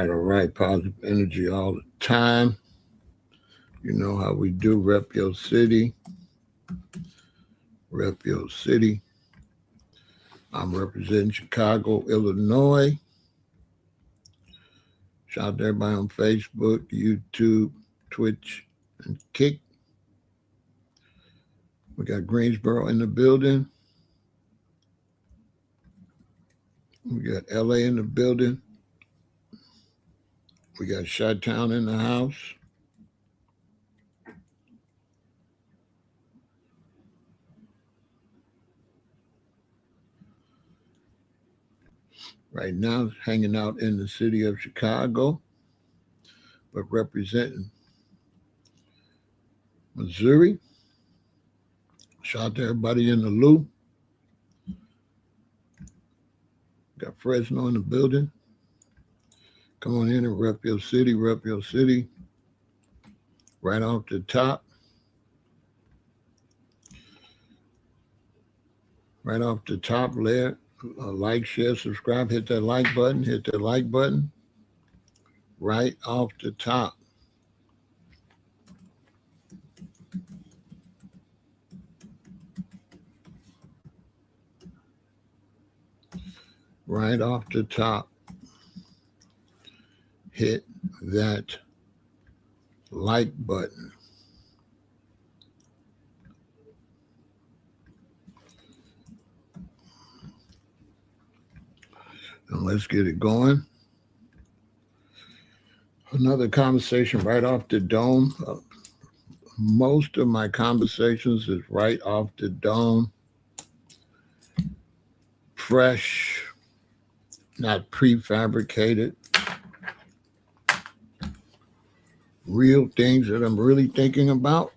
all right. Positive energy all the time. You know how we do. Rep your city. Rep your city. I'm representing Chicago, Illinois. Shout out to everybody on Facebook, YouTube, Twitch, and Kick. We got Greensboro in the building. We got LA in the building. We got Chi-Town in the house. Right now, hanging out in the city of Chicago, but representing Missouri. Shout out to everybody in the loop. Got Fresno in the building. Come on in and rep your city, rep your city. Right off the top. Right off the top there. Like, share, subscribe, hit that like button, hit that like button. Right off the top. Right off the top. Hit that like button. And let's get it going. Another conversation right off the dome. Most of my conversations is right off the dome. Fresh, not prefabricated. Real things that I'm really thinking about.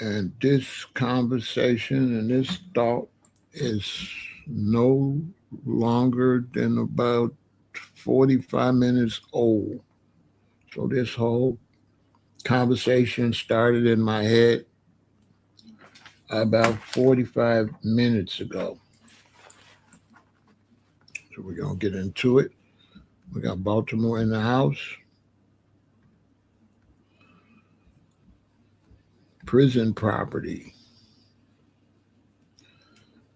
And this conversation and this thought is no longer than about 45 minutes old. So this whole conversation started in my head about 45 minutes ago. So we're going to get into it. We got Baltimore in the house. Prison property.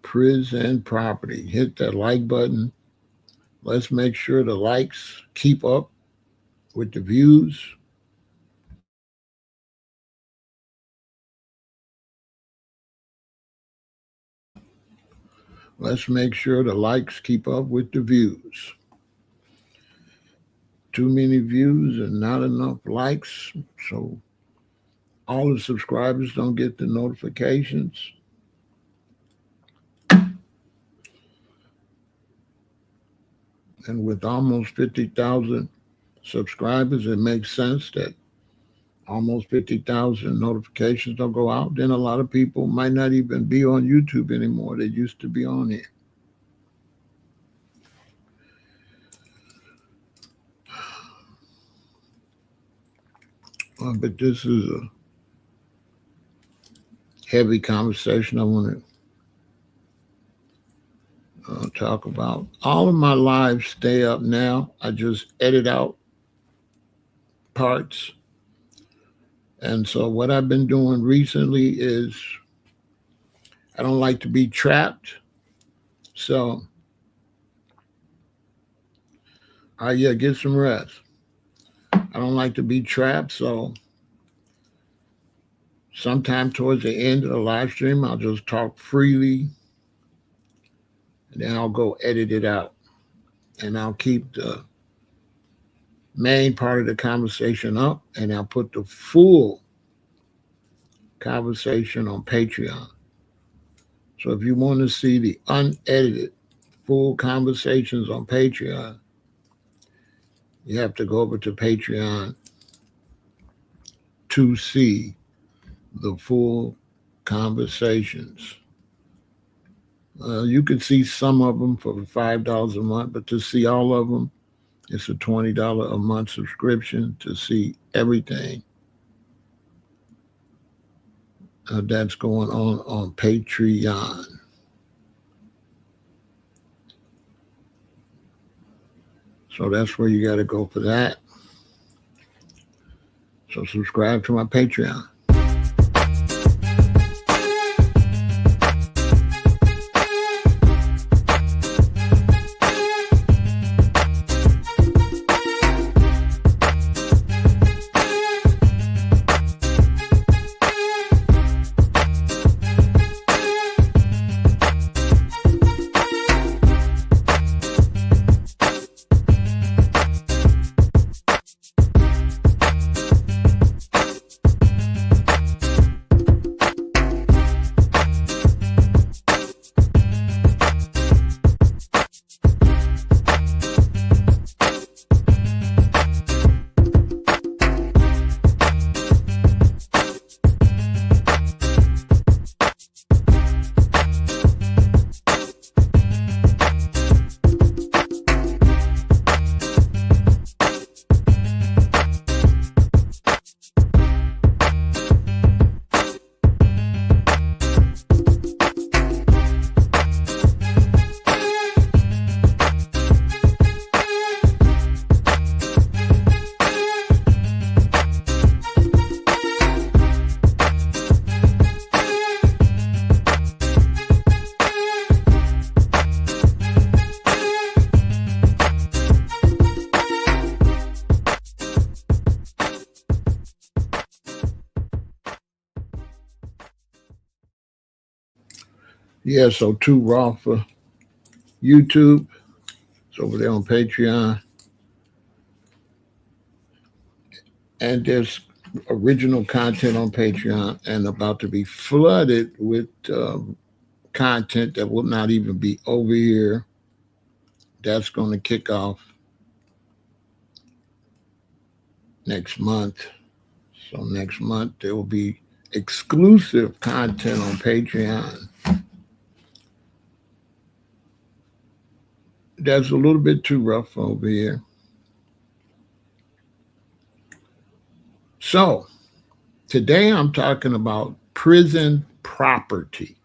Prison property. Hit that like button. Let's make sure the likes keep up with the views. Let's make sure the likes keep up with the views. Too many views and not enough likes, so all the subscribers don't get the notifications. And with almost 50,000 subscribers, it makes sense that almost 50,000 notifications don't go out. Then a lot of people might not even be on YouTube anymore. They used to be on here. But this is a heavy conversation I want to talk about. All of my lives stay up now. I just edit out parts. And so what I've been doing recently is I don't like to be trapped. So, get some rest. I don't like to be trapped. So sometime towards the end of the live stream, I'll just talk freely. And then I'll go edit it out. And I'll keep the main part of the conversation up. And I'll put the full conversation on Patreon. So if you want to see the unedited full conversations on Patreon, you have to go over to Patreon to see the full conversations. You can see some of them for $5 a month, but to see all of them, it's a $20 a month subscription to see everything that's going on Patreon. So that's where you got to go for that. So subscribe to my Patreon. Yeah, so too raw for YouTube. It's over there on Patreon. And there's original content on Patreon and about to be flooded with content that will not even be over here. That's going to kick off next month. So next month there will be exclusive content on Patreon. That's a little bit too rough over here. So today I'm talking about prison property.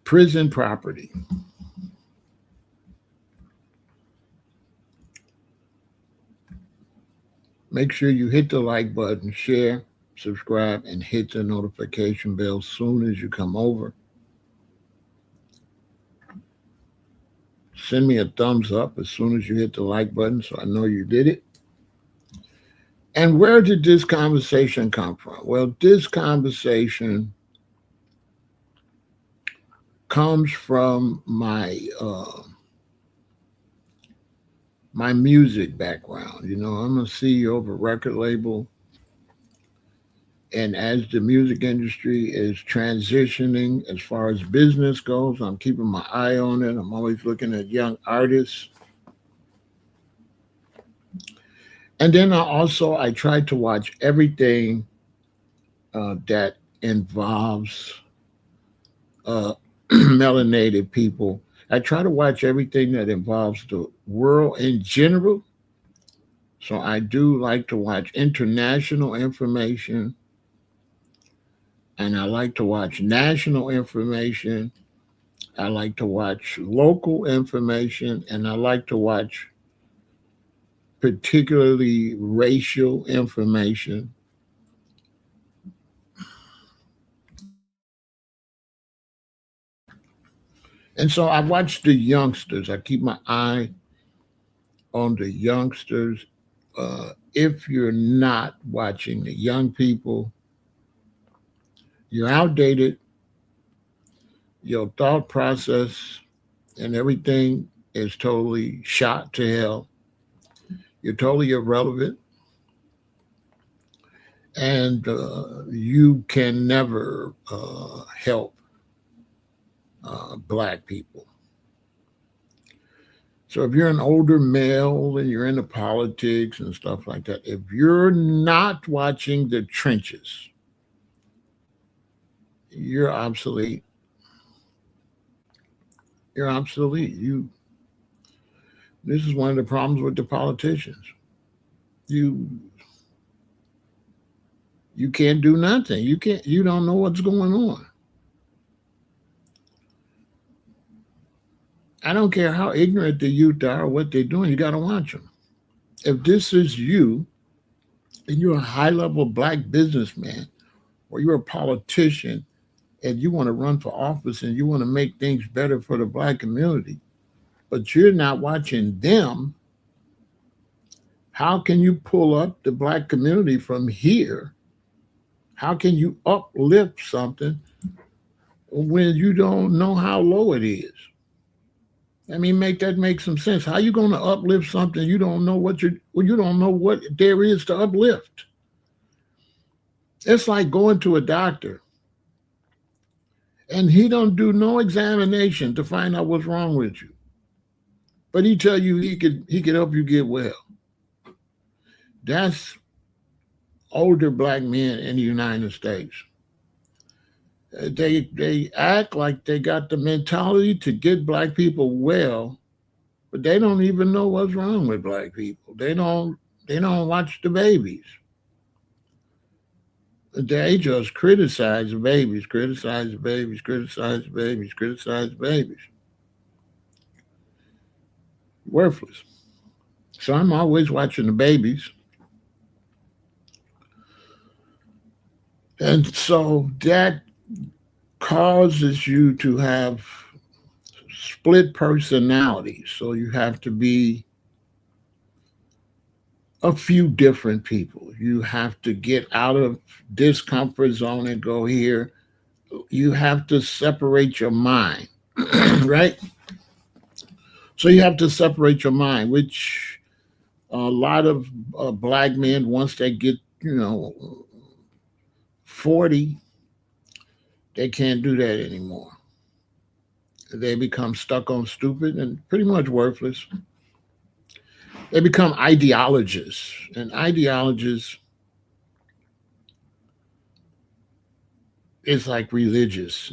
Prison property. Make sure you hit the like button, share, subscribe, and hit the notification bell as soon as you come over. Send me a thumbs up as soon as you hit the like button so I know you did it. And where did this conversation come from? Well, this conversation comes from my music background. You know, I'm a CEO of a record label. And as the music industry is transitioning as far as business goes, I'm keeping my eye on it. I'm always looking at young artists. And then I try to watch everything that involves melanated people. I try to watch everything that involves the world in general. So I do like to watch international information, and I like to watch national information. I like to watch local information, and I like to watch particularly racial information. And so I watch the youngsters. I keep my eye on the youngsters. If you're not watching the young people, you're outdated. Your thought process and everything is totally shot to hell. You're totally irrelevant. And you can never help Black people. So if you're an older male and you're into politics and stuff like that, if you're not watching the trenches, you're obsolete. You're obsolete. This is one of the problems with the politicians. You can't do nothing. You don't know what's going on. I don't care how ignorant the youth are or what they're doing, you got to watch them. If this is you and you're a high level black businessman or you're a politician and you want to run for office and you want to make things better for the black community, but you're not watching them, how can you pull up the black community from here? How can you uplift something when you don't know how low it is? I mean, make some sense. How you going to uplift something you don't know you don't know what there is to uplift? It's like going to a doctor and he don't do no examination to find out what's wrong with you, but he tell you he could help you get well. That's older black men in the United States. They act like they got the mentality to get black people well, but they don't even know what's wrong with black people. They don't watch the babies. They just criticize the babies, criticize the babies, criticize the babies, criticize the babies. Worthless. So I'm always watching the babies. And so that causes you to have split personalities. So you have to be a few different people. You have to get out of this comfort zone and go here. You have to separate your mind, right? So you have to separate your mind, which a lot of black men, once they get, 40, they can't do that anymore. They become stuck on stupid and pretty much worthless. They become ideologists, and ideologists is like religious,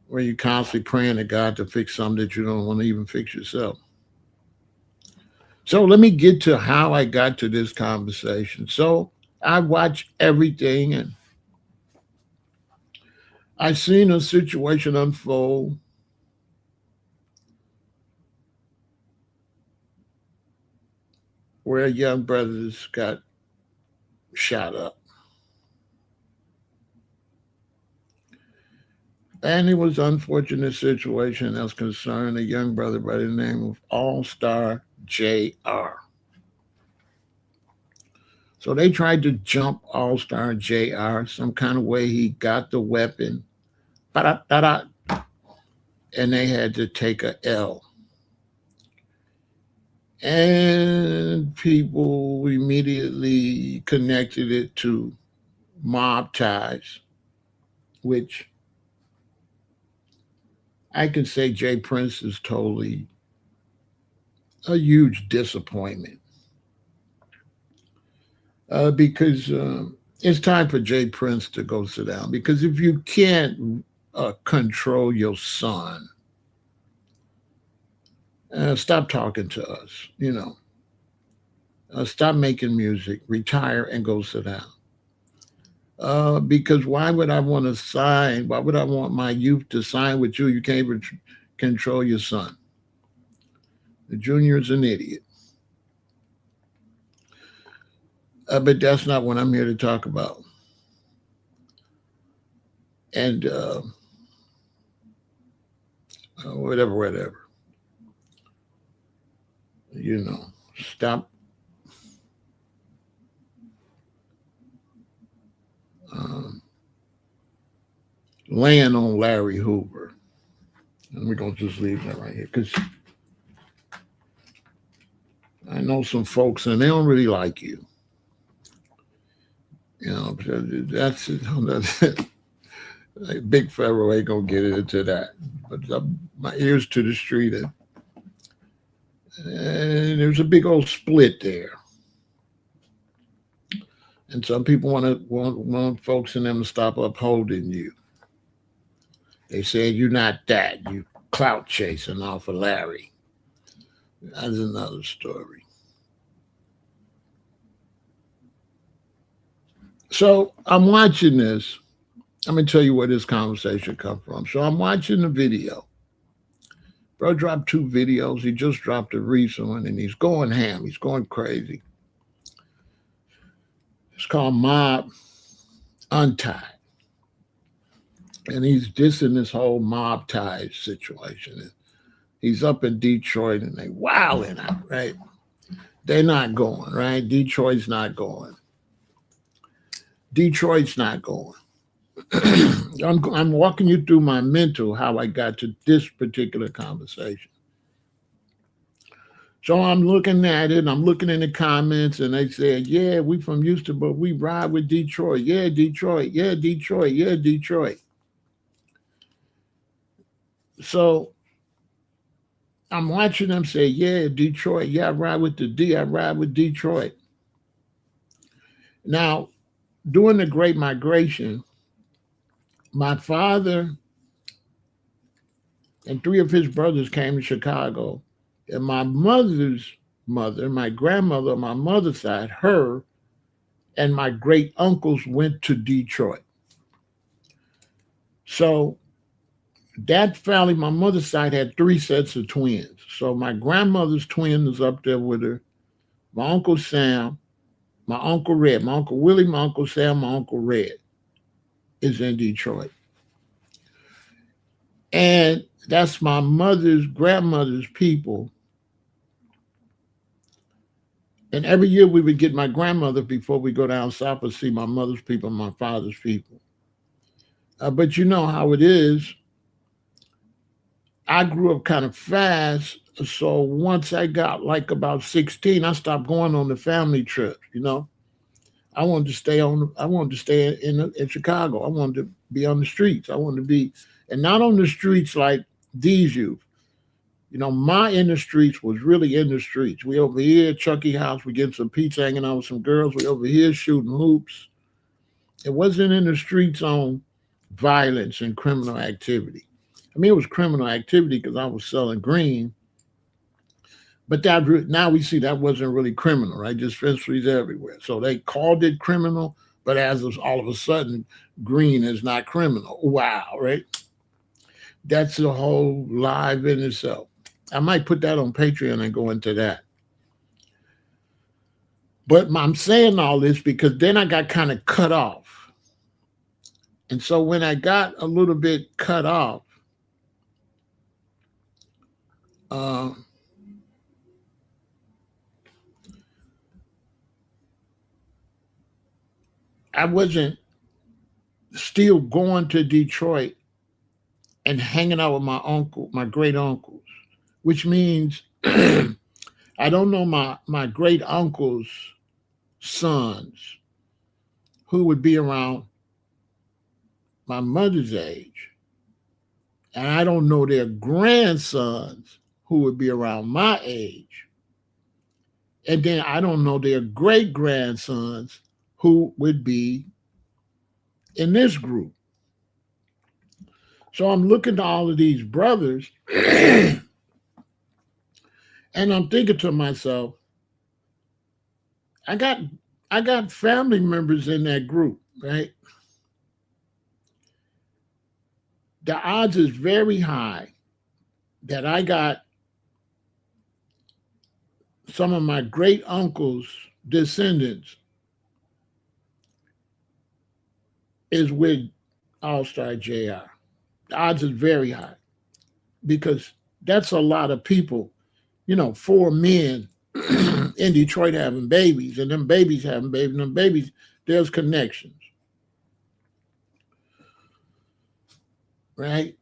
where you constantly praying to God to fix something that you don't want to even fix yourself. So let me get to how I got to this conversation. So I watch everything, and I seen a situation unfold where young brothers got shot up. And it was an unfortunate situation that's concerned a young brother by the name of All Star JR. So they tried to jump All Star JR some kind of way. He got the weapon, and they had to take a L. And people immediately connected it to mob ties, which I can say Jay Prince is totally a huge disappointment because it's time for Jay Prince to go sit down. Because if you can't control your son, stop talking to us, stop making music, retire and go sit down. Because why would I want to sign? Why would I want my youth to sign with you? You can't even control your son. The junior is an idiot. But that's not what I'm here to talk about. And whatever. Stop um, laying on Larry Hoover. And we're going to just leave that right here because I know some folks and they don't really like you. That's like Big Pharaoh ain't going to get into that. But my ears to the street. And there's a big old split there. And some people want folks in them to stop upholding you. They say you're not that. You clout chasing off of Larry. That's another story. So I'm watching this. I'm going to tell you where this conversation come from. So I'm watching the video. Bro dropped 2 videos. He just dropped a recent one, and he's going ham. He's going crazy. It's called Mob Untied. And he's dissing this whole mob ties situation. He's up in Detroit, and they wilding out, right? They're not going, right? Detroit's not going. Detroit's not going. I'm walking you through my mental, how I got to this particular conversation. So I'm looking at it, I'm looking in the comments, and they said, yeah, we from Houston, but we ride with Detroit. Yeah, Detroit. Yeah, Detroit. Yeah, Detroit. So I'm watching them say, yeah, Detroit. Yeah, I ride with the D. I ride with Detroit. Now, during the Great Migration, my father and 3 of his brothers came to Chicago. And my mother's mother, my grandmother on my mother's side, her and my great uncles went to Detroit. So that family, my mother's side, had 3 sets of twins. So my grandmother's twin was up there with her, my Uncle Sam, my Uncle Red, my Uncle Willie, my Uncle Sam, my Uncle Red is in Detroit. And that's my mother's grandmother's people. And every year we would get my grandmother before we go down south to see my mother's people, my father's people. But you know how it is. I grew up kind of fast. So once I got like about 16, I stopped going on the family trips, you know. I wanted to stay in Chicago. I wanted to be on the streets. I wanted to be, and not on the streets like these youth. You know, my in the streets was really in the streets. We over here, Chucky House, we getting some pizza, hanging out with some girls. We over here shooting hoops. It wasn't in the streets on violence and criminal activity. I mean, it was criminal activity because I was selling green. But that now we see that wasn't really criminal, right? Dispensaries everywhere. So they called it criminal, but as of all of a sudden, green is not criminal. Wow, right? That's a whole live in itself. I might put that on Patreon and go into that. But I'm saying all this because then I got kind of cut off. And so when I got a little bit cut off, I wasn't still going to Detroit and hanging out with my great uncles, which means I don't know my great uncle's sons who would be around my mother's age. And I don't know their grandsons who would be around my age. And then I don't know their great grandsons who would be in this group. So I'm looking to all of these brothers and I'm thinking to myself, I got family members in that group, right? The odds is very high that I got some of my great uncle's descendants is with All-Star JR. The odds is very high because that's a lot of people, 4 men in Detroit having babies and them babies having babies and them babies, there's connections. Right?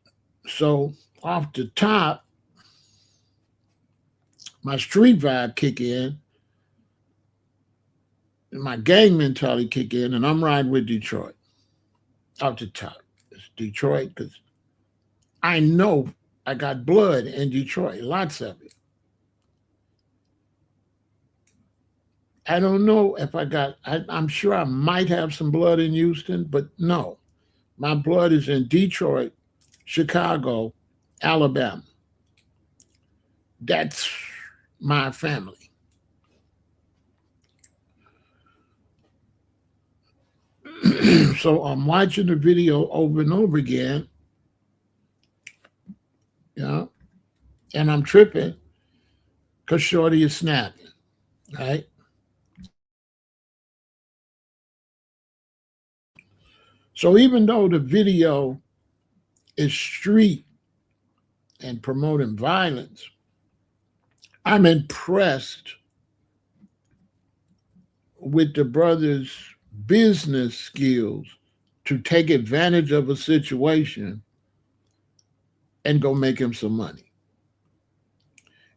So off the top, my street vibe kick in, and my gang mentality kick in, and I'm riding with Detroit. Off the top. It's Detroit because I know I got blood in Detroit, lots of it. I don't know if I'm sure I might have some blood in Houston, but no. My blood is in Detroit, Chicago, Alabama. That's my family. So I'm watching the video over and over again. Yeah. And I'm tripping because Shorty is snapping, right? So even though the video is street and promoting violence, I'm impressed with the brother's business skills to take advantage of a situation and go make him some money.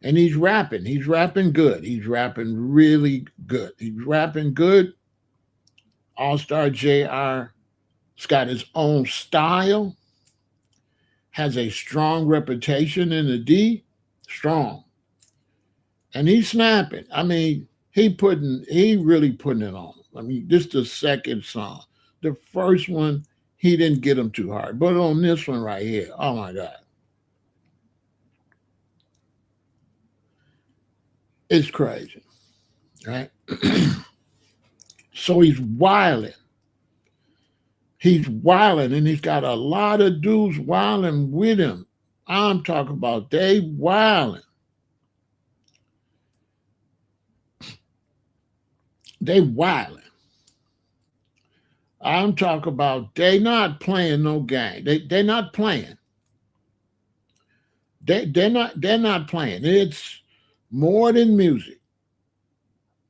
And he's rapping. He's rapping good. He's rapping really good. He's rapping good. All Star JR. He's got his own style, has a strong reputation in the D, strong. And he's snapping. I mean, he really putting it on. I mean, this is the second song. The first one, he didn't get him too hard. But on this one right here, oh my God. It's crazy. Right? So he's wilding. He's wilding, and he's got a lot of dudes wilding with him. I'm talking about they wilding. They wilding. I'm talking about they not playing no game. They're not playing. They're not playing. It's more than music.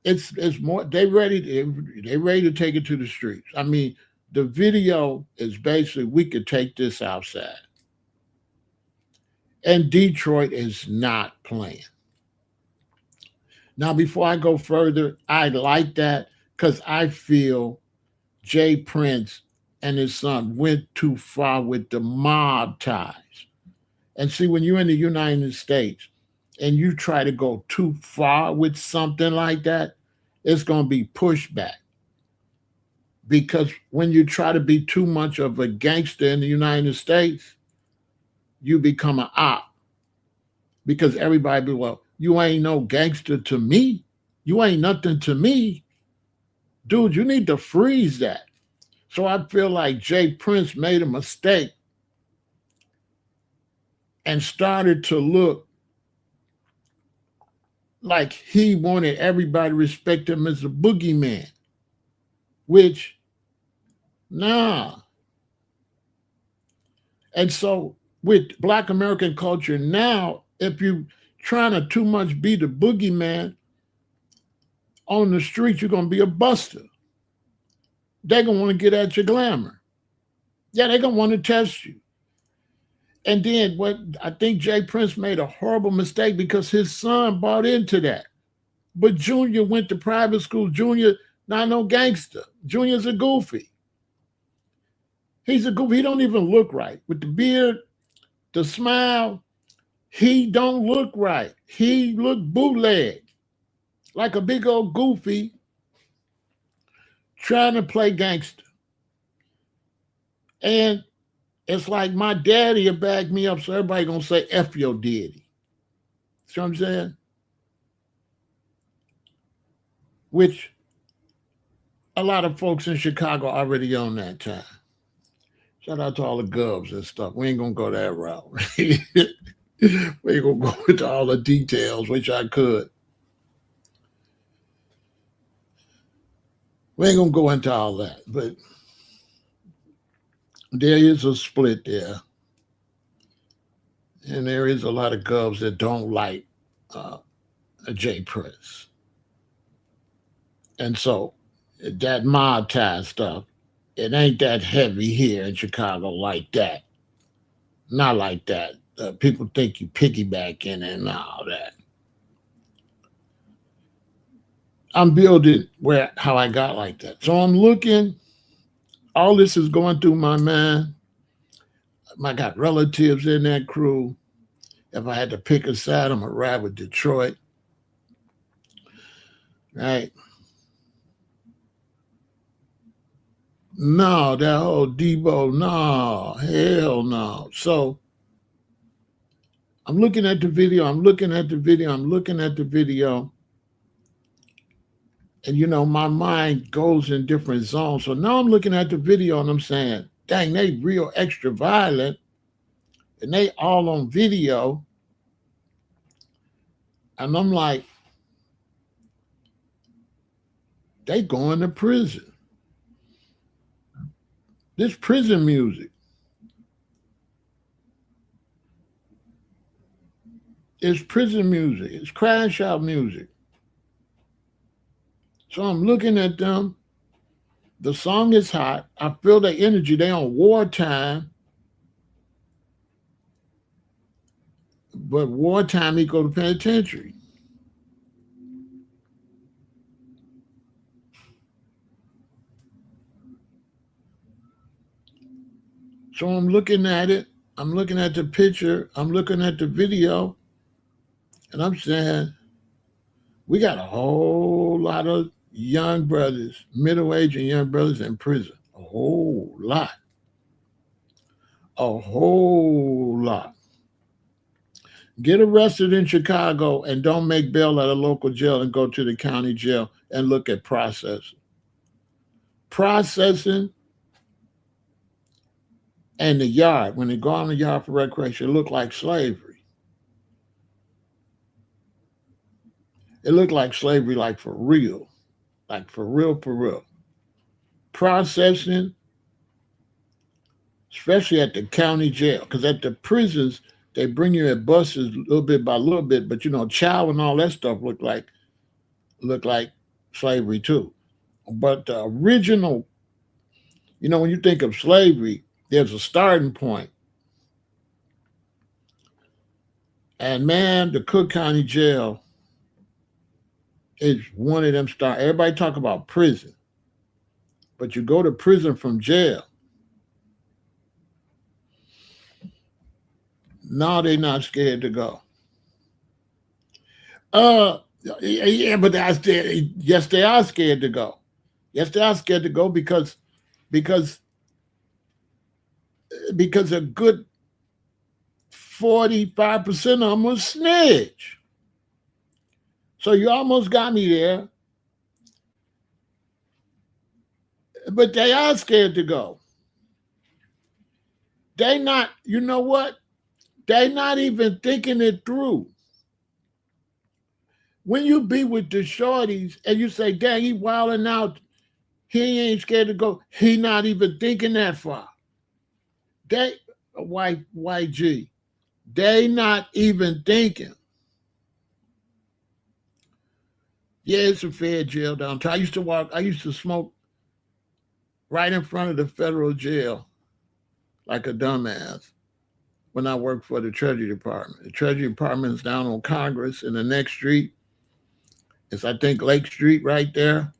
It's more. They ready to take it to the streets. I mean, the video is basically we could take this outside. And Detroit is not playing. Now, before I go further, I like that because I feel Jay Prince and his son went too far with the mob ties. And see, when you're in the United States and you try to go too far with something like that, it's going to be pushback. Because when you try to be too much of a gangster in the United States, you become an op. Because everybody be, well, you ain't no gangster to me. You ain't nothing to me. Dude, you need to freeze that. So I feel like Jay Prince made a mistake and started to look like he wanted everybody to respect him as a boogeyman, which, nah. And so with Black American culture now, if you trying to too much be the boogeyman on the street, you're going to be a buster. They're going to want to get at your glamour. Yeah, they're going to want to test you. And then what I think Jay Prince made a horrible mistake because his son bought into that. But Junior went to private school. Junior, not no gangster. Junior's a goofy. He's a goofy. He don't even look right. With the beard, the smile, he don't look right. He look bootleg. Like a big old goofy trying to play gangster. And it's like my daddy will back me up, so everybody gonna say F your daddy. See what I'm saying? Which a lot of folks in Chicago already on that time. Shout out to all the gubs and stuff. We ain't gonna go that route. We ain't gonna go into all the details, which I could. We ain't gonna go into all that, but there is a split there. And there is a lot of gubs that don't like Jay Prince. And so that mob tie stuff, it ain't that heavy here in Chicago like that. Not like that. People think you piggybacking and all that. I'm building where how I got like that. So I'm looking, all this is going through my mind. I got relatives in that crew. If I had to pick a side, I'm gonna ride with Detroit. Right? No, that whole Debo, no, hell no. So I'm looking at the video, I'm looking at the video, I'm looking at the video. And my mind goes in different zones. So now I'm looking at the video and I'm saying, dang, they real extra violent and they all on video. And I'm like, they going to prison. This prison music is prison music. It's crash out music. So I'm looking at them. The song is hot. I feel the energy. They on wartime. But wartime equal to penitentiary. So I'm looking at it. I'm looking at the picture. I'm looking at the video. And I'm saying, we got a whole lot of young brothers, middle-aged and young brothers in prison. A whole lot. A whole lot. Get arrested in Chicago and don't make bail at a local jail and go to the county jail and look at processing. Processing and the yard, when they go on the yard for recreation, it looked like slavery. It looked like slavery, like for real. Like for real, for real. Processing, especially at the county jail, because at the prisons, they bring you at buses little bit by little bit, but chow and all that stuff look like slavery too. But the original, when you think of slavery, there's a starting point. And man, the Cook County Jail is one of them everybody talk about prison. But you go to prison from jail. Now they're not scared to go. Yeah, but yes, they are scared to go. Yes, they are scared to go because a good 45% of them was snitch. So you almost got me there. But they are scared to go. They not, you know what? They not even thinking it through. When you be with the shorties and you say, dang, he wilding out, he ain't scared to go. He not even thinking that far. They, YG, they not even thinking. Yeah, it's a fair jail downtown. I used to smoke right in front of the federal jail like a dumbass when I worked for the Treasury Department. The Treasury Department is down on Congress, and the next street is, I think, Lake Street right there.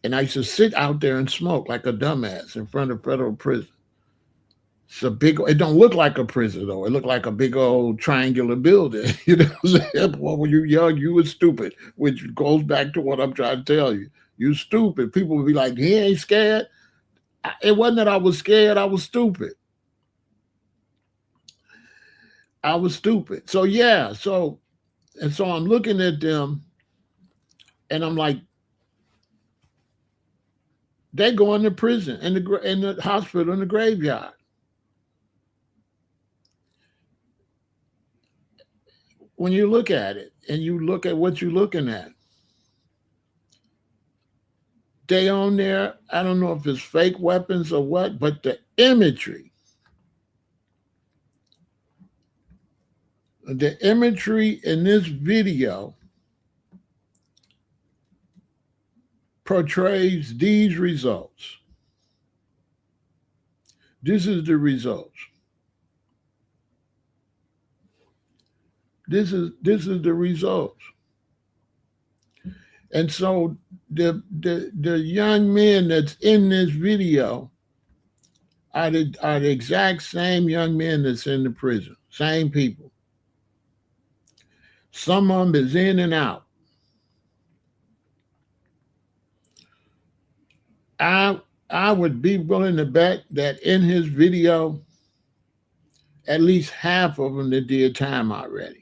And I used to sit out there and smoke like a dumbass in front of federal prison. It don't look like a prison, though. It looked like a big old triangular building. You know what I'm saying? Well, when you're young, you were stupid, which goes back to what I'm trying to tell you. You stupid. People would be like, he ain't scared. It wasn't that I was scared. I was stupid. I was stupid. So, yeah. So I'm looking at them and I'm like, they going to prison in the hospital, in the graveyard. When you look at it and you look at what you're looking at, they on there, I don't know if it's fake weapons or what, but the imagery in this video portrays these results. This is the results. This is the results. And so the young men that's in this video are the exact same young men that's in the prison. Same people. Some of them is in and out. I would be willing to bet that in his video, at least half of them that did time already.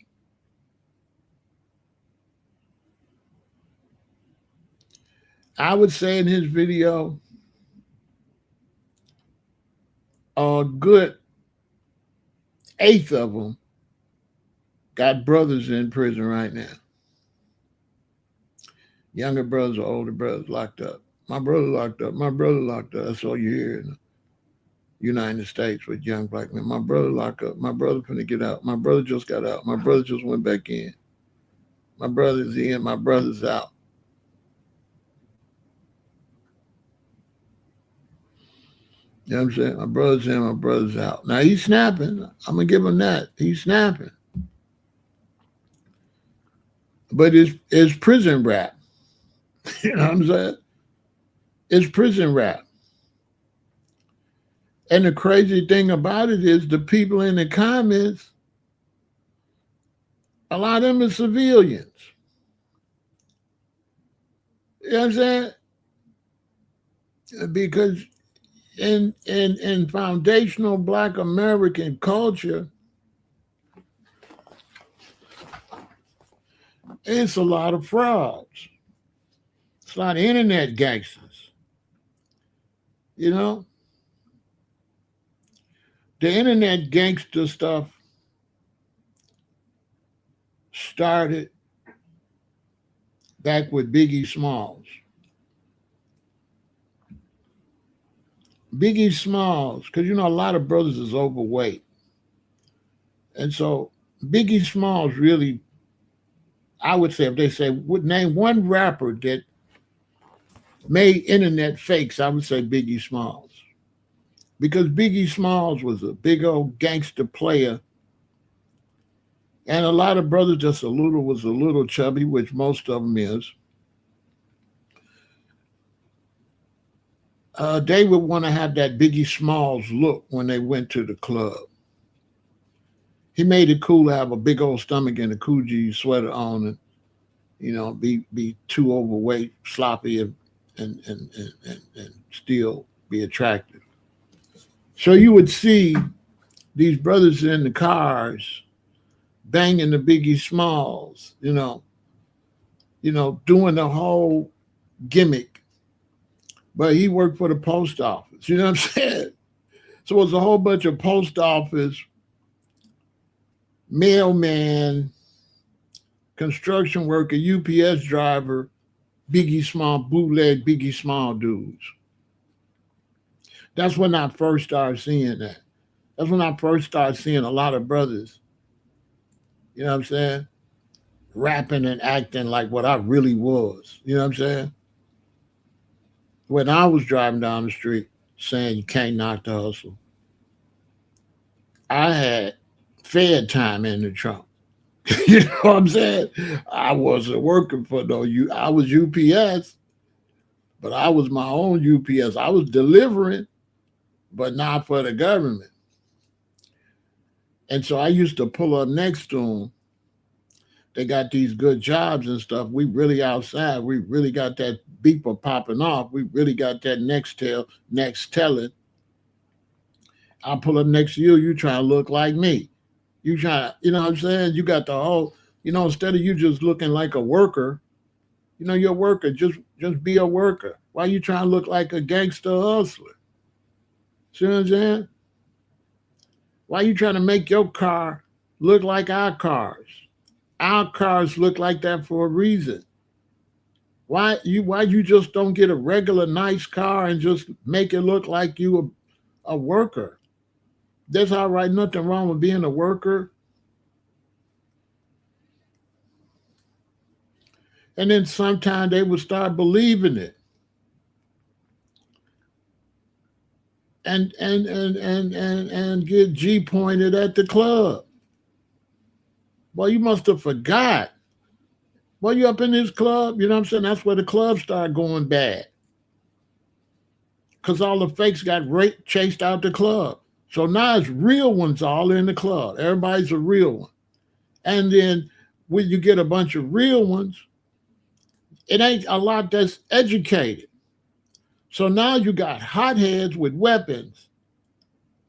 I would say in his video, a good eighth of them Got brothers in prison right now. Younger brothers or older brothers locked up. My brother locked up. My brother locked up. That's all you hear in the United States with young black men. My brother locked up. My brother finna get out. My brother just got out. My brother just went back in. My brother's in. My brother's out. You know what I'm saying? My brother's in. My brother's out. Now he's snapping. I'm gonna give him that. He's snapping. But it's prison rap. You know what I'm saying? It's prison rap. And the crazy thing about it is the people in the comments, a lot of them are civilians. You know what I'm saying? Because in foundational black American culture, it's a lot of frauds. It's a lot of internet gangsters. You know? The internet gangster stuff started back with Biggie Smalls. Biggie Smalls, because you know a lot of brothers is overweight. And so Biggie Smalls really, I would say, if they say, would name one rapper that made internet fakes, I would say Biggie Smalls. Because Biggie Smalls was a big old gangster player. And a lot of brothers just was a little chubby, which most of them is. They would want to have that Biggie Smalls look when they went to the club. He made it cool to have a big old stomach and a Coogee sweater on and, you know, be too overweight, sloppy, and still be attractive. So you would see these brothers in the cars banging the Biggie Smalls, doing the whole gimmick. But he worked for the post office, you know what I'm saying? So it was a whole bunch of post office, mailman, construction worker, UPS driver, Biggie Small, bootleg Biggie Small dudes. That's when I first started seeing that. That's when I first started seeing a lot of brothers, you know what I'm saying, rapping and acting like what I really was. You know what I'm saying? When I was driving down the street saying you can't knock the hustle, I had Fed time in the trunk. You know what I'm saying? I wasn't working for no I was UPS, but I was my own UPS. I was delivering, but not for the government. And so I used to pull up next to them. They got these good jobs and stuff. We really outside. We really got that beeper popping off. We really got that next telling. I'll pull up next to you. You try to look like me. You try, you know what I'm saying? You got the whole, instead of you just looking like a worker, you're a worker. Just be a worker. Why you trying to look like a gangster hustler? See what I'm saying? Why you trying to make your car look like our cars? Our cars look like that for a reason. Why you just don't get a regular nice car and just make it look like you a worker? There's all right, nothing wrong with being a worker. And then sometimes they would start believing it. And get G pointed at the club. Well, you must have forgot. Well, you up in this club, you know what I'm saying? That's where the club started going bad. Because all the fakes got chased out the club. So now it's real ones all in the club. Everybody's a real one. And then when you get a bunch of real ones, it ain't a lot that's educated. So now you got hotheads with weapons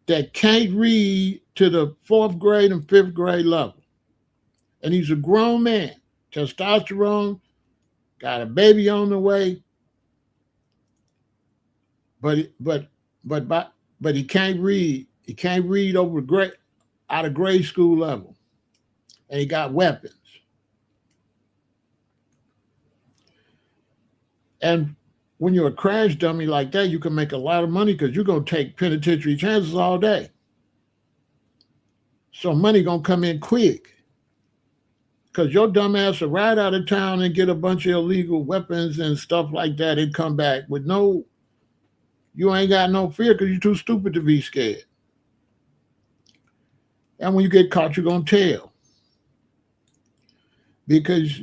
that can't read to the 4th grade and 5th grade level. And he's a grown man. Testosterone, got a baby on the way, but he can't read. He can't read over out of grade school level. and he got weapons. And when you're a crash dummy like that, you can make a lot of money because you're going to take penitentiary chances all day. So money going to come in quick. Because your dumb ass will ride out of town and get a bunch of illegal weapons and stuff like that and come back with no, you ain't got no fear because you're too stupid to be scared. And when you get caught, you're going to tell. Because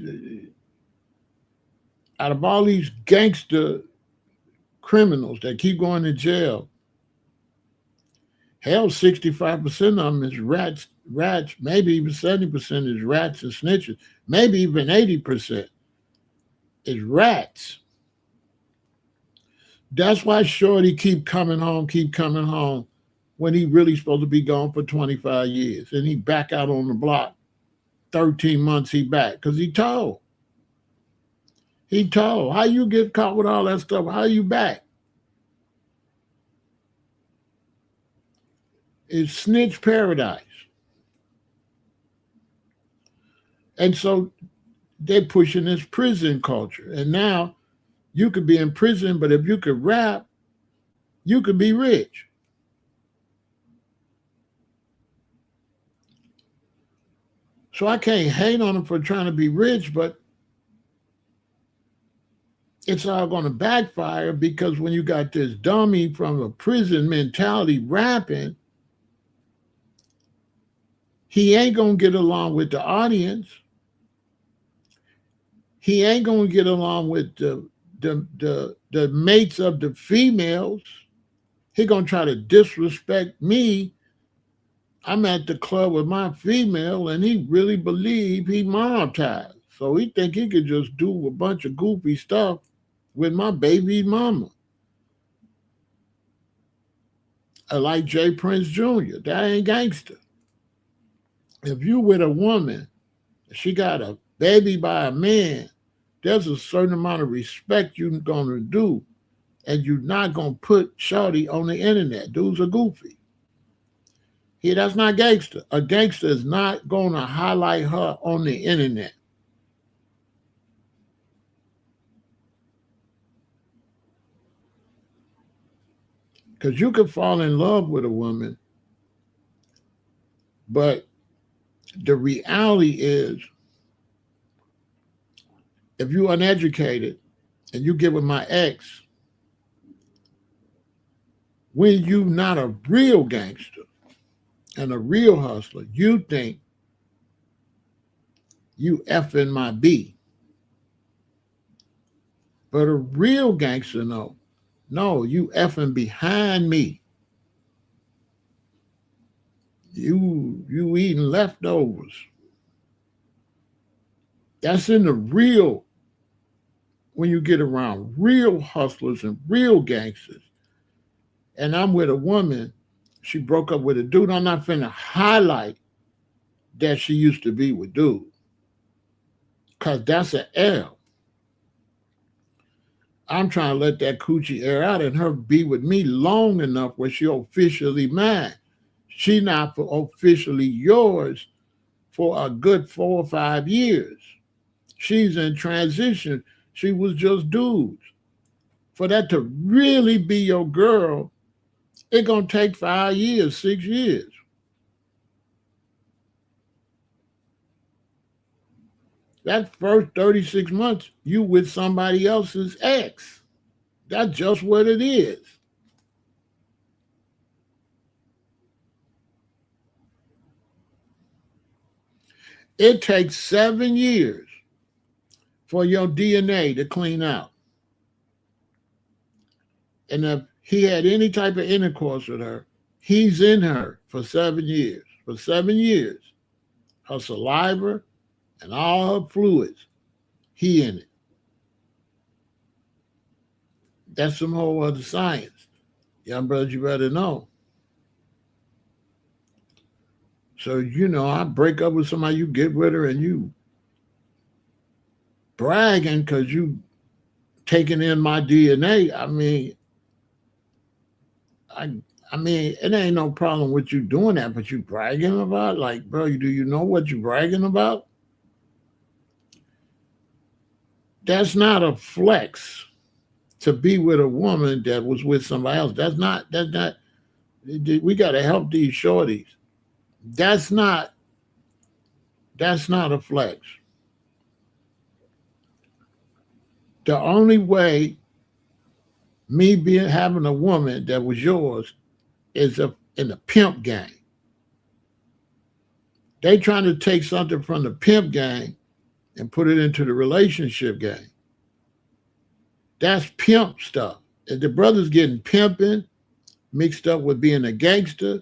out of all these gangster criminals that keep going to jail, hell, 65% of them is rats, maybe even 70% is rats and snitches, maybe even 80% is rats. That's why Shorty keep coming home when he really supposed to be gone for 25 years. And he back out on the block, 13 months he back, because he told. How you get caught with all that stuff? How you back? It's snitch paradise. And so they're pushing this prison culture. And now you could be in prison, but if you could rap, you could be rich. So I can't hate on them for trying to be rich, but it's all going to backfire because when you got this dummy from a prison mentality rapping, he ain't going to get along with the audience. He ain't going to get along with the mates of the females. He going to try to disrespect me. I'm at the club with my female, and he really believe he monetized. So he think he could just do a bunch of goofy stuff with my baby mama. I like J. Prince Jr. That ain't gangster. If you with a woman, she got a baby by a man, there's a certain amount of respect you're going to do, and you're not going to put shorty on the internet. Dudes are goofy. Yeah, that's not gangster. A gangster is not going to highlight her on the internet. Because you can fall in love with a woman, but the reality is, if you're uneducated and you get with my ex, when you're not a real gangster and a real hustler, you think you effing my B. But a real gangster, no, you effing behind me. You eating leftovers. That's in the real, when you get around real hustlers and real gangsters. And I'm with a woman, she broke up with a dude. I'm not finna highlight that she used to be with dude. Because that's an L. I'm trying to let that coochie air out and her be with me long enough where she officially mine. She not officially yours for a good 4 or 5 years. She's in transition. She was just dudes. For that to really be your girl, it's going to take 5 years, 6 years. That first 36 months, you with somebody else's ex. That's just what it is. It takes 7 years for your DNA to clean out. And if he had any type of intercourse with her, he's in her for 7 years. For 7 years, her saliva and all her fluids, he in it. That's some whole other science. Young brothers, you better know. So, I break up with somebody, you get with her and you bragging because you taking in my DNA. I mean, I mean, it ain't no problem with you doing that, but you bragging about it? Like, bro, do you know what you're bragging about? That's not a flex to be with a woman that was with somebody else. That's not, we got to help these shorties. That's not, that's not a flex. The only way me being having a woman that was yours is in the pimp game. They trying to take something from the pimp game and put it into the relationship game. That's pimp stuff. If the brother's getting pimping mixed up with being a gangster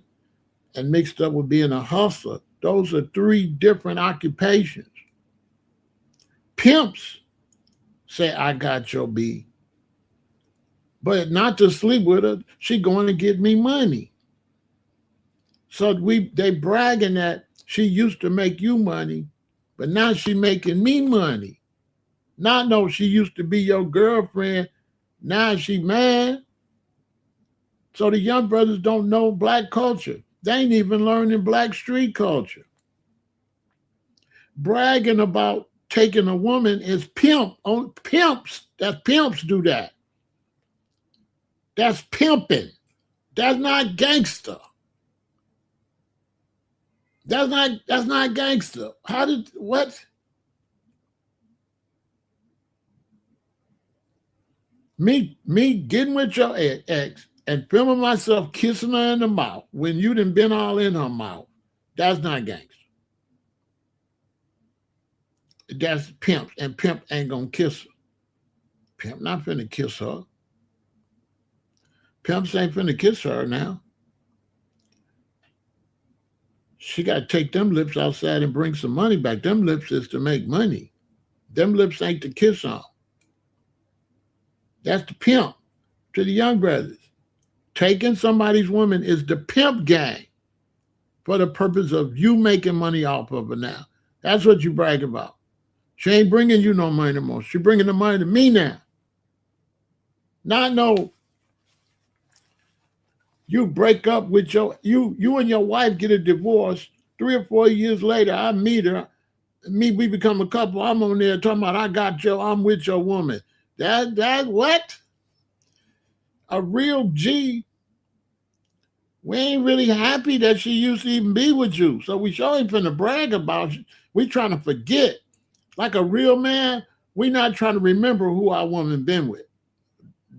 and mixed up with being a hustler, those are three different occupations. Pimps say, I got your B, but not to sleep with her. She going to get me money. So they bragging that she used to make you money, but now she making me money. Not know she used to be your girlfriend. Now she mad. So the young brothers don't know black culture. They ain't even learning black street culture. Bragging about taking a woman is pimps. That's pimps do that. That's pimping. That's not gangster. That's not gangster. What? Me getting with your ex and filming myself kissing her in the mouth when you done been all in her mouth, that's not gangster. That's pimp, and pimp ain't gonna kiss her. Pimp not finna kiss her. Pimps ain't finna kiss her now. She got to take them lips outside and bring some money back. Them lips is to make money. Them lips ain't to kiss on. That's the pimp to the young brothers. Taking somebody's woman is the pimp gang for the purpose of you making money off of her now. That's what you brag about. She ain't bringing you no money no more. She bringing the money to me now. Not no, you break up with you and your wife get a divorce. 3 or 4 years later, I meet her. We become a couple. I'm on there talking about I'm with your woman. That what? A real G. We ain't really happy that she used to even be with you. So we sure ain't finna brag about you. We trying to forget. Like a real man, we not trying to remember who our woman been with.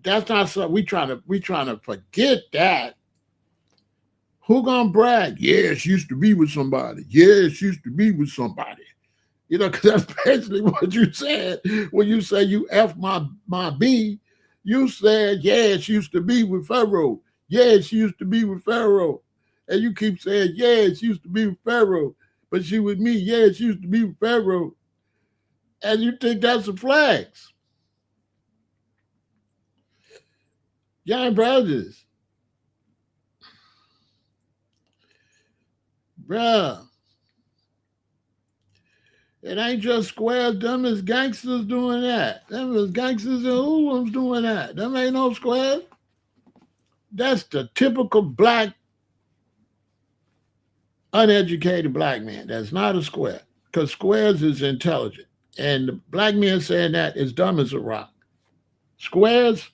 That's not something we trying to forget that. Who gonna brag? Yeah, she used to be with somebody. Yeah, she used to be with somebody. You know, because that's basically what you said when you say you F my B. You said, yeah, she used to be with Pharaoh. Yeah, she used to be with Pharaoh. And you keep saying, yeah, she used to be with Pharaoh. But she with me, yeah, she used to be with Pharaoh. And you think that's a flex. Young brothers. Bruh. It ain't just squares. Them is gangsters doing that. Them is gangsters and hoodlums doing that. Them ain't no squares. That's the typical black, uneducated black man. That's not a square. Because squares is intelligent. And the black man saying that is dumb as a rock. Squares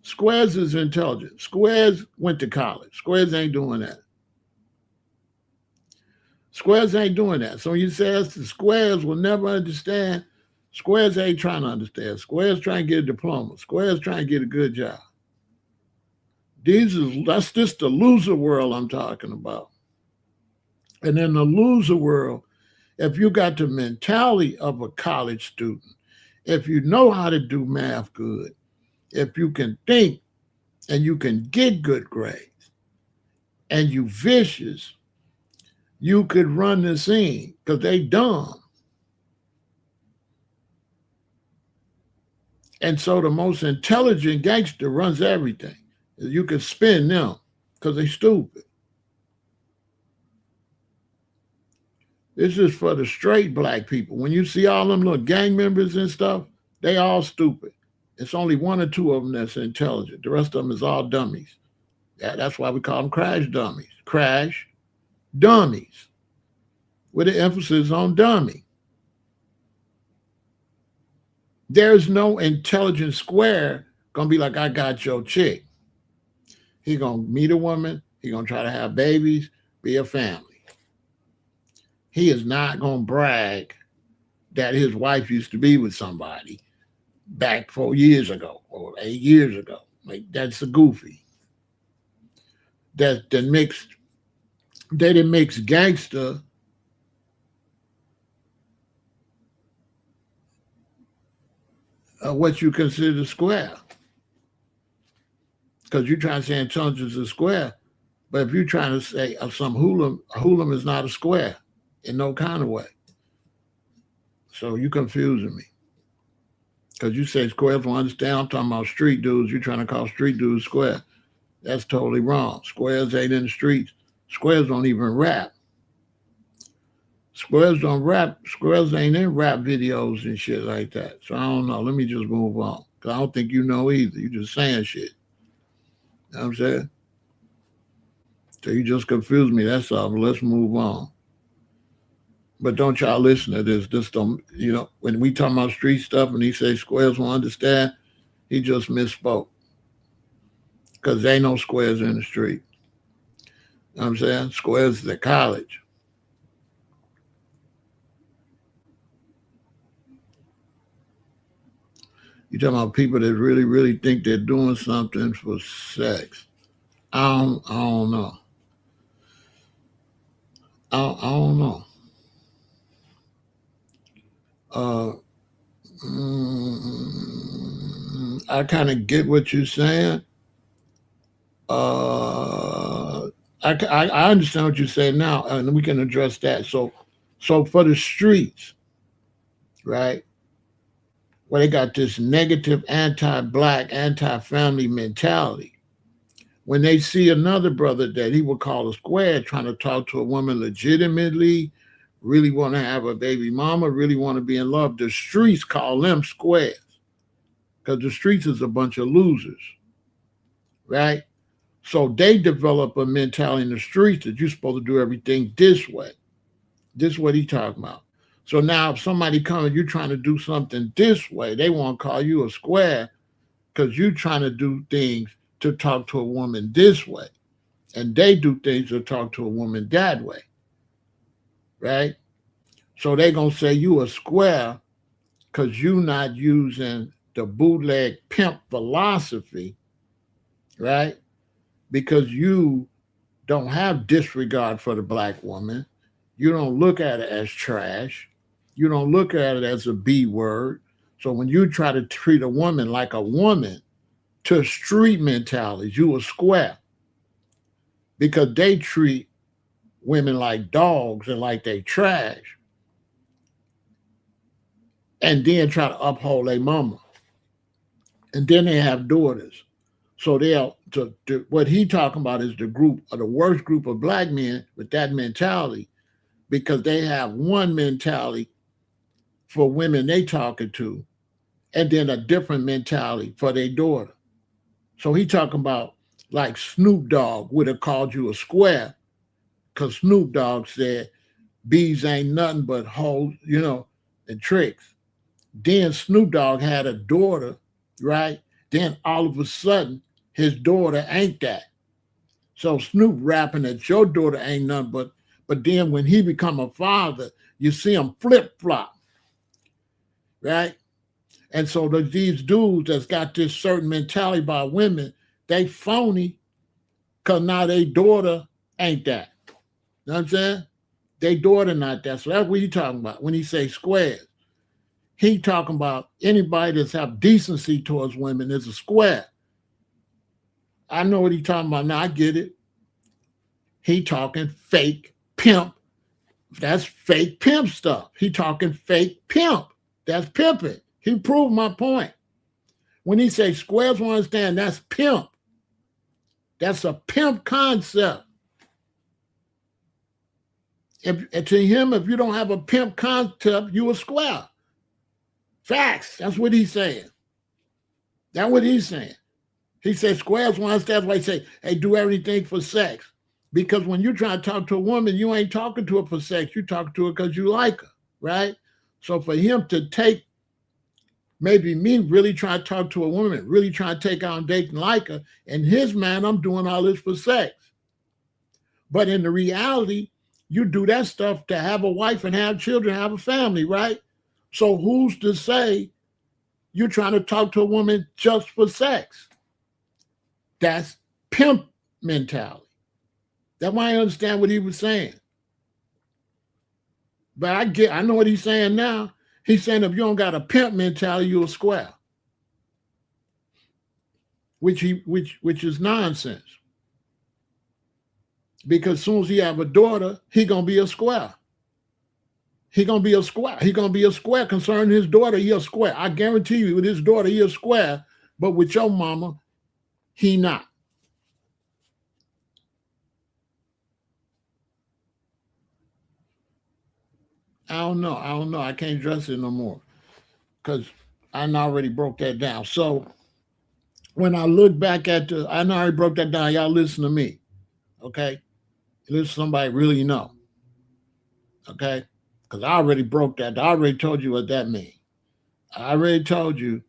is intelligent. Squares went to college. Squares ain't doing that. Squares ain't doing that. So you say the squares will never understand. Squares ain't trying to understand. Squares trying to get a diploma. Squares trying to get a good job. That's just the loser world I'm talking about. And in the loser world, if you got the mentality of a college student, if you know how to do math good, if you can think and you can get good grades, and you vicious, you could run the scene because they dumb. And so the most intelligent gangster runs everything. You can spin them because they stupid. This is for the straight black people. When you see all them little gang members and stuff, they all stupid. It's only 1 or 2 of them that's intelligent. The rest of them is all dummies. That's why we call them crash dummies. Crash dummies, with an emphasis on dummy. There's no intelligent square gonna be like, I got your chick. He gonna meet a woman. He gonna try to have babies, be a family. He is not gonna brag that his wife used to be with somebody back 4 years ago or 8 years ago. Like, that's a goofy. That mixed. They didn't mix gangster what you consider square. Because you're trying to say intelligence is square, but if you're trying to say some hoolum, a hoolum is not a square in no kind of way. So you confusing me. Because you say squares don't understand. I'm talking about street dudes. You're trying to call street dudes square. That's totally wrong. Squares ain't in the streets. Squares don't even rap. Squares don't rap. Squares ain't in rap videos and shit like that. So I don't know. Let me just move on. Because I don't think you know either. You just saying shit. You know what I'm saying? So you just confused me. That's all. But let's move on. But don't y'all listen to this. This don't, when we talk about street stuff and he say squares won't understand, he just misspoke. Because there ain't no squares in the street. You know what I'm saying? Squares is at college. You talking about people that really, really think they're doing something for sex. I don't know. I don't know. I kind of get what you're saying. I understand what you're saying now, and we can address that. So for the streets, right? Where they got this negative anti-black, anti-family mentality. When they see another brother that he would call a square trying to talk to a woman legitimately, really want to have a baby mama, really want to be in love, the streets call them squares. Because the streets is a bunch of losers, right? So they develop a mentality in the streets that you're supposed to do everything this way. This is what he's talking about. So now if somebody comes and you're trying to do something this way, they won't call you a square because you're trying to do things to talk to a woman this way. And they do things to talk to a woman that way. Right? So they're going to say you a square because you're not using the bootleg pimp philosophy, right? Because you don't have disregard for the black woman. You don't look at it as trash. You don't look at it as a B word. So when you try to treat a woman like a woman to street mentalities, you a square. Because they treat women like dogs and like they trash. And then try to uphold their mama. And then they have daughters. So what he talking about is the worst group of black men with that mentality, because they have one mentality for women they talking to, and then a different mentality for their daughter. So he talking about like Snoop Dogg would have called you a square, because Snoop Dogg said bees ain't nothing but hoes, and tricks. Then Snoop Dogg had a daughter, right? Then all of a sudden, his daughter ain't that. So Snoop rapping that your daughter ain't nothing but then when he become a father, you see him flip-flop, right? And so these dudes that's got this certain mentality about women, they phony because now their daughter ain't that. You know what I'm saying? Their daughter not that. So that's what he talking about when he say squares. He talking about anybody that's have decency towards women is a square. I know what he talking about now. I get it. He talking fake pimp. That's fake pimp stuff. He talking fake pimp. That's pimping. He proved my point. When he say squares won't understand, that's pimp. That's a pimp concept. To him, if you don't have a pimp concept, you a square. Facts. That's what he's saying. That's what he's saying. He said squares wants. That's why he say, hey, do everything for sex. Because when you're trying to talk to a woman, you ain't talking to her for sex. You talking to her because you like her, right? So for him to take maybe me really trying to talk to a woman, really trying to take out and date and like her, in his mind, I'm doing all this for sex. But in the reality, you do that stuff to have a wife and have children, have a family, right? So who's to say you're trying to talk to a woman just for sex? That's pimp mentality. That's why I understand what he was saying. But I know what he's saying now. He's saying if you don't got a pimp mentality, you're a square. Which is nonsense. Because as soon as he have a daughter, he gonna be a square. He gonna be a square. He gonna be a square concerning his daughter. He a square. I guarantee you, with his daughter, he a square. But with your mama, he not. I don't know. I can't dress it no more because I already broke that down. So when I look back at I already broke that down. Y'all listen to me, okay? Listen to somebody really know, okay? Because I already broke that. I already told you what that means. I already told you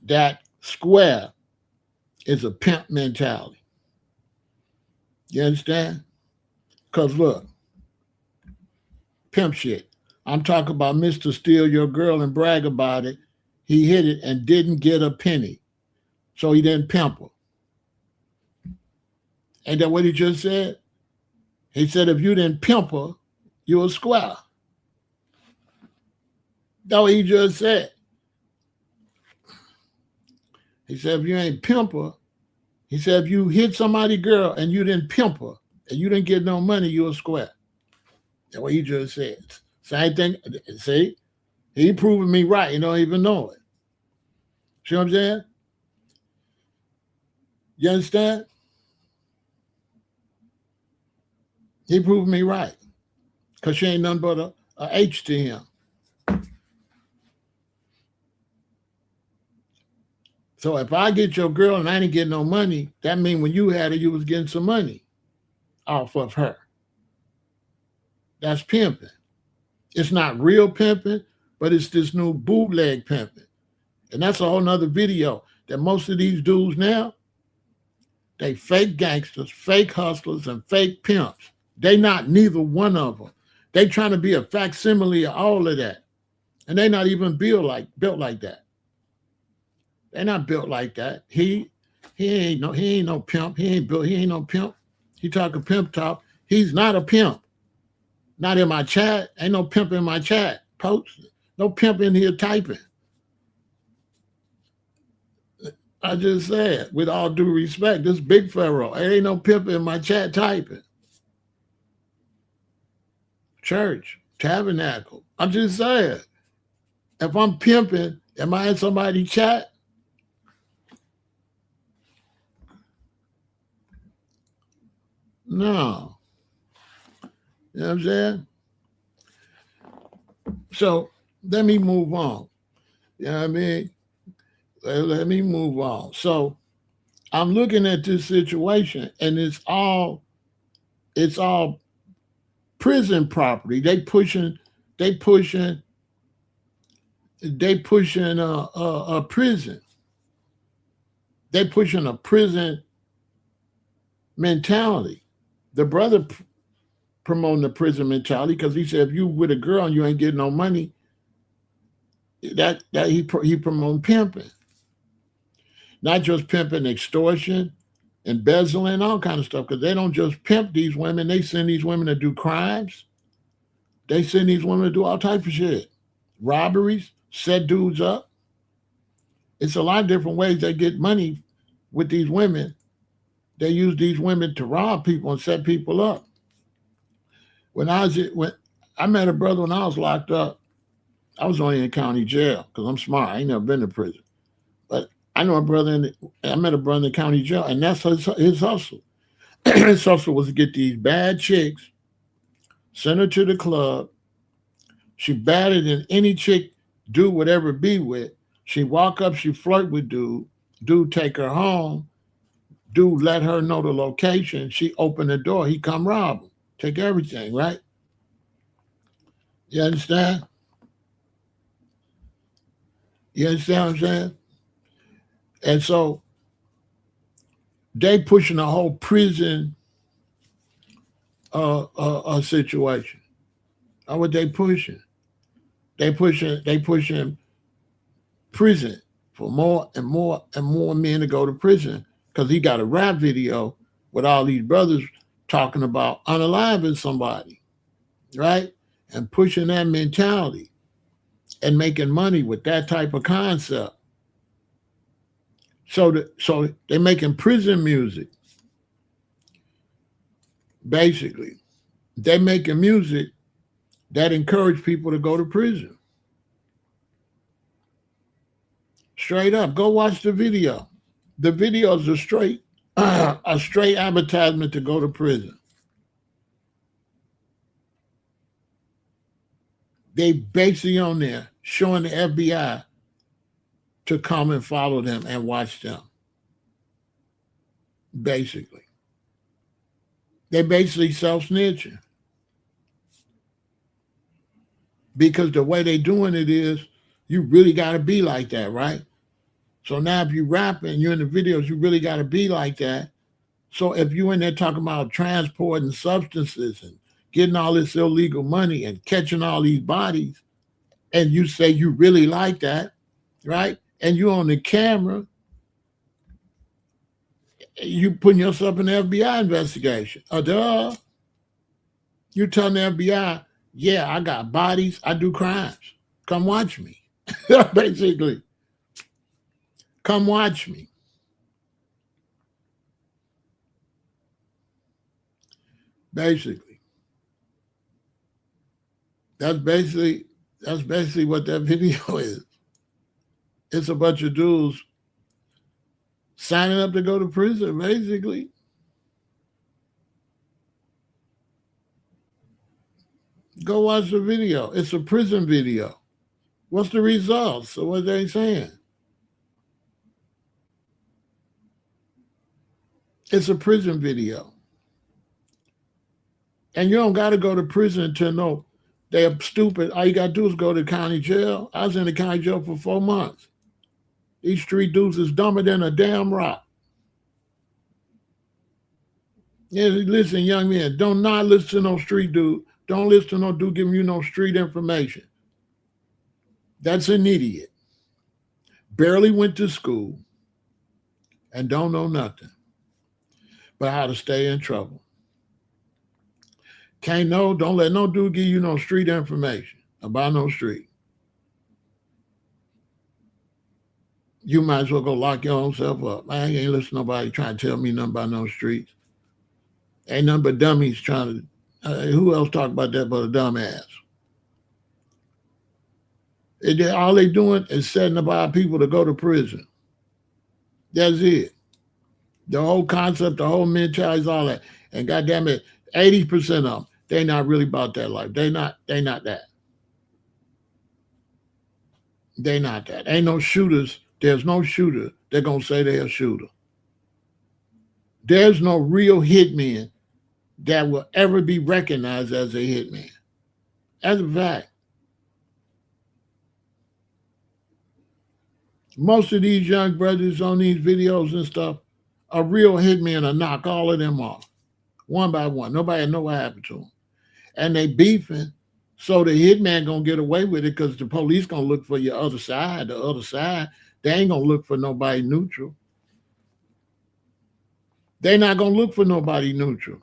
that square is a pimp mentality. You understand? Because look, pimp shit. I'm talking about Mr. Steal Your Girl and brag about it. He hit it and didn't get a penny. So he didn't pimp her. Ain't that what he just said? He said if you didn't pimp her, you're a square. That's what he just said. He said if you ain't pimp her, he said if you hit somebody girl and you didn't pimp her and you didn't get no money, you're a square. That's what he just said. Same thing. See? He proving me right. You don't even know it. See what I'm saying? You understand? He proved me right. Because she ain't nothing but a H to him. So if I get your girl and I didn't get no money, that means when you had her, you was getting some money off of her. That's pimping. It's not real pimping, but it's this new bootleg pimping. And that's a whole nother video that most of these dudes now, they fake gangsters, fake hustlers, and fake pimps. They not neither one of them. They trying to be a facsimile of all of that. And they not even built like that. They're not built like that. He ain't no pimp. He ain't no pimp. He talking pimp talk. He's not a pimp. Not in my chat. Ain't no pimp in my chat. Post. No pimp in here typing. I just said, with all due respect, this big Pharaoh. There ain't no pimp in my chat typing. Church, tabernacle. I'm just saying, if I'm pimping, am I in somebody's chat? No. You know what I'm saying? So let me move on. You know what I mean? Let me move on. So I'm looking at this situation and it's all prison property. They pushing a prison. They pushing a prison mentality. The brother promoting the prison mentality because he said if you with a girl and you ain't getting no money, that he promoting pimping. Not just pimping, extortion, embezzling, all kind of stuff. Because they don't just pimp these women; they send these women to do crimes. They send these women to do all types of shit, robberies, set dudes up. It's a lot of different ways they get money with these women. They use these women to rob people and set people up. When I met a brother when I was locked up, I was only in county jail because I'm smart. I ain't never been to prison. But I know a brother I met a brother in the county jail, and that's his hustle. His hustle was to get these bad chicks, send her to the club. She badder than any chick dude would ever be with. She walk up, she flirt with dude, Dude take her home. Dude let her know the location. She opened the door. He come rob him. Take everything, right? You understand? You understand what I'm saying? And so they pushing a whole prison situation. That's what they pushing. They pushing prison for more and more and more men to go to prison because he got a rap video with all these brothers talking about unaliving somebody, right? And pushing that mentality and making money with that type of concept. So they're making prison music, basically. They're making music that encourage people to go to prison. Straight up, go watch the video. The video is a straight advertisement to go to prison. They basically on there showing the FBI to come and follow them and watch them. Basically, they basically self-snitching because the way they doing it is you really got to be like that, right? So now if you rapping, you're in the videos, you really got to be like that. So if you in there talking about transporting substances and getting all this illegal money and catching all these bodies, and you say you really like that, right? And you on the camera, you putting yourself in the FBI investigation. Duh. You telling the FBI, yeah, I got bodies, I do crimes. Come watch me. Basically. Come watch me. Basically. That's basically what that video is. It's a bunch of dudes signing up to go to prison, basically. Go watch the video. It's a prison video. What's the results? So what they saying? It's a prison video. And you don't got to go to prison to know they're stupid. All you got to do is go to county jail. I was in the county jail for 4 months. These street dudes is dumber than a damn rock. Yeah, listen, young men, don't not listen to no street dude. Don't listen to no dude giving you no street information. That's an idiot. Barely went to school and don't know nothing but how to stay in trouble. Don't let no dude give you no street information about no street. You might as well go lock your own self up. I ain't listening to nobody trying to tell me nothing about no streets. Ain't nothing but dummies trying to. Who else talk about that but a dumbass? All they doing is setting about people to go to prison. That's it. The whole concept, the whole mentality, all that. And goddamn it, 80% of them, they not really about that life. They not that. They not that. Ain't no shooters. There's no shooter they're going to say they're a shooter. There's no real hitman that will ever be recognized as a hitman. As a fact. Most of these young brothers on these videos and stuff, a real hitman will knock all of them off, one by one. Nobody know what happened to them. And they beefing, so the hitman going to get away with it because the police going to look for your other side. The other side, they ain't going to look for nobody neutral. They not going to look for nobody neutral.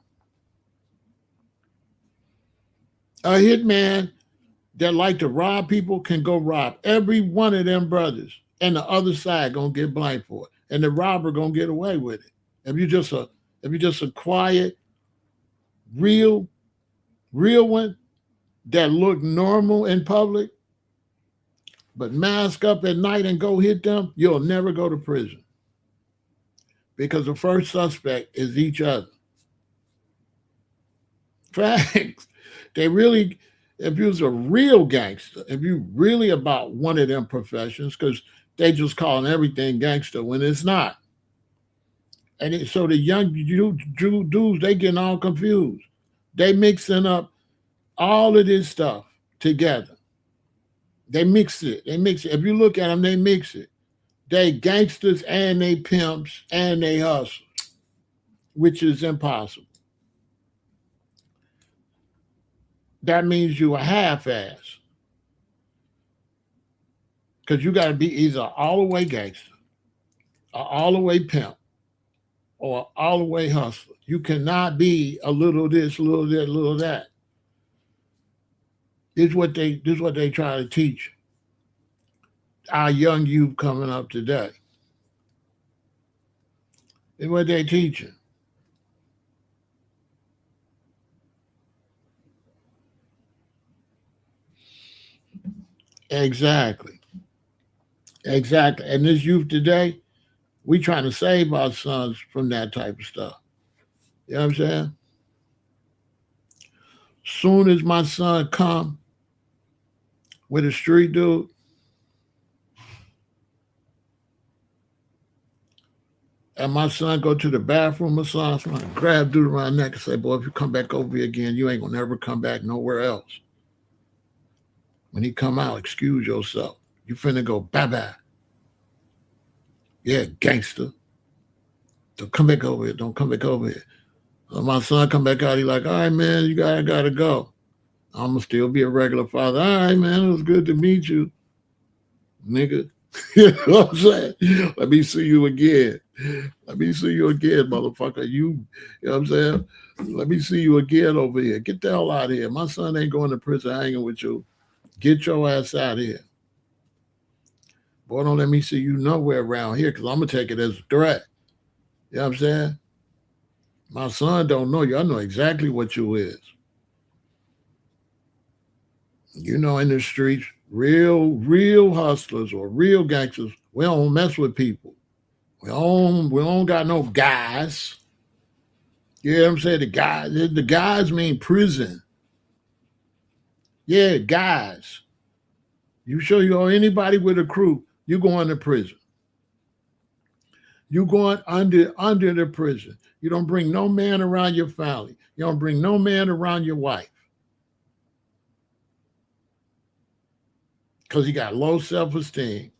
A hitman that like to rob people can go rob every one of them brothers, and the other side gonna get blamed for it, and the robber gonna get away with it. If you just a quiet, real one that look normal in public, but mask up at night and go hit them, you'll never go to prison because the first suspect is each other. Facts. They really. If you was a real gangster, if you really about one of them professions, because They just calling everything gangster when it's not. And so the young dudes, they getting all confused. They mixing up all of this stuff together. They mix it. They mix it. If you look at them, they mix it. They gangsters and they pimps and they hustlers, which is impossible. That means you a half-ass. Because you got to be either all the way gangster, or all the way pimp, or all the way hustler. You cannot be a little this, little that, little that. This is what they try to teach our young youth coming up today. This is what they teaching. Exactly. Exactly. And this youth today, we trying to save our sons from that type of stuff. You know what I'm saying? Soon as my son come with a street dude, and my son go to the bathroom or something, I grab dude around the neck and say, boy, if you come back over here again, you ain't gonna never come back nowhere else. When he come out, excuse yourself. You finna go bye-bye. Yeah, gangster. Don't come back over here. Don't come back over here. So my son come back out, he like, all right, man, you gotta go. I'm gonna still be a regular father. All right, man, it was good to meet you, nigga. You know what I'm saying? Let me see you again. Let me see you again, motherfucker. You know what I'm saying? Let me see you again over here. Get the hell out of here. My son ain't going to prison hanging with you. Get your ass out of here. Boy, don't let me see you nowhere around here because I'm going to take it as a threat. You know what I'm saying? My son don't know you. I know exactly what you is. You know, in the streets, real hustlers or real gangsters, we don't mess with people. We don't got no guys. You know what I'm saying? The guys mean prison. Yeah, guys. You show you anybody with a crew, you going to prison. You going under the prison. You don't bring no man around your family. You don't bring no man around your wife. Because he got low self-esteem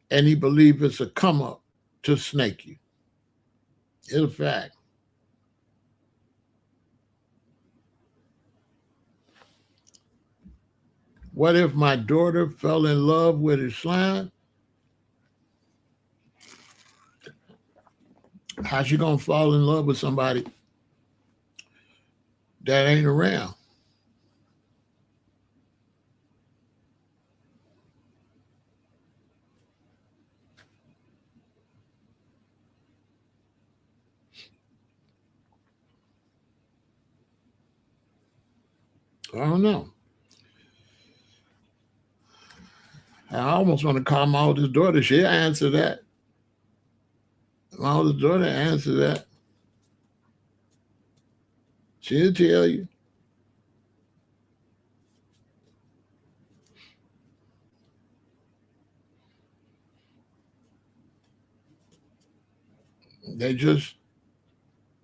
and he believes it's a come up to snake you. It's a fact. What if my daughter fell in love with Islam? How's she gonna fall in love with somebody that ain't around? I don't know. I almost want to call my oldest daughter. She'll answer that. My oldest daughter answer that. She'll tell you. They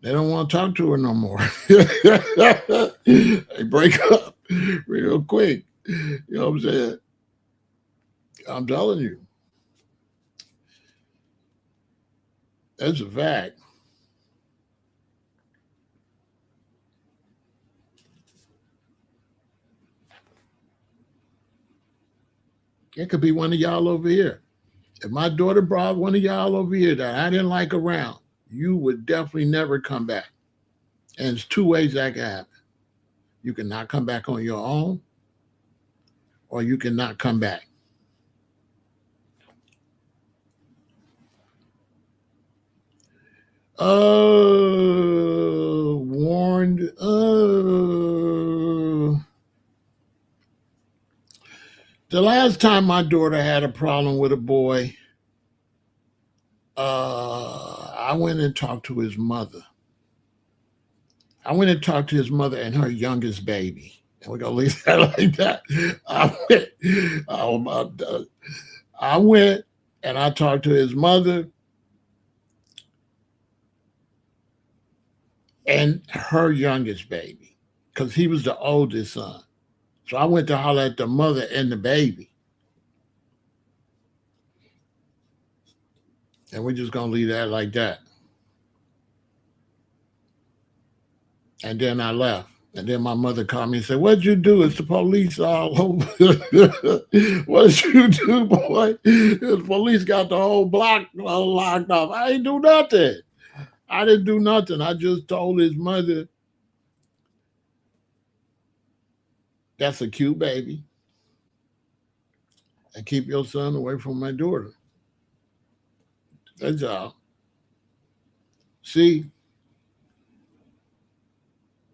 don't want to talk to her no more. They break up real quick. You know what I'm saying? I'm telling you. That's a fact. It could be one of y'all over here. If my daughter brought one of y'all over here that I didn't like around, you would definitely never come back. And it's two ways that can happen. You can not come back on your own, or you can not come back. Warned. The last time my daughter had a problem with a boy, I went and talked to his mother. I went and talked to his mother and her youngest baby. And we're going to leave that like that. I went And I talked to his mother and her youngest baby, because he was the oldest son. So I went to holler at the mother and the baby. And we're just gonna leave that like that. And then I left. And then my mother called me and said, "What'd you do? It's the police all over." "What'd you do, boy? The police got the whole block locked off." "I ain't do nothing. I didn't do nothing. I just told his mother, that's a cute baby. And keep your son away from my daughter." That's all. See,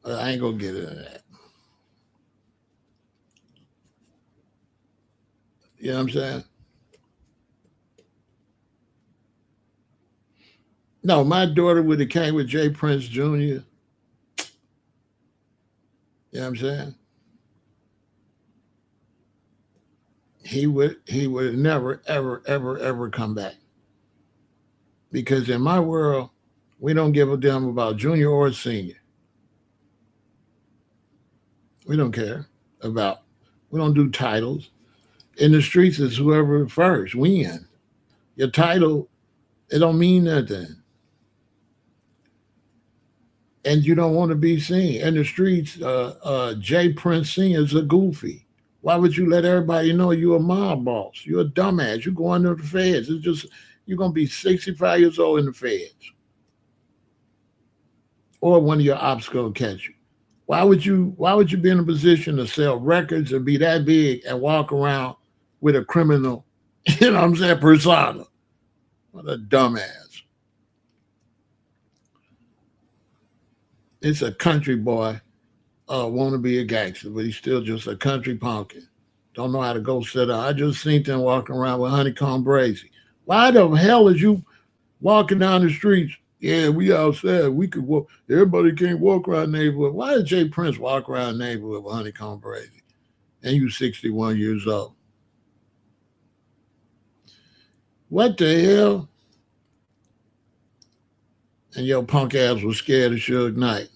I ain't gonna get into that. You know what I'm saying? No, my daughter would have came with Jay Prince Jr. You know what I'm saying? He would never, ever, ever, ever come back. Because in my world, we don't give a damn about junior or senior. We don't care about. We don't do titles. In the streets, it's whoever first win. Your title, it don't mean nothing. And you don't want to be seen. In the streets, Jay Prince Sr. is a goofy. Why would you let everybody know you're a mob boss? You're a dumbass. You're going to the feds. It's just, you're going to be 65 years old in the feds. Or one of your ops going to catch you. Why would you be in a position to sell records and be that big and walk around with a criminal, you know what I'm saying, persona? What a dumbass. It's a country boy want to be a gangster, but he's still just a country pumpkin. Don't know how to go sit down. I just seen them walking around with honeycomb braids. Why the hell is you walking down the streets? "Yeah, we outside. We could walk. Everybody can't walk around the neighborhood." Why did Jay Prince walk around the neighborhood with honeycomb braids? And you 61 years old. What the hell? And your punk ass was scared of Suge Knight.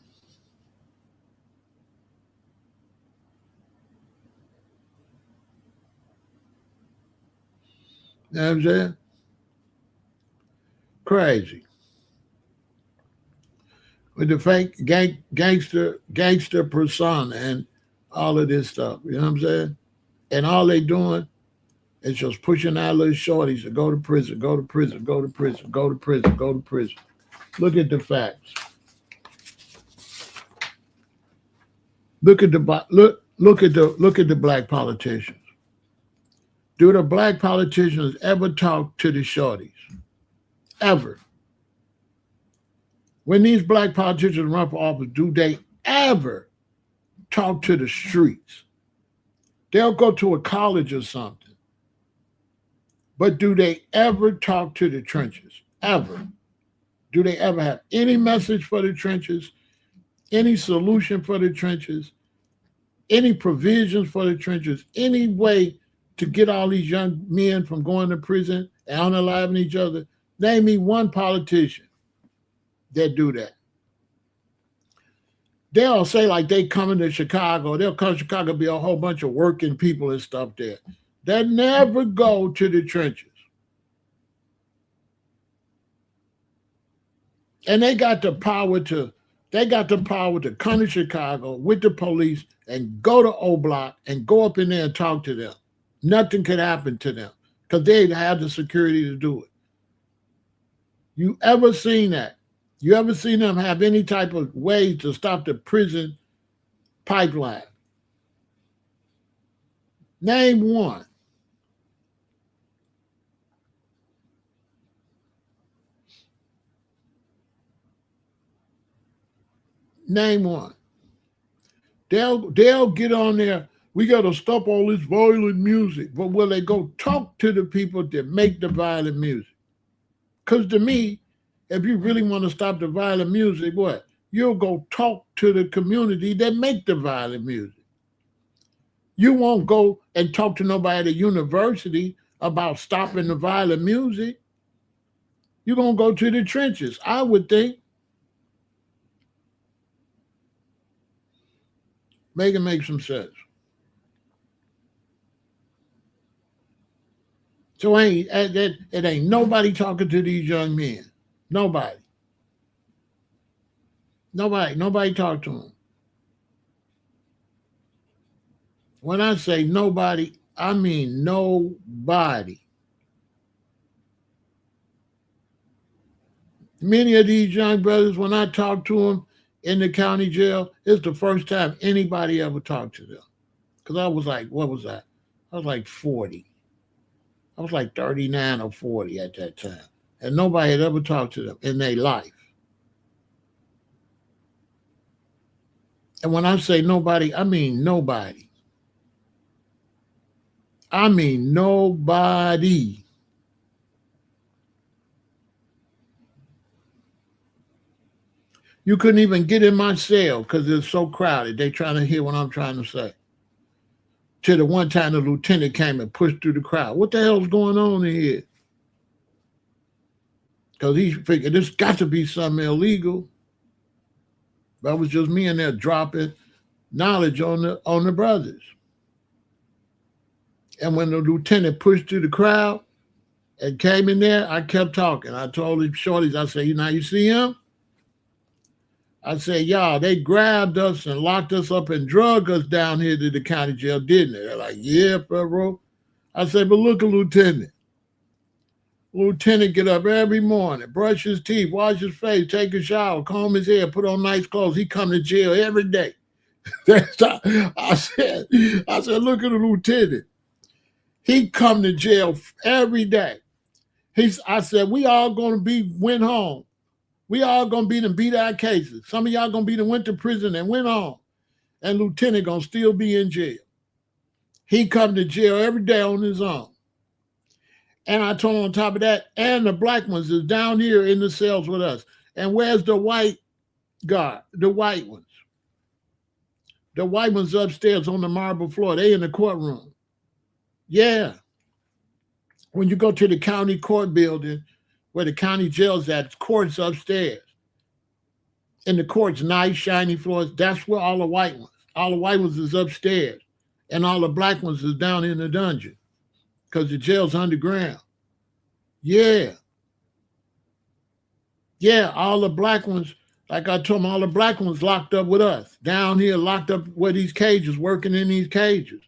You know what I'm saying? Crazy. With the fake gangster persona and all of this stuff. You know what I'm saying? And all they doing is just pushing out little shorties to go to prison, go to prison, go to prison, go to prison, go to prison. Look at the facts. Look at the black politicians. Do the black politicians ever talk to the shorties? Ever? When these black politicians run for office, do they ever talk to the streets? They'll go to a college or something. But do they ever talk to the trenches? Ever? Do they ever have any message for the trenches? Any solution for the trenches? Any provisions for the trenches? Any way to get all these young men from going to prison and unaliving each other? Name me one politician that do that. They'll say like they coming to Chicago. They'll come to Chicago, be a whole bunch of working people and stuff there. They never go to the trenches. And they got the power to come to Chicago with the police and go to O Block and go up in there and talk to them. Nothing could happen to them because they have the security to do it. You ever seen that? You ever seen them have any type of way to stop the prison pipeline? Name one. Name one. They'll get on there. We got to stop all this violent music. But will they go talk to the people that make the violent music? Because to me, if you really want to stop the violent music, what? You'll go talk to the community that make the violent music. You won't go and talk to nobody at a university about stopping the violent music, you're going to go to the trenches, I would think. Make it make some sense. So it ain't nobody talking to these young men. Nobody. Nobody talk to them. When I say nobody, I mean nobody. Many of these young brothers, when I talk to them in the county jail, it's the first time anybody ever talked to them. Because I was like, what was that? I was like 40. I was like 39 or 40 at that time. And nobody had ever talked to them in their life. And when I say nobody, I mean nobody. I mean nobody. You couldn't even get in my cell because it's so crowded. They trying to hear what I'm trying to say. Till the one time the lieutenant came and pushed through the crowd. What the hell's going on in here? Because he figured this got to be something illegal. That was just me in there dropping knowledge on the brothers. And when the lieutenant pushed through the crowd and came in there, I kept talking. I told him shorties, I said, you see him? I said, y'all, they grabbed us and locked us up and drug us down here to the county jail, didn't they? They're like, yeah, Pharaoh. I said, but look at Lieutenant. Lieutenant get up every morning, brush his teeth, wash his face, take a shower, comb his hair, put on nice clothes. He come to jail every day. I said, look at the lieutenant. He come to jail every day. I said, we all going to went home. We all going to be them beat our cases. Some of y'all going to be them went to prison and went home. And lieutenant going to still be in jail. He come to jail every day on his own. And I told him on top of that, and the black ones is down here in the cells with us. And where's the white guard? The white ones. The white ones upstairs on the marble floor. They in the courtroom. Yeah. When you go to the county court building, where the county jail's at, court's upstairs. And the court's nice, shiny floors. That's where all the white ones is upstairs. And all the black ones is down in the dungeon. Because the jail's underground. Yeah. Yeah, all the black ones, like I told them, all the black ones locked up with us. Down here, locked up with these cages, working in these cages.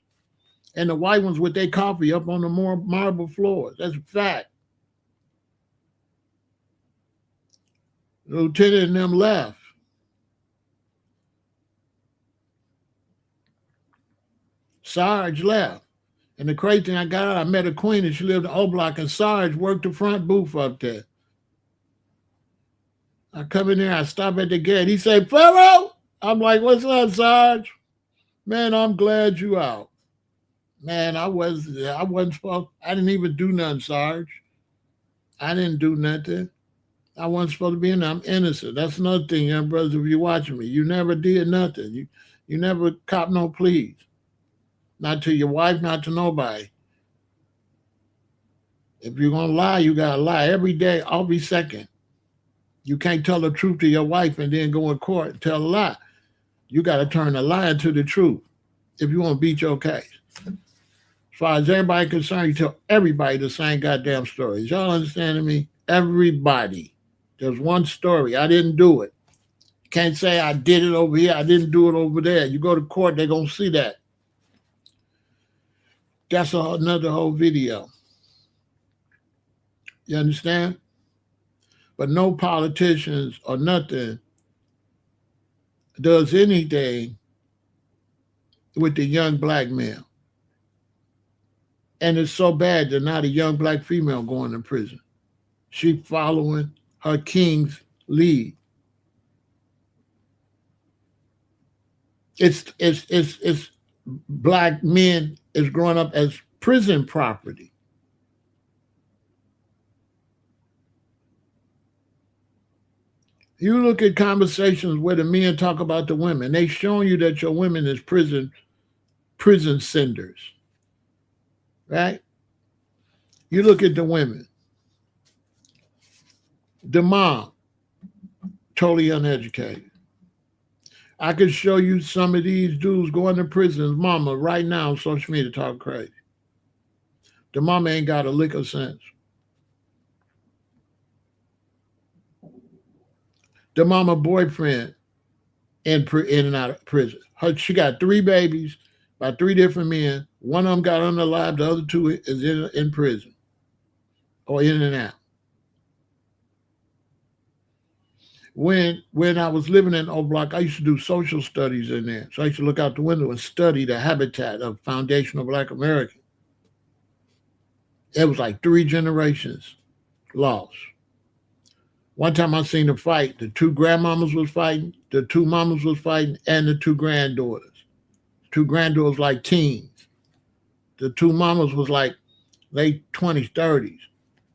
And the white ones with their coffee up on the marble floors. That's a fact. The lieutenant and them left. Sarge left. And the crazy thing, I met a queen and she lived in O Block, and Sarge worked the front booth up there. I come in there, I stop at the gate. He said, Pharaoh! I'm like, what's up, Sarge? Man, I'm glad you out. Man, I wasn't supposed, I didn't even do nothing, Sarge. I didn't do nothing. I wasn't supposed to be in there. I'm innocent. That's another thing, young brothers, if you're watching me. You never did nothing. You never cop no pleas. Not to your wife, not to nobody. If you're going to lie, you got to lie every day, every second. You can't tell the truth to your wife and then go in court and tell a lie. You got to turn the lie into the truth if you want to beat your case. As far as everybody concerned, you tell everybody the same goddamn story. Is y'all understanding me? Everybody. There's one story. I didn't do it. You can't say I did it over here. I didn't do it over there. You go to court, they're going to see that. That's another whole video. You understand? But no politicians or nothing does anything with the young black male. And it's so bad that not a young black female going to prison. She following her king's lead. It's black men is growing up as prison property. You look at conversations where the men talk about the women. They showing you that your women is prison senders, right? You look at the women. The mom, totally uneducated. I could show you some of these dudes going to prison's mama right now on social media talk crazy. The mama ain't got a lick of sense. The mama boyfriend in and out of prison. She got 3 babies by 3 different men. One of them got unalive. The other 2 is in prison or in and out. When I was living in O Block, I used to do social studies in there. So I used to look out the window and study the habitat of foundational Black Americans. It was like 3 generations lost. One time I seen a fight. The 2 grandmamas was fighting, the 2 mamas was fighting, and the 2 granddaughters. 2 granddaughters like teens. The 2 mamas was like late 20s, 30s.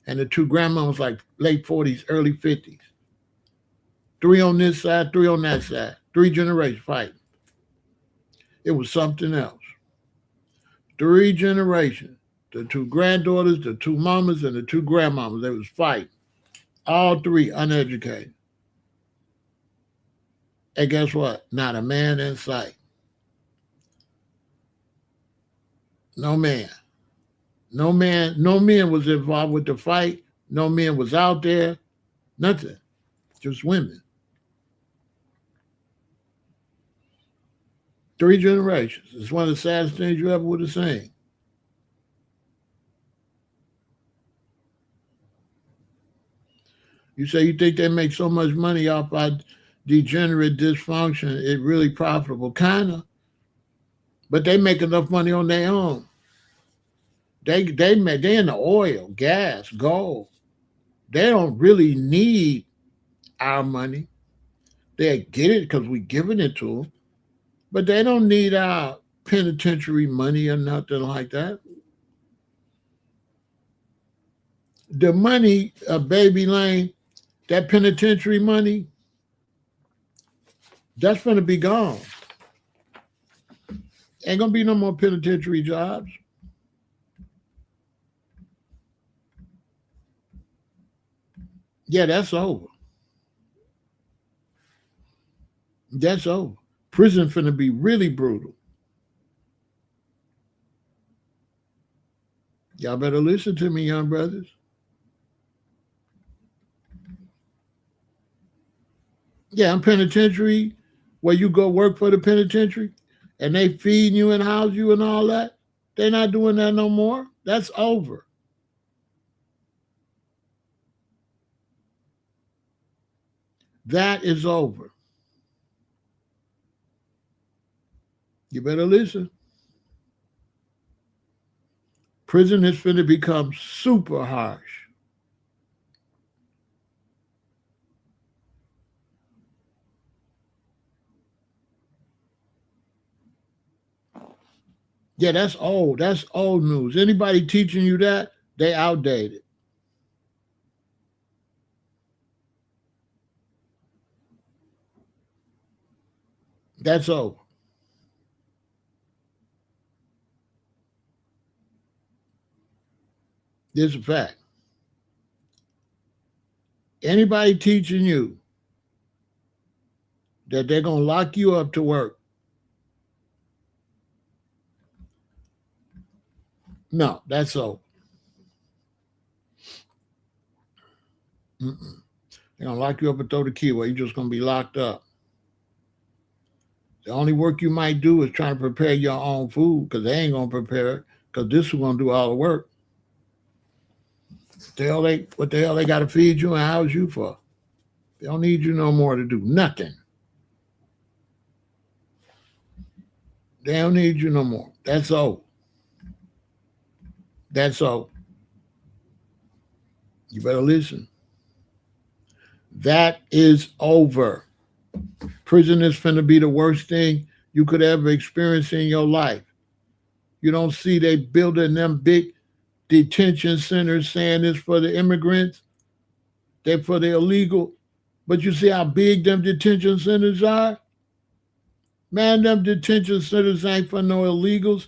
And the 2 grandmamas like late 40s, early 50s. 3 on this side, 3 on that side. 3 generations fighting. It was something else. 3 generations. The 2 granddaughters, the 2 mamas, and the 2 grandmamas. They was fighting. All 3 uneducated. And guess what? Not a man in sight. No man. No man was involved with the fight. No man was out there. Nothing. Just women. 3 generations. It's one of the saddest things you ever would have seen. You say you think they make so much money off our degenerate dysfunction, it really profitable. Kind of. But they make enough money on their own. They in the oil, gas, gold. They don't really need our money. They get it because we're giving it to them. But they don't need our penitentiary money or nothing like that. The money of Baby Lane, that penitentiary money, that's going to be gone. Ain't going to be no more penitentiary jobs. Yeah, that's over. That's over. Prison finna be really brutal. Y'all better listen to me, young brothers. Yeah, I'm penitentiary, where you go work for the penitentiary and they feed you and house you and all that. They're not doing that no more. That's over. That is over. You better listen. Prison is finna become super harsh. Yeah, that's old. That's old news. Anybody teaching you that, they outdated. That's over. This is a fact. Anybody teaching you that they're going to lock you up to work, no, that's over. Mm-mm. They're going to lock you up and throw the key away. You're just going to be locked up. The only work you might do is trying to prepare your own food, because they ain't going to prepare it, because this is going to do all the work. What the hell they got to feed you and house you for? They don't need you no more to do nothing. They don't need you no more. That's over. That's over. You better listen. That is over. Prison is finna be the worst thing you could ever experience in your life. You don't see they building them big detention centers saying it's for the immigrants, they're for the illegal. But you see how big them detention centers are? Man, them detention centers ain't for no illegals.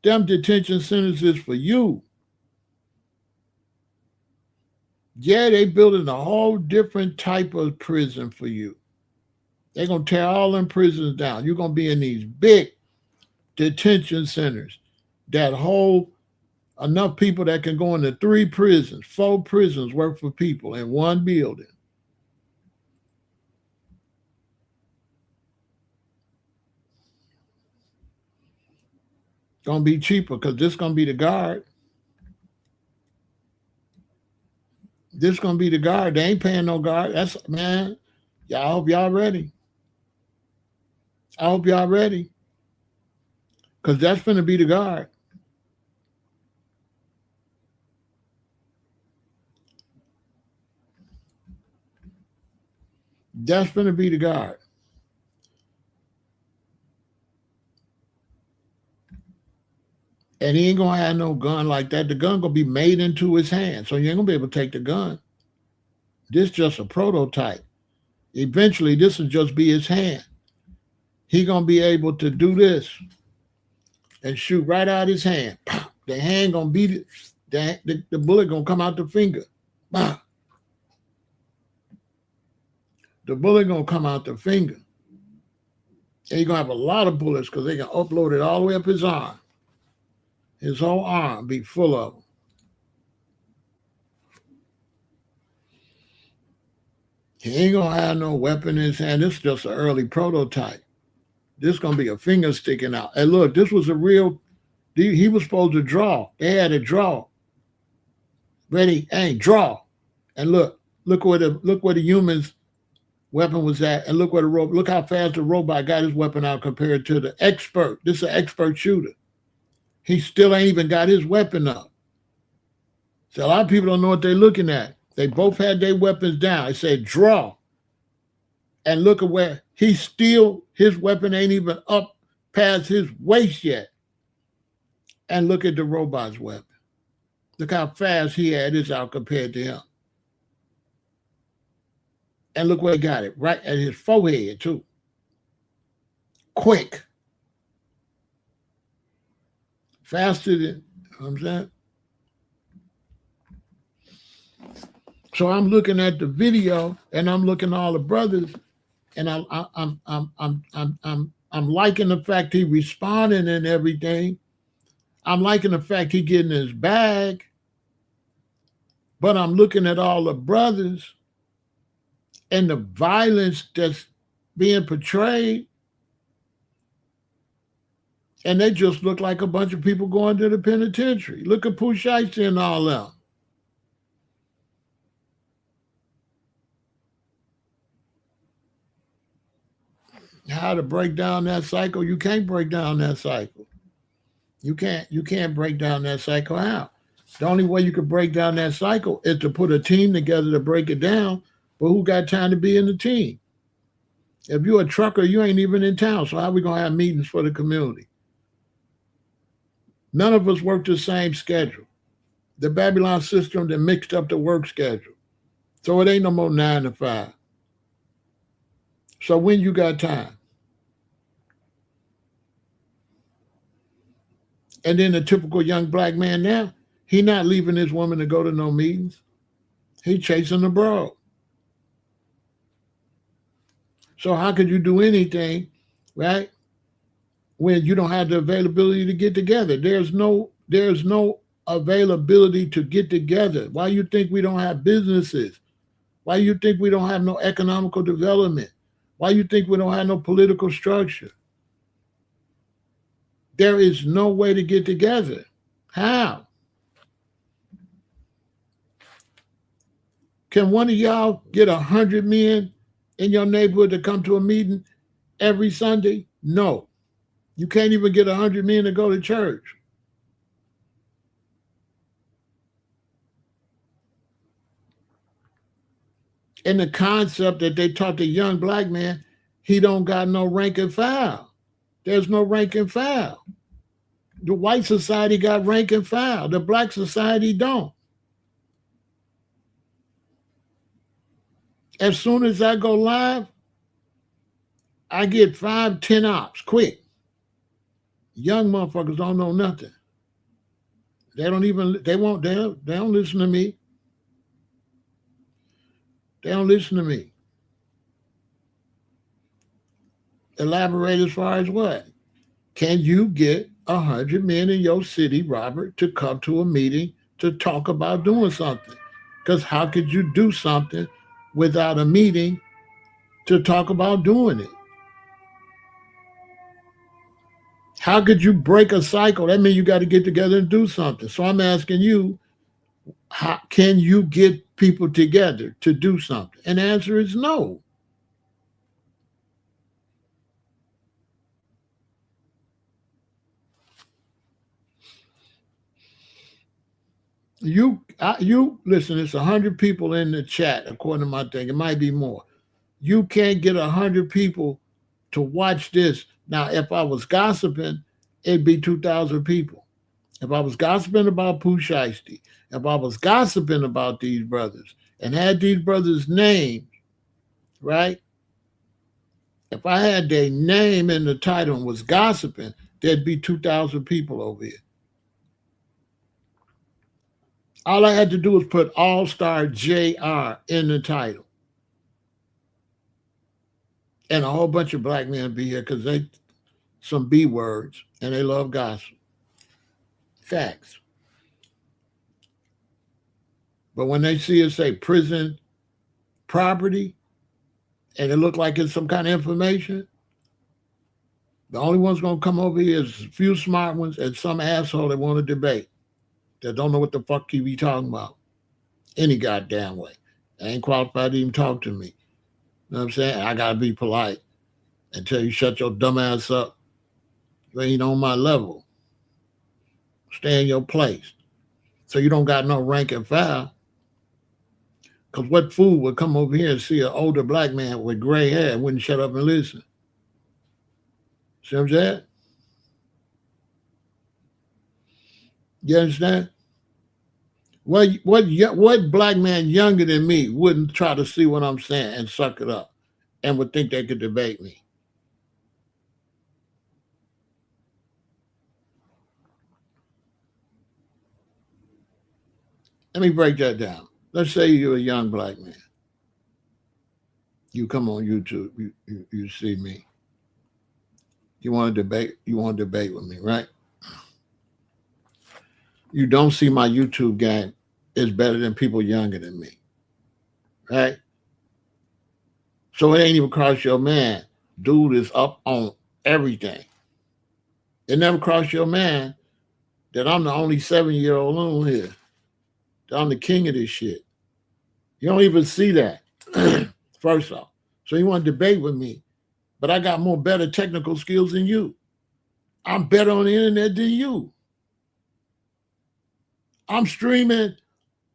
Them detention centers is for you. Yeah, they building a whole different type of prison for you. They're gonna tear all them prisons down. You're gonna be in these big detention centers that hold enough people that can go into 3 prisons, 4 prisons worth for people in one building. Gonna be cheaper because this gonna be the guard. This gonna be the guard. They ain't paying no guard. That's man. Y'all, I hope y'all ready. I hope y'all ready. Cause that's gonna be the guard. That's gonna be the guard. And he ain't gonna have no gun like that. The gun gonna be made into his hand. So you ain't gonna be able to take the gun. This just a prototype. Eventually this will just be his hand. He gonna be able to do this and shoot right out his hand. The hand gonna beat it. The bullet gonna come out the finger. The bullet gonna come out the finger. And you're gonna have a lot of bullets because they can upload it all the way up his arm. His whole arm be full of them. He ain't gonna have no weapon in his hand. This is just an early prototype. This gonna be a finger sticking out. And look, this was a real. He was supposed to draw. They had to draw. Ready, aim, draw. And look where the human's weapon was at, and look where the robot. Look how fast the robot got his weapon out compared to the expert. This is an expert shooter. He still ain't even got his weapon up. So a lot of people don't know what they're looking at. They both had their weapons down. It said draw. And look at where his weapon ain't even up past his waist yet. And look at the robot's weapon. Look how fast he had his out compared to him. And look where he got it, right at his forehead too. Quick. Faster than, you know what I'm saying? So I'm looking at the video and I'm looking at all the brothers and I'm liking the fact he responding and everything. I'm liking the fact he getting his bag. But I'm looking at all the brothers and the violence that's being portrayed. And they just look like a bunch of people going to the penitentiary. Look at Pooh Shiesty and all them. How to break down that cycle? You can't break down that cycle. You can't break down that cycle out. The only way you could break down that cycle is to put a team together to break it down. But who got time to be in the team? If you're a trucker, you ain't even in town. So how are we gonna have meetings for the community? None of us work the same schedule. The Babylon system that mixed up the work schedule. So it ain't no more 9 to 5. So when you got time? And then the typical young black man now, he not leaving his woman to go to no meetings. He chasing the broad. So how could you do anything, right? When you don't have the availability to get together. There's no availability to get together. Why you think we don't have businesses? Why you think we don't have no economical development? Why you think we don't have no political structure? There is no way to get together. How? Can one of y'all get 100 men in your neighborhood to come to a meeting every Sunday? No. You can't even get 100 men to go to church. And the concept that they taught the young black man, he don't got no rank and file. There's no rank and file. The white society got rank and file. The black society don't. As soon as I go live, I get 5, 10 ops quick. Young motherfuckers don't know nothing. They don't listen to me. They don't listen to me. Elaborate as far as what? Can you get 100 men in your city, Robert, to come to a meeting to talk about doing something? Because how could you do something without a meeting to talk about doing it? How could you break a cycle? That means you got to get together and do something. So I'm asking you, how can you get people together to do something? And the answer is no. You listen. It's 100 people in the chat, according to my thing. It might be more. You can't get 100 people to watch this. Now, if I was gossiping, it'd be 2,000 people. If I was gossiping about Pooh Shiesty, if I was gossiping about these brothers and had these brothers' names, right? If I had their name in the title and was gossiping, there'd be 2,000 people over here. All I had to do was put All Star JR in the title. And a whole bunch of black men be here because they some B words and they love gossip. Facts. But when they see it say prison property and it look like it's some kind of information, the only ones going to come over here is a few smart ones and some asshole that want to debate that don't know what the fuck he be talking about any goddamn way. They ain't qualified to even talk to me. You know what I'm saying? I got to be polite and tell you, shut your dumb ass up. You ain't on my level. Stay in your place. So you don't got no rank and file. Because what fool would come over here and see an older black man with gray hair and wouldn't shut up and listen? See what I'm saying? You understand? What black man younger than me wouldn't try to see what I'm saying and suck it up and would think they could debate me? Let me break that down. Let's say you're a young black man. You come on YouTube, you see me. You want to debate? You want to debate with me, right? You don't see my YouTube game is better than people younger than me, right? So it ain't even crossed your mind. Dude is up on everything. It never crossed your mind that I'm the only 7-year-old on here. That I'm the king of this shit. You don't even see that, first off. So you want to debate with me, but I got more better technical skills than you. I'm better on the internet than you. I'm streaming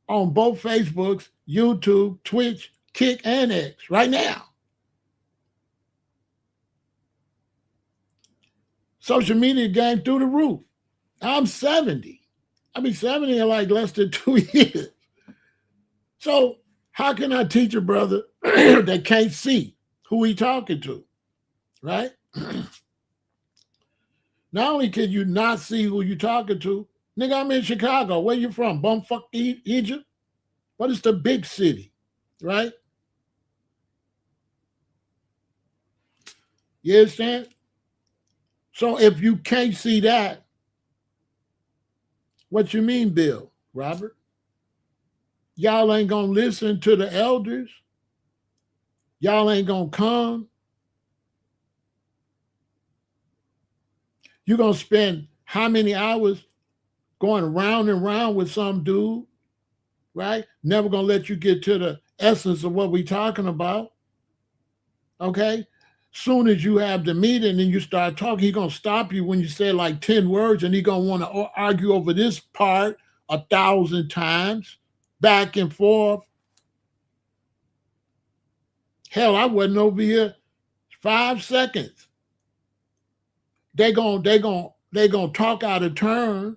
on both Facebooks, YouTube, Twitch, Kick, and X right now. Social media game through the roof. I'm 70. I'll be 70 in like less than 2 years. So how can I teach a brother that can't see who he talking to, right? Not only can you not see who you talking to, nigga, I'm in Chicago. Where you from? Bumfuck Egypt? What is the big city, right? You understand? So if you can't see that, what you mean, Bill, Robert? Y'all ain't gonna listen to the elders. Y'all ain't gonna come. You're gonna spend how many hours going round and round with some dude, right? Never gonna let you get to the essence of what we talking about. Okay? Soon as you have the meeting and you start talking, he's gonna stop you when you say like 10 words and he's gonna want to argue over this part 1,000 times, back and forth. Hell, I wasn't over here 5 seconds. They gonna talk out of turn.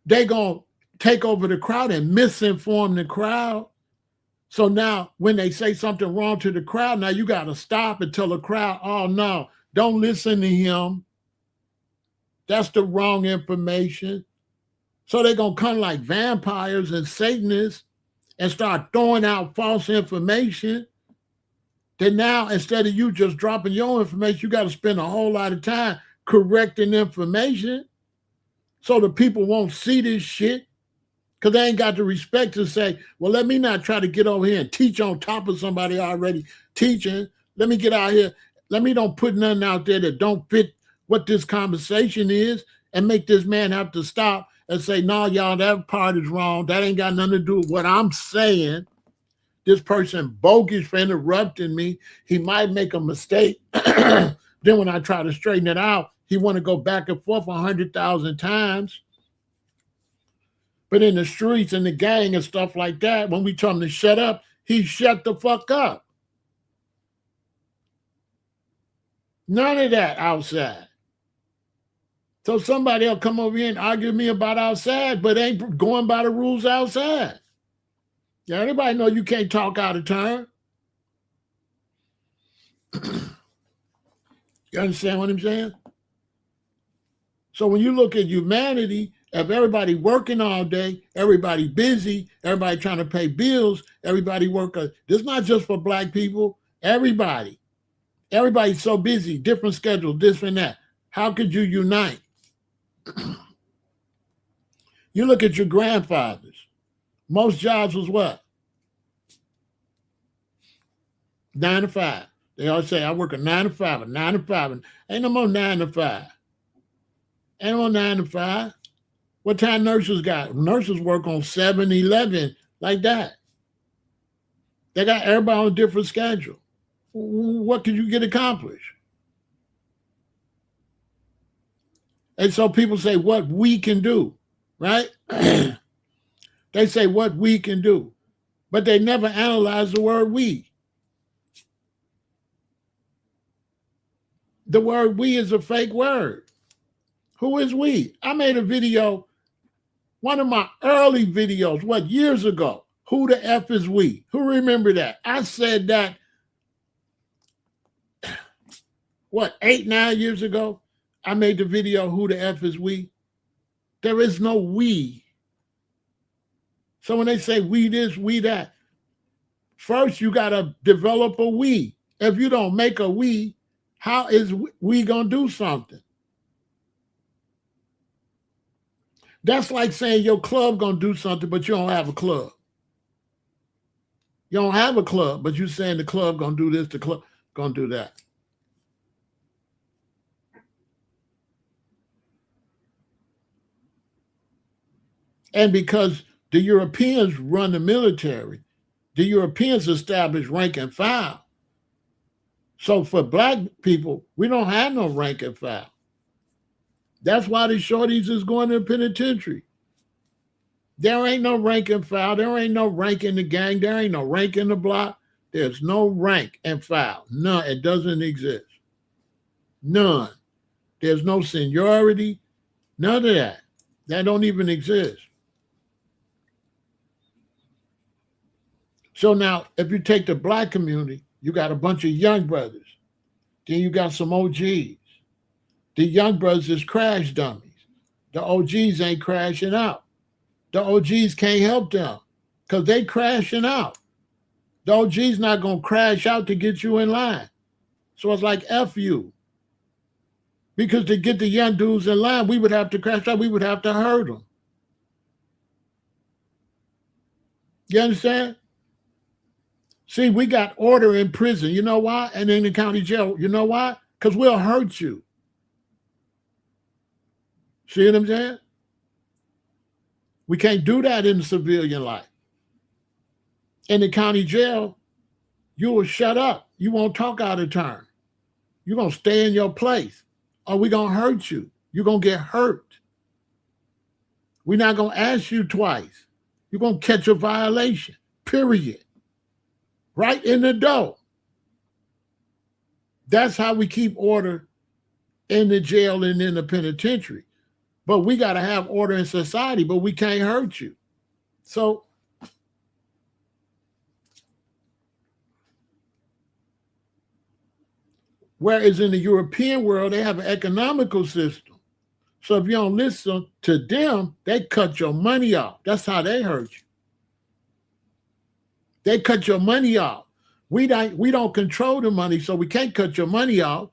They gonna take over the crowd and misinform the crowd. So now when they say something wrong to the crowd, now you gotta stop and tell the crowd, oh no, don't listen to him. That's the wrong information. So they're gonna come like vampires and Satanists and start throwing out false information, then now instead of you just dropping your information, you got to spend a whole lot of time correcting information so the people won't see this shit because they ain't got the respect to say, well, let me not try to get over here and teach on top of somebody already teaching. Let me get out here. Let me don't put nothing out there that don't fit what this conversation is and make this man have to stop and say, no, y'all, that part is wrong. That ain't got nothing to do with what I'm saying. This person bogus for interrupting me. He might make a mistake. Then when I try to straighten it out, he want to go back and forth 100,000 times. But in the streets and the gang and stuff like that, when we tell him to shut up, he shut the fuck up. None of that outside. So somebody will come over here and argue with me about outside, but ain't going by the rules outside. Yeah, everybody know you can't talk out of turn. You understand what I'm saying? So when you look at humanity, if everybody working all day, everybody busy, everybody trying to pay bills, everybody working, this is not just for black people, everybody. Everybody's so busy, different schedules, this and that. How could you unite? You look at your grandfathers. Most jobs was what? 9 to 5. They always say, I work a 9 to 5, a 9 to 5. And ain't no more 9 to 5. Ain't no more 9 to 5. What time nurses got? Nurses work on 7, 11, like that. They got everybody on a different schedule. What could you get accomplished? And so people say what we can do, right? They say what we can do, but they never analyze the word we. The word we is a fake word. Who is we? I made a video, one of my early videos, years ago? Who the F is we? Who remember that? I said that, 8, 9 years ago? I made the video, who the F is we? There is no we. So when they say we this, we that, first you got to develop a we. If you don't make a we, how is we going to do something? That's like saying your club going to do something, but you don't have a club. You don't have a club, but you saying the club going to do this, the club going to do that. And because the Europeans run the military, the Europeans establish rank and file. So for black people, we don't have no rank and file. That's why the shorties is going to the penitentiary. There ain't no rank and file. There ain't no rank in the gang. There ain't no rank in the block. There's no rank and file. None. It doesn't exist. None. There's no seniority. None of that. That don't even exist. So now, if you take the black community, you got a bunch of young brothers. Then you got some OGs. The young brothers is crash dummies. The OGs ain't crashing out. The OGs can't help them because they crashing out. The OG's not going to crash out to get you in line. So it's like F you. Because to get the young dudes in line, we would have to crash out. We would have to hurt them. You understand? See, we got order in prison. You know why? And in the county jail. You know why? Because we'll hurt you. See what I'm saying? We can't do that in the civilian life. In the county jail, you will shut up. You won't talk out of turn. You're going to stay in your place. Or we're going to hurt you. You're going to get hurt. We're not going to ask you twice. You're going to catch a violation, period. Right in the door. That's how we keep order in the jail and in the penitentiary. But we got to have order in society, but we can't hurt you. So whereas in the European world, they have an economical system. So if you don't listen to them, they cut your money off. That's how they hurt you. They cut your money off. We don't control the money, so we can't cut your money off.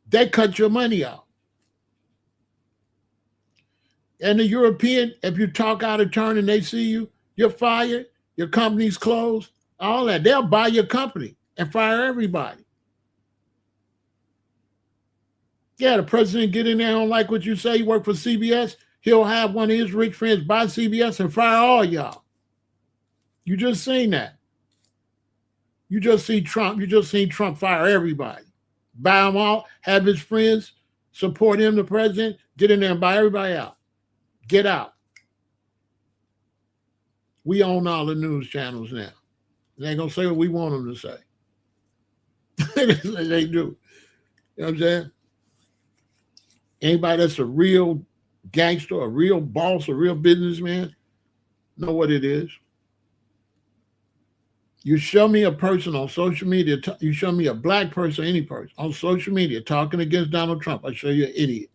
They cut your money off. And the European, if you talk out of turn and they see you, you're fired, your company's closed, all that. They'll buy your company and fire everybody. Yeah, the president get in there, don't like what you say, you work for CBS, he'll have one of his rich friends buy CBS and fire all y'all. You just seen that. You just seen Trump fire everybody. Buy them all, have his friends support him, the president, get in there and buy everybody out. Get out. We own all the news channels now. They ain't gonna say what we want them to say. They do. You know what I'm saying? Anybody that's a real gangster, a real boss, a real businessman, know what it is. You show me a person on social media, you show me a black person, any person on social media talking against Donald Trump, I'll show you an idiot.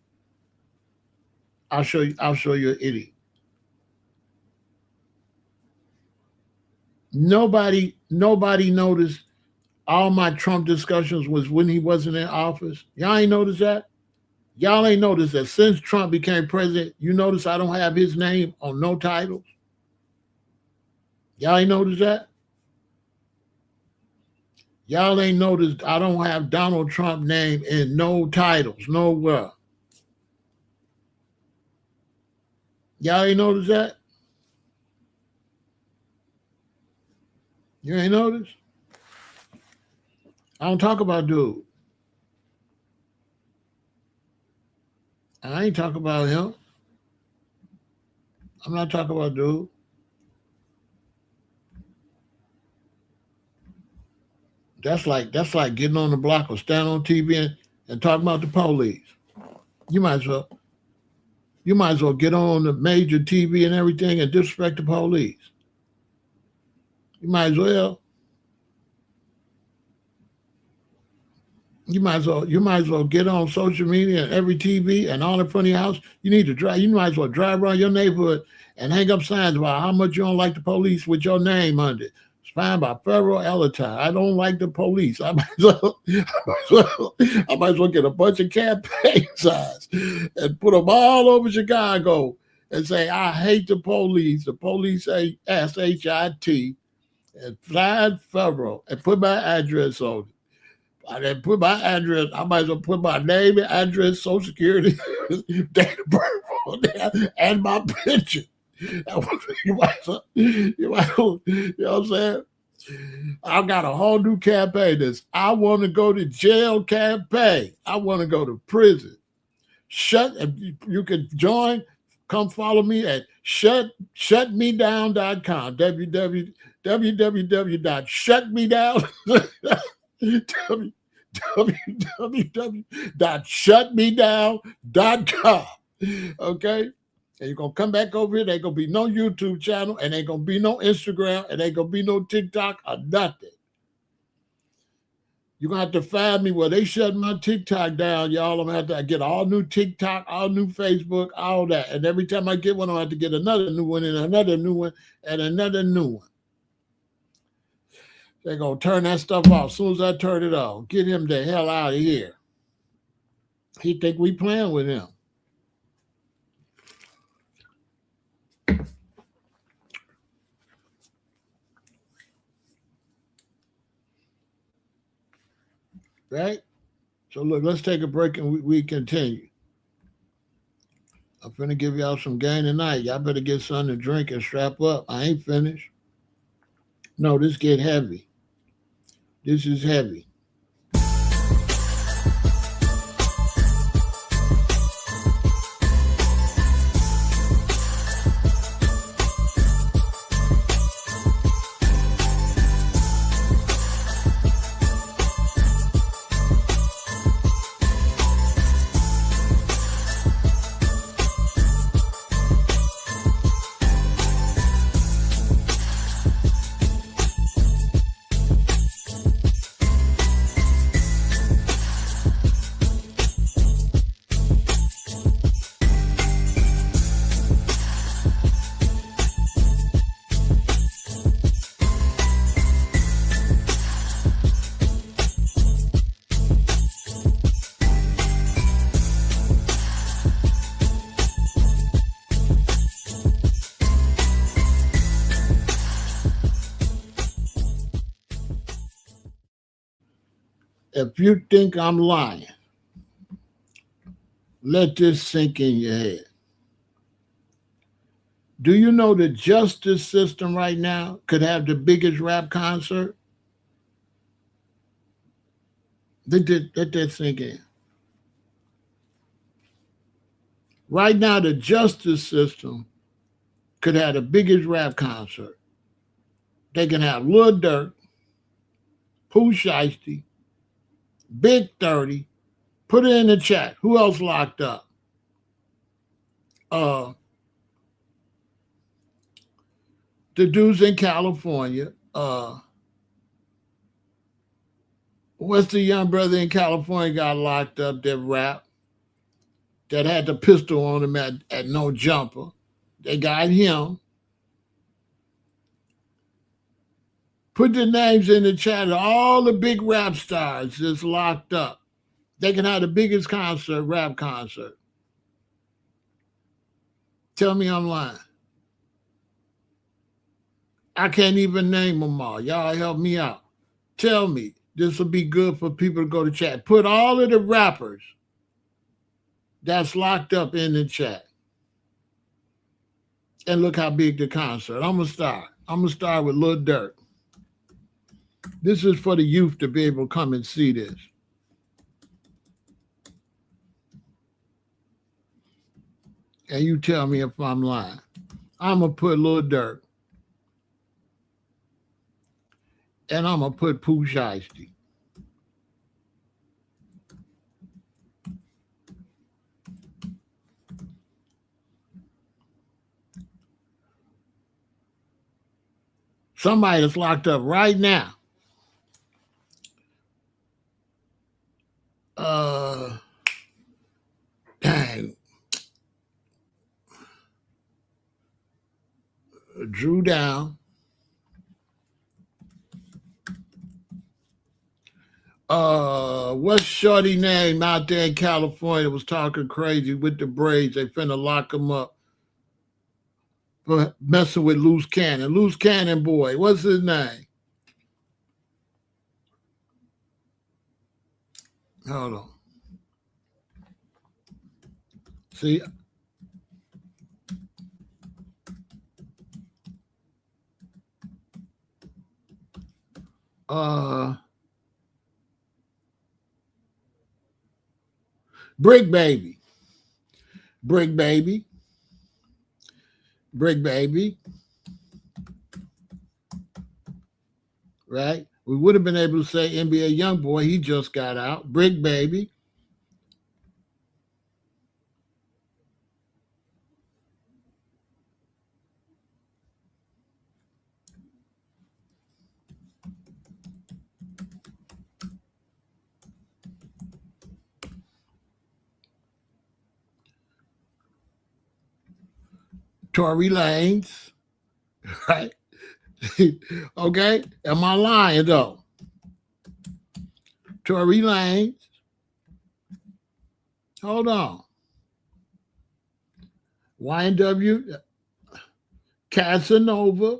I'll show you an idiot. Nobody noticed all my Trump discussions was when he wasn't in office. Y'all ain't noticed that? Y'all ain't noticed that since Trump became president, you notice I don't have his name on no titles? Y'all ain't noticed that? Y'all ain't noticed I don't have Donald Trump name in no titles, nowhere. Y'all ain't noticed that? You ain't noticed? I don't talk about dude. I ain't talking about him. I'm not talking about dude. That's like getting on the block or standing on TV and talking about the police. You might as well get on the major TV and everything and disrespect the police. You might as well. You might as well get on social media and every TV and all in front of your house. You might as well drive around your neighborhood and hang up signs about how much you don't like the police with your name under it. Signed by PharaohElAton. I don't like the police. I might as well get a bunch of campaign signs and put them all over Chicago and say, I hate the police. The police say S-H-I-T and fly Pharaoh and put my address on it. I didn't put my address. I might as well put my name and address, social security, date of birth on there, and my picture. You know what I'm saying? I've got a whole new campaign. This I want to go to jail campaign. I want to go to prison. You can join. Come follow me at shutmedown.com. www.shutmedown.com. Okay? And you're going to come back over here. There ain't going to be no YouTube channel, and ain't going to be no Instagram, and ain't going to be no TikTok or nothing. You're going to have to find me where they shut my TikTok down, y'all. I'm going to have to get all new TikTok, all new Facebook, all that. And every time I get one, I'll have to get another new one and another new one and another new one. They're going to turn that stuff off. As soon as I turn it off, get him the hell out of here. He think we playing with him. Right? So look, let's take a break and we continue. I'm finna give y'all some game tonight. Y'all better get something to drink and strap up. I ain't finished. No, this get heavy. This is heavy. If you think I'm lying, let this sink in your head. Do you know the justice system right now could have the biggest rap concert? Let that sink in. Right now, the justice system could have the biggest rap concert. They can have Lil Durk, Pooh Shiesty, Big 30. Put it in the chat. Who else locked up? Uh, the dudes in California. What's the young brother in California got locked up that rap? That had the pistol on him at No Jumper. They got him. Put the names in the chat of all the big rap stars that's locked up. They can have the biggest concert, rap concert. Tell me I'm lying. I can't even name them all. Y'all help me out. Tell me. This will be good for people to go to chat. Put all of the rappers that's locked up in the chat. And look how big the concert. I'm going to start. I'm going to start with Lil Durk. This is for the youth to be able to come and see this. And you tell me if I'm lying. I'm going to put Lil Durk. And I'm going to put Pooh Shiesty. Somebody that's locked up right now. Dang. Drew Down. What's Shorty name out there in California was talking crazy with the braids? They finna lock him up for messing with Loose Cannon. Loose Cannon boy. What's his name? Hold on. See? Brick Baby. Brick Baby. Brick Baby. Right? We would have been able to say NBA Youngboy. He just got out. Brick Baby. Tory Lanez. Right? Okay? Am I lying though? Tory Lanez. Hold on. YNW, Casanova,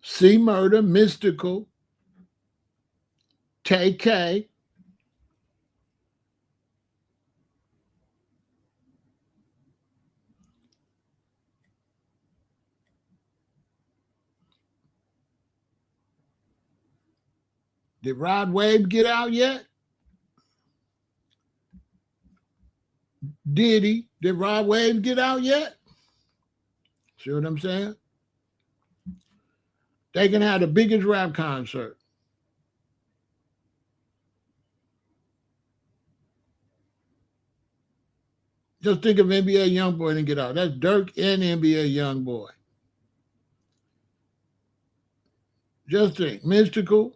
C Murder, Mystical, TK. Did Rod Wave get out yet? Did he? Did Rod Wave get out yet? See what I'm saying? They can have the biggest rap concert. Just think of NBA Youngboy and get out. That's Dirk and NBA Youngboy. Just think. Mystical,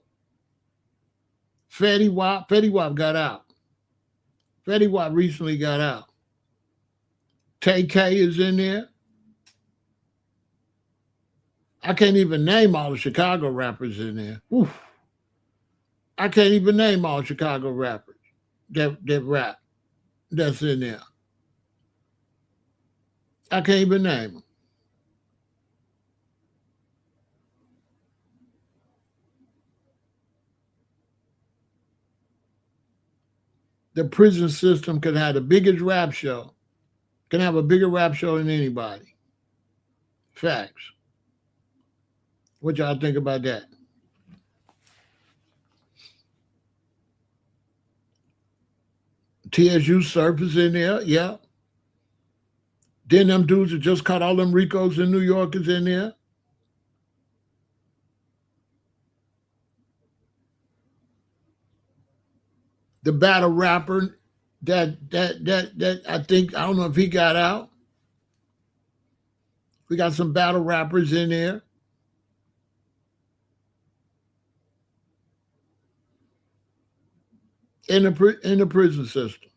Fetty Wap. Fetty Wap got out. Fetty Wap recently got out. TK is in there. I can't even name all the Chicago rappers in there. Oof. I can't even name all Chicago rappers that rap that's in there. I can't even name them. the prison system could have the biggest rap show, can have a bigger rap show than anybody. Facts. What y'all think about that? TSU surface in there, yeah. Then them dudes that just caught all them Ricos in New York is in there. The battle rapper that I think, I don't know if he got out. We got some battle rappers in there. In the prison system.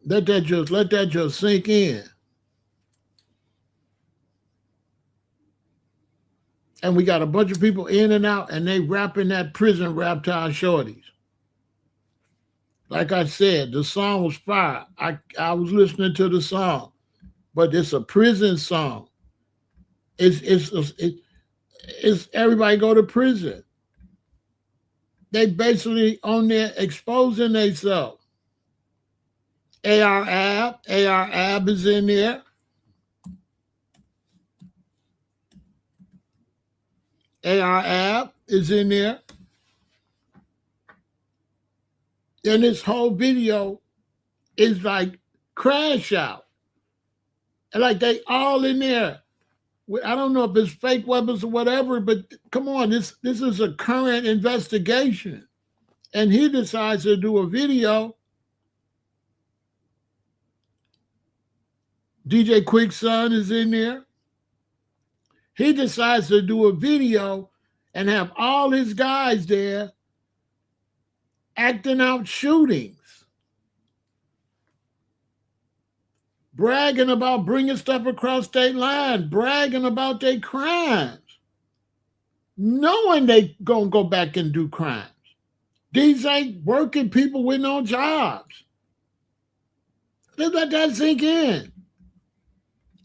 Let that just sink in. And we got a bunch of people in and out, and they rapping that prison rap to our shorties. Like I said, the song was fire. I was listening to the song, but it's a prison song. It's everybody go to prison. They basically on there exposing themselves. AR Ab is in there. AR Ab is in there. And this whole video is like crash out. And like they all in there. I don't know if it's fake weapons or whatever, but come on, this is a current investigation. And he decides to do a video. DJ Quick's son is in there. He decides to do a video and have all his guys there acting out shootings, bragging about bringing stuff across state line, bragging about their crimes, knowing they gonna go back and do crimes. These ain't working people with no jobs. Let's let that sink in.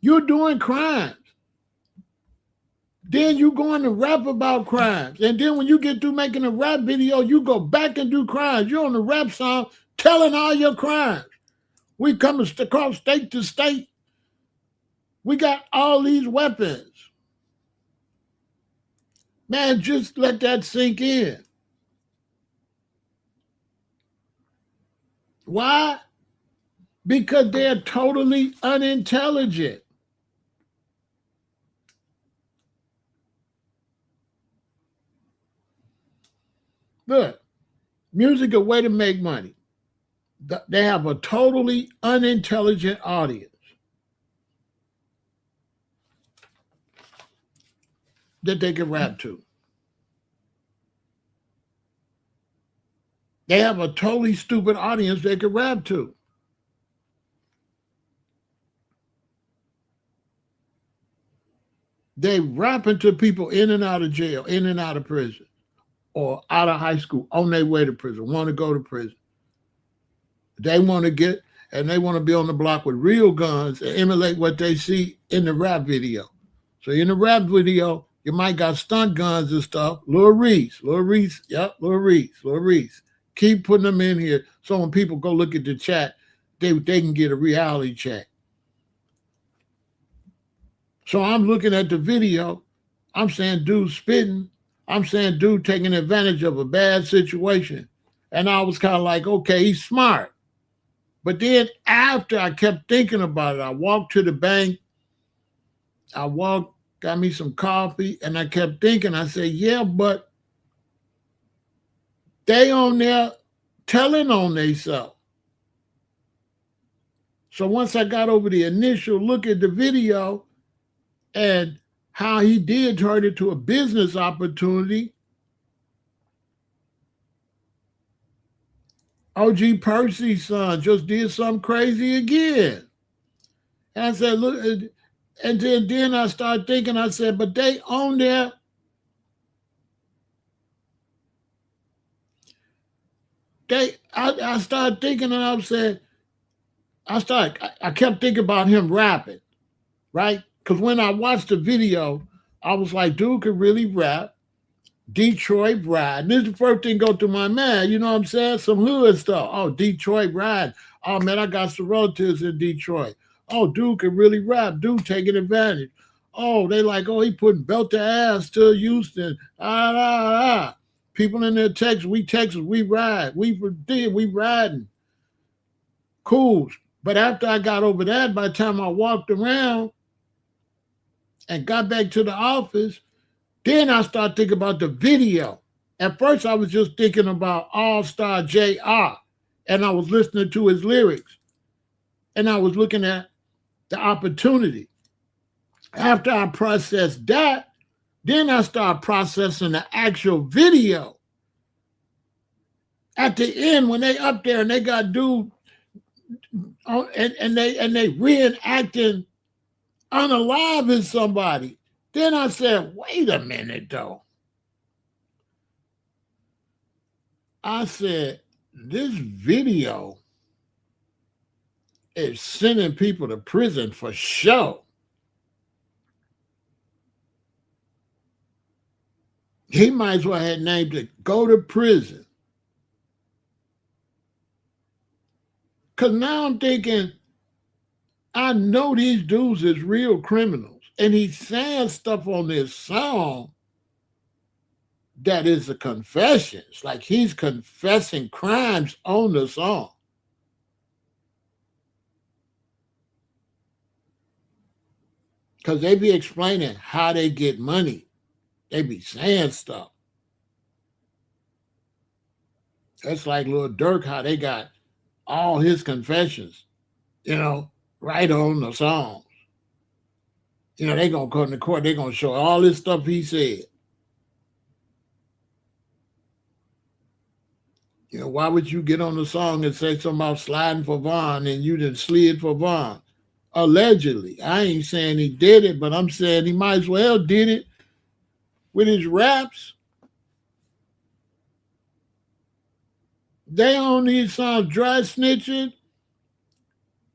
You're doing crimes. Then you going to rap about crimes. And then when you get through making a rap video, you go back and do crimes. You're on the rap song telling all your crimes. We coming across state to state. We got all these weapons. Man, just let that sink in. Why? Because they're totally unintelligent. Look, music a way to make money. They have a totally unintelligent audience that they can rap to. They have a totally stupid audience they can rap to. They rapping to people in and out of jail, in and out of prison, or out of high school, on their way to prison, want to go to prison. They want to get, and they want to be on the block with real guns and emulate what they see in the rap video. So in the rap video, you might got stunt guns and stuff. Lil Reese. Yep, Lil Reese. Keep putting them in here so when people go look at the chat, they can get a reality check. So I'm looking at the video. I'm saying dude spitting. I'm saying dude taking advantage of a bad situation. And I was kind of like, okay, he's smart. But then after I kept thinking about it, I walked to the bank. Got me some coffee, and I kept thinking, I said, yeah, but they on there telling on themselves. So once I got over the initial look at the video and how he did turn it to a business opportunity, OG Percy's son just did something crazy again. And I said, look, and then I started thinking, I said, but they own there. I started thinking, and I said, I kept thinking about him rapping, right? Because when I watched the video, I was like, dude could really rap. Detroit riding. This is the first thing go through my mind. You know what I'm saying? Some hood stuff. Oh, Detroit riding. Oh man, I got some relatives in Detroit. Oh, dude can really rap. Dude taking advantage. Oh, they like, oh, he putting belt to ass to Houston. Ah, ah, ah. People in there Texas, we ride. We riding. Cool. But after I got over that, by the time I walked around and got back to the office, then I started thinking about the video. At first, I was just thinking about All Star JR, and I was listening to his lyrics, and I was looking at the opportunity. After I processed that, then I started processing the actual video. At the end, when they up there and they got dude, and they reenacting unaliving somebody, then I said, wait a minute though. I said, this video is sending people to prison for sure. He might as well have named it Go to Prison. Because now I'm thinking, I know these dudes is real criminals. And he's saying stuff on this song that is a confession. It's like he's confessing crimes on the song. Because they be explaining how they get money. They be saying stuff. That's like Lil Durk, how they got all his confessions, right on the songs. They going to go in the court, they going to show all this stuff he said. Why would you get on the song and say something about sliding for Vaughn and you didn't slid for Vaughn? Allegedly. I ain't saying he did it, but I'm saying he might as well did it with his raps. They on these songs dry snitching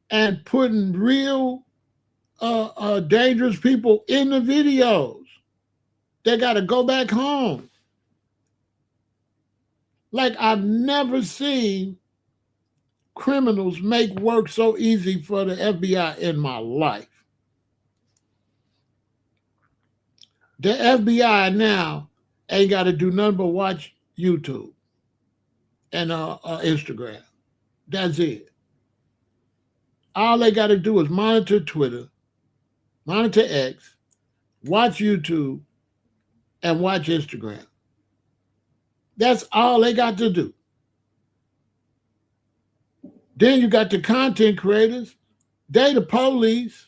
and putting real dangerous people in the videos. They got to go back home. Like I've never seen criminals make work so easy for the FBI in my life. The FBI now ain't got to do nothing but watch YouTube and Instagram. That's it. All they got to do is monitor Twitter, monitor X, watch YouTube, and watch Instagram. That's all they got to do. Then you got the content creators. They the police.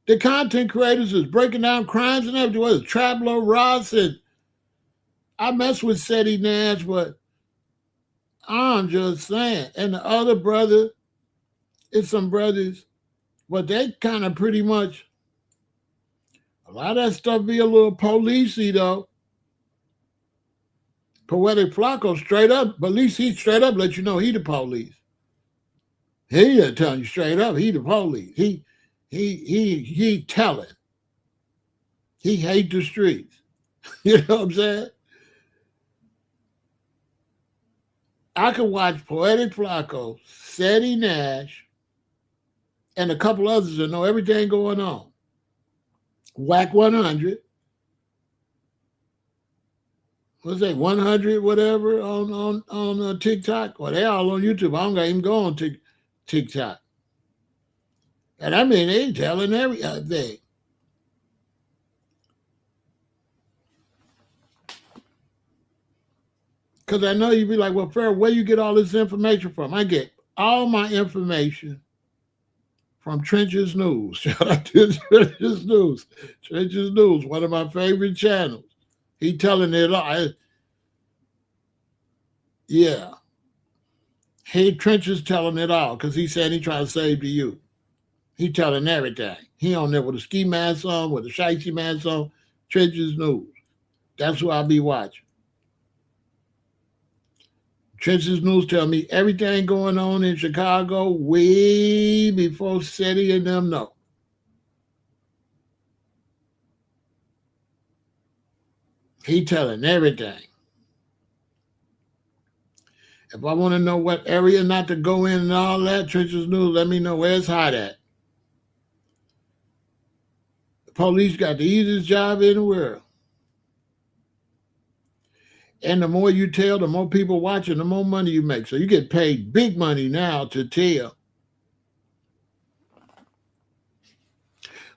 The content creators is breaking down crimes and everything. What is it, Trablo Ross? And I mess with Seti Nash, but I'm just saying. And the other brother, it's some brothers, but they kind of pretty much, a lot of that stuff be a little policey though. Poetic Flacco straight up, but at least he straight up let you know he the police. He just telling you straight up, he the police. He telling. He hate the streets. You know what I'm saying? I can watch Poetic Flacco, Seti Nash, and a couple others that know everything going on. Whack 100. What's that, 100 whatever on TikTok? Well, they all on YouTube. I don't got even go on TikTok. And I mean, they telling everything. Because I know you'd be like, well, Pharaoh, where you get all this information from? I get all my information from Trenches News. Shout out to Trenches News. Trenches News, one of my favorite channels. He telling it all. Yeah. Hey, Trenches telling it all because he said he trying to save the youth. He telling everything. He on there with a ski mask on, with a shicey mask on. Trenches News. That's who I'll be watching. Trenches News tell me everything going on in Chicago way before Seti and them know. He telling everything. If I want to know what area not to go in and all that, Trenches News, let me know where it's hot at. The police got the easiest job in the world. And the more you tell, the more people watching, the more money you make. So you get paid big money now to tell.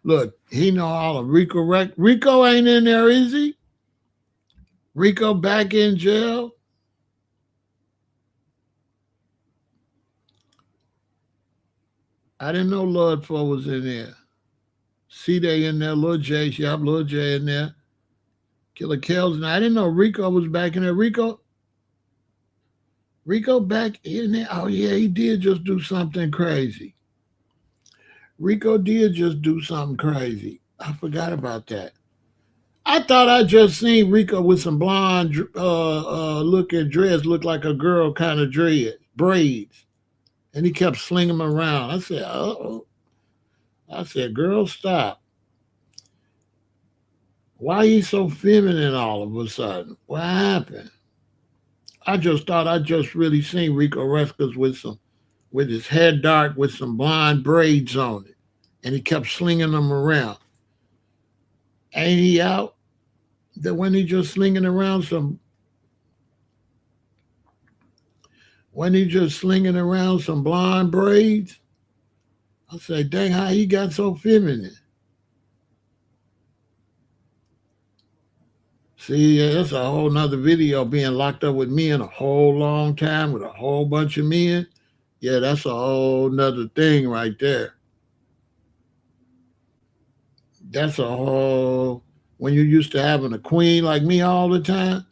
Look, he know all of Rico. Rico ain't in there, is he? Rico back in jail? I didn't know Lord Fo was in there. See, they in there. Lil J, Shop, Lil J in there. Killer Kells. I didn't know Rico was back in there. Rico back in there. Oh, yeah, he did just do something crazy. Rico did just do something crazy. I forgot about that. I thought I just seen Rico with some blonde looking dress, looked like a girl kind of braids. And he kept slinging them around. I said, uh-oh. I said, girl, stop. Why he so feminine all of a sudden? What happened? I just thought I just really seen Rico Rescas with his hair dark with some blonde braids on it. And he kept slinging them around. Ain't he out? That when he just slinging around some blonde braids? I say, dang, how he got so feminine? See, that's a whole nother video, being locked up with men a whole long time with a whole bunch of men. Yeah, that's a whole nother thing right there. That's a whole, when you're used to having a queen like me all the time,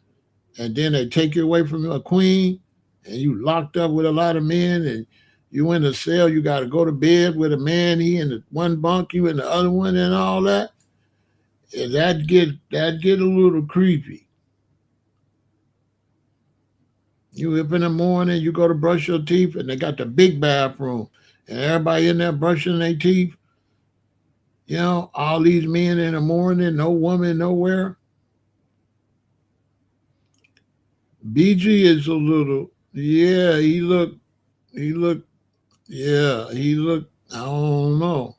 and then they take you away from a queen, and you locked up with a lot of men, and you in a cell, you got to go to bed with a man, he in the one bunk, you in the other one, and all that. And that get a little creepy. You up in the morning, you go to brush your teeth, and they got the big bathroom, and everybody in there brushing their teeth. You know, all these men in the morning, no woman nowhere. BG is a little, yeah, he looked, yeah, he looked, I don't know.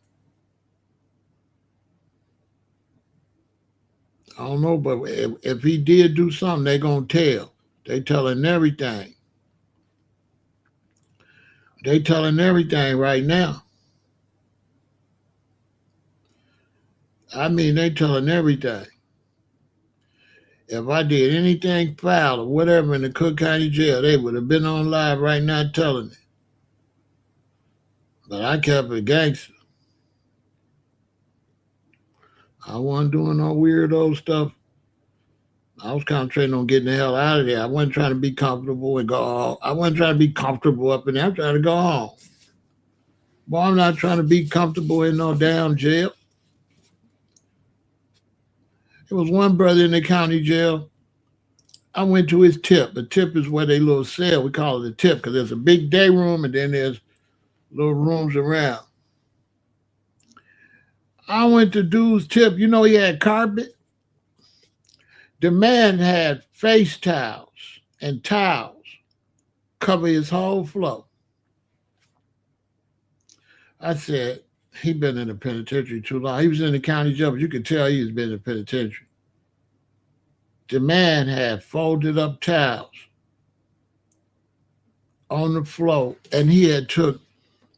I don't know, but if he did do something, they going to tell. They telling everything. They telling everything right now. I mean, they telling everything. If I did anything foul or whatever in the Cook County Jail, they would have been on live right now telling it. But I kept it gangster. I wasn't doing no weirdo stuff. I was concentrating on getting the hell out of there. I wasn't trying to be comfortable and go home. I wasn't trying to be comfortable up in there. I'm trying to go home. Boy, I'm not trying to be comfortable in no damn jail. There was one brother in the county jail. I went to his tip. The tip is where they little cell. We call it a tip because there's a big day room and then there's little rooms around. I went to dude's tip. You know he had carpet? The man had face towels and towels cover his whole floor. I said, he been in the penitentiary too long. He was in the county jail, but you could tell he's been in the penitentiary. The man had folded up towels on the floor, and he had took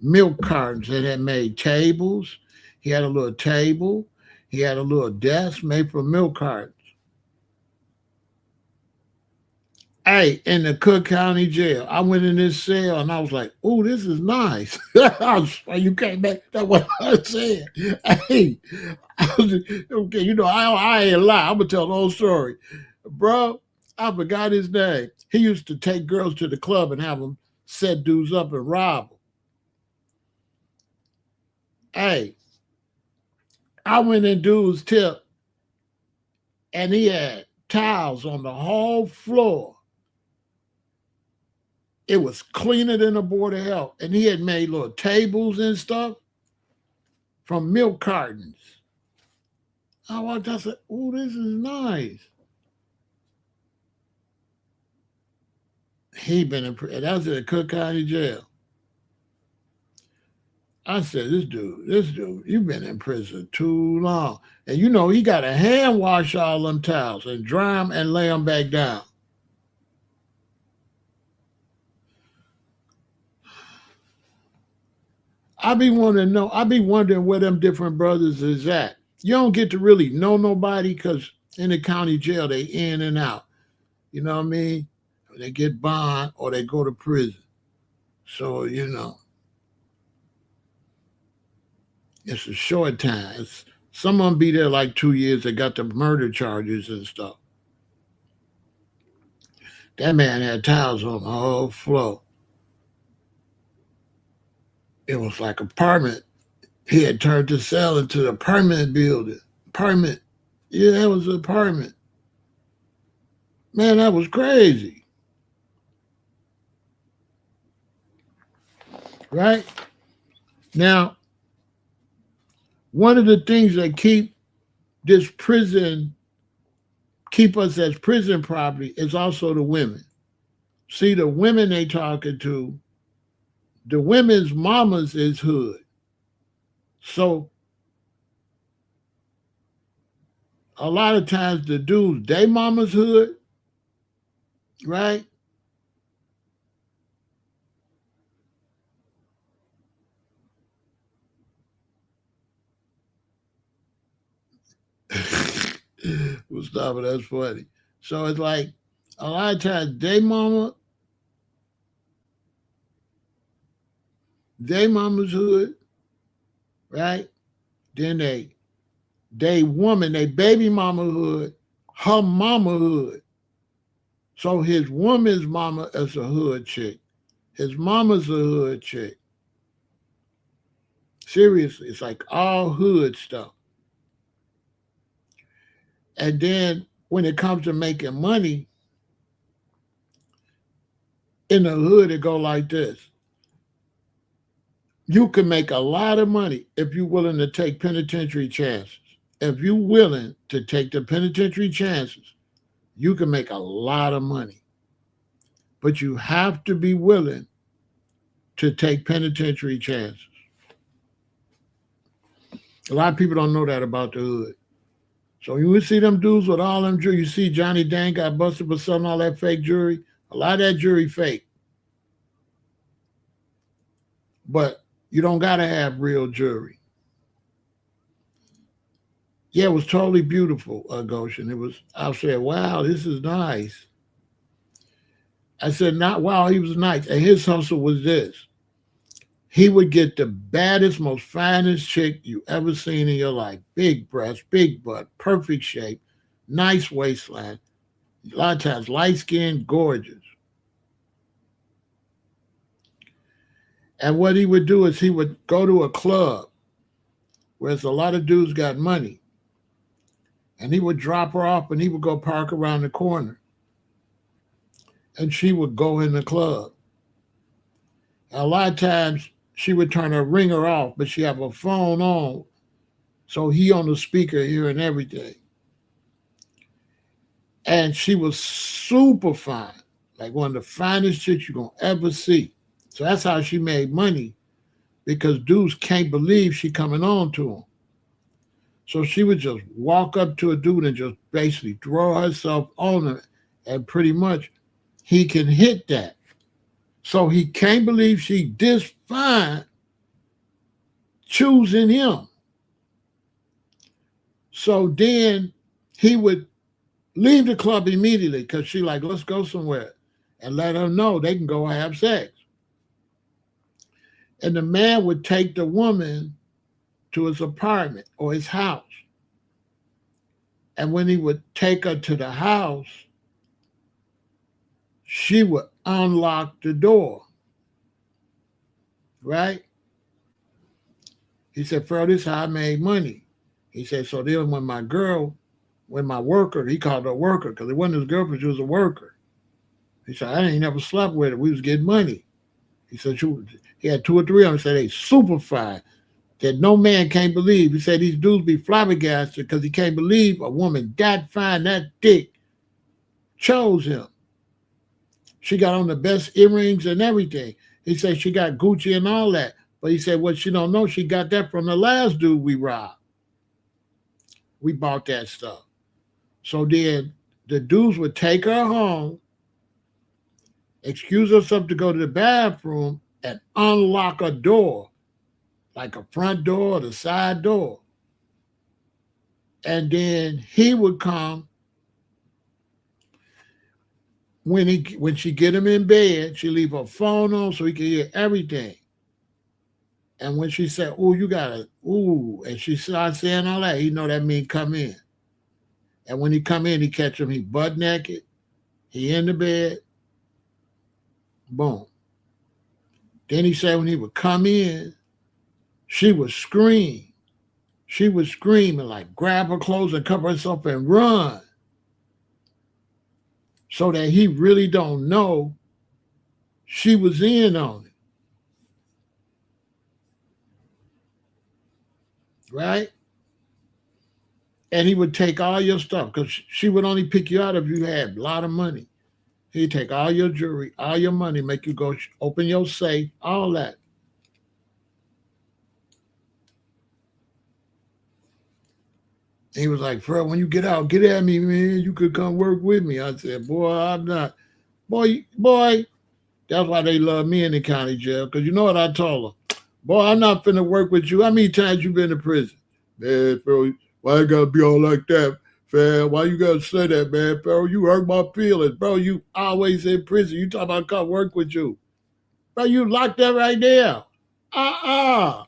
milk cartons and had made tables. He had a little table. He had a little desk made from milk cartons. Hey, in the Cook County Jail, I went in this cell and I was like, "Oh, this is nice." You came back. That's what I said. Hey, okay, you know, I ain't lie. I'm gonna tell the whole story, bro. I forgot his name. He used to take girls to the club and have them set dudes up and rob them. Hey, I went in dude's tip, and he had towels on the whole floor. It was cleaner than a board of health. And he had made little tables and stuff from milk cartons. I walked out and said, "Oh, this is nice." He been in prison. That was at Cook County Jail. I said, this dude, you've been in prison too long. And you know, he got to hand wash all them towels and dry them and lay them back down. I be wondering where them different brothers is at. You don't get to really know nobody because in the county jail, they in and out. You know what I mean? They get bond or they go to prison. So, you know, it's a short time. Some of them be there like 2 years. They got the murder charges and stuff. That man had towels on the whole floor. It was like apartment. He had turned the cell into a permanent building. Apartment. Yeah, that was an apartment. Man, that was crazy. Right? Now, one of the things that this prison, keep us as prison property is also the women. See, the women they talking to, the women's mamas is hood. So a lot of times the dudes, they mama's hood, right? Mustafa, that's funny. So it's like a lot of times they mama's hood, right? Then they woman, they baby mama hood, her mama hood. So his woman's mama is a hood chick. His mama's a hood chick. Seriously, it's like all hood stuff. And then when it comes to making money in the hood, it go like this. You can make a lot of money if you're willing to take penitentiary chances. If you're willing to take the penitentiary chances, you can make a lot of money. But you have to be willing to take penitentiary chances. A lot of people don't know that about the hood. So you would see them dudes with all them jewelry. You see Johnny Dang got busted for selling all that fake jewelry. A lot of that jewelry fake. But you don't gotta have real jewelry. Yeah, it was totally beautiful, Goshen. I said, wow, this is nice. I said, not wow, he was nice. And his hustle was this. He would get the baddest, most finest chick you ever seen in your life. Big breast, big butt, perfect shape, nice waistline. A lot of times, light skin, gorgeous. And what he would do is he would go to a club where a lot of dudes got money. And he would drop her off and he would go park around the corner. And she would go in the club. And a lot of times she would turn her ringer off, but she have her phone on. So he on the speaker hearing everything. And she was super fine, like one of the finest chicks you're going to ever see. So that's how she made money, because dudes can't believe she coming on to him. So she would just walk up to a dude and just basically throw herself on him, and pretty much he can hit that. So he can't believe she this fine choosing him. So then he would leave the club immediately because she like, let's go somewhere, and let her know they can go have sex. And the man would take the woman to his apartment or his house. And when he would take her to the house, she would unlock the door. Right? He said, Pharaoh, this is how I made money. He said, so then when my worker, he called her a worker because it wasn't his girlfriend, she was a worker. He said, I ain't never slept with her. We was getting money. He said, he had 2 or 3 of them. He said, they super fine that no man can't believe. He said, these dudes be flabbergasted because he can't believe a woman that fine, that thick, chose him. She got on the best earrings and everything. He said she got Gucci and all that. But he said what she don't know, she got that from the last dude we robbed. We bought that stuff. So then the dudes would take her home, excuse herself to go to the bathroom, and unlock a door, like a front door or the side door. And then he would come when she get him in bed, she leave her phone on so he can hear everything. And when she said, "Ooh, you gotta, ooh," and she started saying all that, he know that mean come in. And when he come in, he catch him, he butt naked, he in the bed, boom. Then he said when he would come in, she would scream. She would scream and like grab her clothes and cover herself and run. So that he really don't know she was in on it. Right? And he would take all your stuff because she would only pick you out if you had a lot of money. He'd take all your jewelry, all your money, make you go open your safe, all that. He was like, "Fred, when you get out, get at me, man. You could come work with me." I said, "Boy, I'm not. Boy. That's why they love me in the county jail. Because you know what I told her? Boy, I'm not finna work with you. How many times you been to prison?" "Man, Pharaoh, why you gotta be all like that, fam? Why you gotta say that, man? Pharaoh, you hurt my feelings. Bro, you always in prison. You talking about come work with you. Bro, you locked up right there. Uh-uh.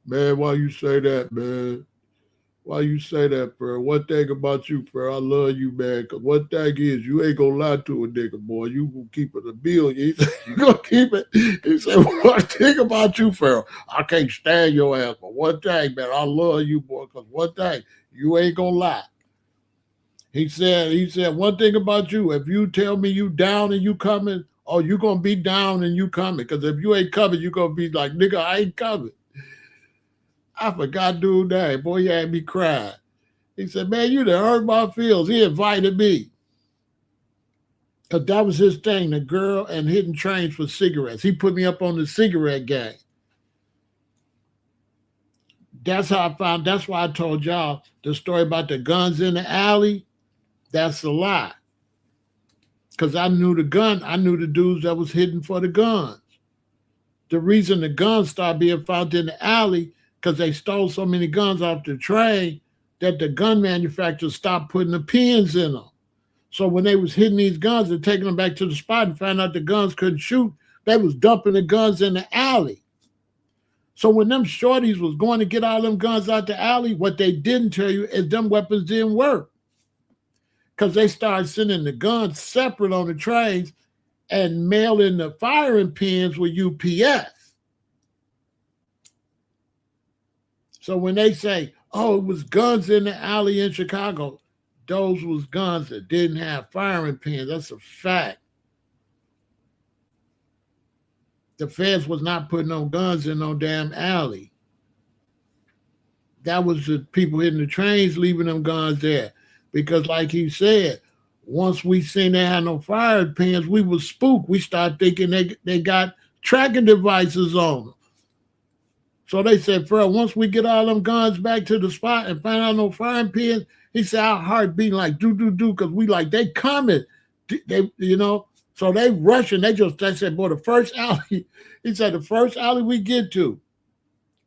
Man, why you say that, man? Why you say that, bro? One thing about you, bro, I love you, man. Cause one thing is, you ain't gonna lie to a nigga, boy. You gonna keep it a billion. He said, you gonna keep it. He said, one thing about you, Pharaoh, I can't stand your ass. But one thing, man, I love you, boy. Cause one thing, you ain't gonna lie. He said, one thing about you, if you tell me you down and you coming, oh, you gonna be down and you coming. Cause if you ain't coming, you gonna be like, nigga, I ain't coming. I forgot dude name. Boy, he had me crying. He said, "Man, you done hurt my feelings." He invited me. Because that was his thing, the girl and hidden trains for cigarettes. He put me up on the cigarette gang. That's how I found, that's why I told y'all the story about the guns in the alley. That's a lie. Because I knew the dudes that was hidden for the guns. The reason the guns started being found in the alley, because they stole so many guns off the train that the gun manufacturers stopped putting the pins in them. So when they was hitting these guns and taking them back to the spot and found out the guns couldn't shoot, they was dumping the guns in the alley. So when them shorties was going to get all them guns out the alley, what they didn't tell you is them weapons didn't work. Because they started sending the guns separate on the trains and mailing the firing pins with UPS. So when they say, "Oh, it was guns in the alley in Chicago," those was guns that didn't have firing pins. That's a fact. The feds was not putting no guns in no damn alley. That was the people hitting the trains leaving them guns there. Because like he said, once we seen they had no firing pins, we was spooked. We started thinking they got tracking devices on them. So they said, "Fred, once we get all them guns back to the spot and find out no firing pins," he said, "our heart beating like do, because we like, they coming." They, so they rushing. They said, "Boy, the first alley," he said, "the first alley we get to,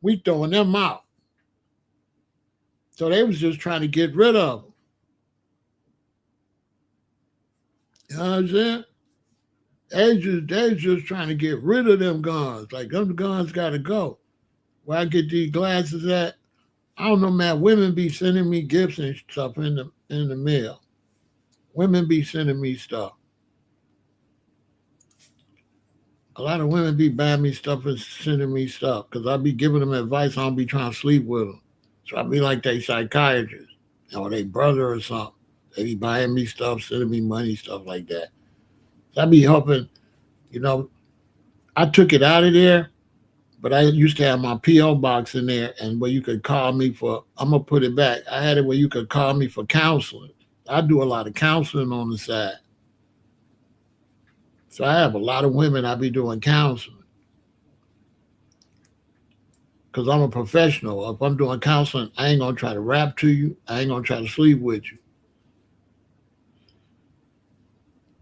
we throwing them out." So they was just trying to get rid of them. You know what I'm saying? They just trying to get rid of them guns. Like, them guns got to go. Where I get these glasses at, I don't know, man. Women be sending me gifts and stuff in the mail. Women be sending me stuff. A lot of women be buying me stuff and sending me stuff because I be giving them advice. I don't be trying to sleep with them. So I be like they psychiatrist or they brother or something. They be buying me stuff, sending me money, stuff like that. So I be helping, I took it out of there, but I used to have my P.O. box in there and where you could call me for, I'm going to put it back. I had it where you could call me for counseling. I do a lot of counseling on the side. So I have a lot of women I be doing counseling because I'm a professional. If I'm doing counseling, I ain't gonna try to rap to you. I ain't gonna try to sleep with you.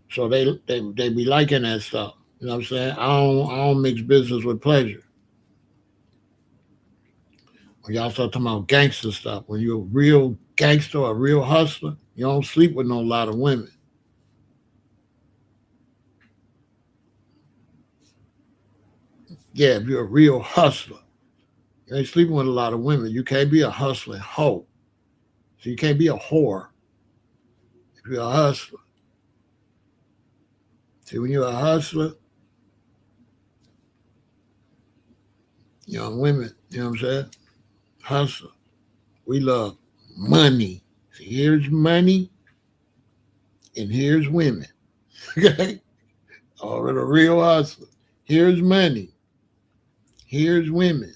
So they be liking that stuff. You know what I'm saying? I don't mix business with pleasure. When y'all start talking about gangster stuff, when you're a real gangster, a real hustler, you don't sleep with no lot of women. Yeah, if you're a real hustler, you ain't sleeping with a lot of women. You can't be a hustling hoe. So you can't be a whore if you're a hustler. See, when you're a hustler, young women, you know what I'm saying? Hustler. We love money. See, here's money and here's women. Okay? Or a real hustler. Here's money. Here's women.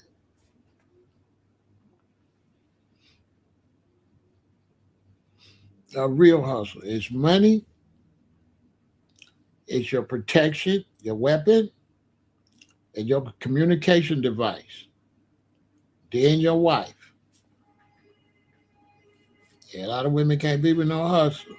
A real hustler. It's money, it's your protection, your weapon, and your communication device. Then your wife. Yeah, a lot of women can't be with no hustler.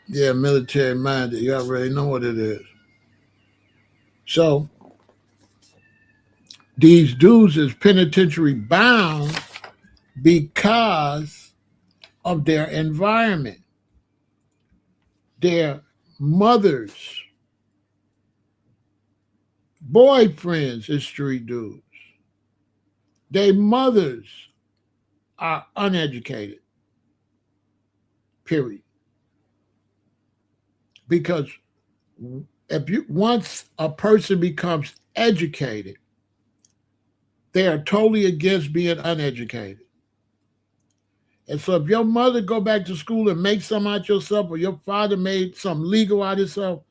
Yeah, military minded. You already know what it is. So these dudes is penitentiary bound because of their environment. Their mothers, boyfriends is street dudes. Their mothers are uneducated, period. Because if you once a person becomes educated, they are totally against being uneducated. And so if your mother go back to school and make some out yourself, or your father made some legal out of himself,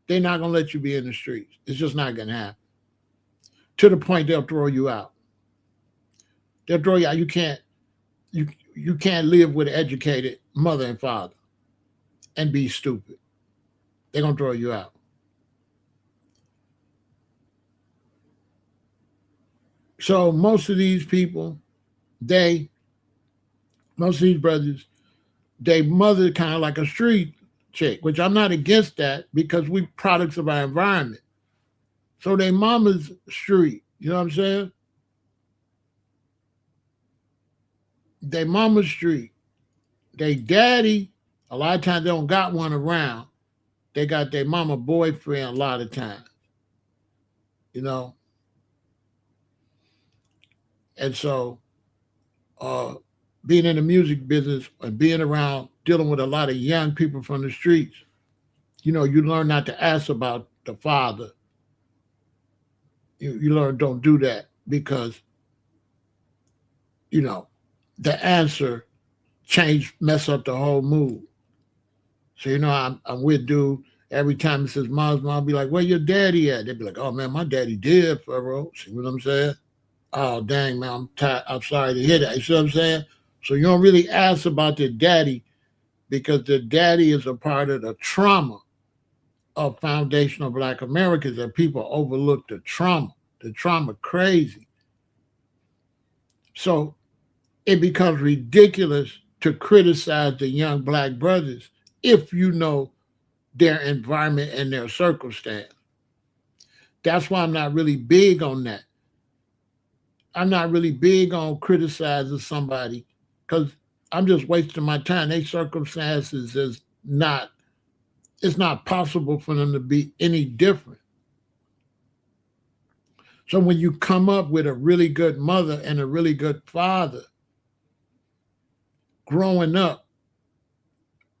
they're not gonna let you be in the streets. It's just not gonna happen. To the point they'll throw you out. They'll throw you out. You you can't live with an educated mother and father and be stupid. They're gonna throw you out. So most of these people, they most of these brothers, they mother kind of like a street chick, which I'm not against that because we products of our environment. So they mama's street, you know what I'm saying? They mama's street. They daddy, a lot of times they don't got one around. They got their mama boyfriend a lot of times, you know. And so uh being in the music business and being around dealing with a lot of young people from the streets, you learn not to ask about the father. You learn don't do that because, you know, the answer mess up the whole mood. So, I'm with dude. Every time he says mom's mom be like, where your daddy at? They be like, oh man, my daddy dead, Pharaoh. See what I'm saying? Oh dang man, I'm tired. I'm sorry to hear that. You see what I'm saying? So you don't really ask about the daddy because the daddy is a part of the trauma of foundational Black Americans that people overlook the trauma. The trauma crazy. So it becomes ridiculous to criticize the young Black brothers if you know their environment and their circumstance. That's why I'm not really big on that. I'm not really big on criticizing somebody because I'm just wasting my time. Their circumstances is not, it's not possible for them to be any different. So when you come up with a really good mother and a really good father growing up,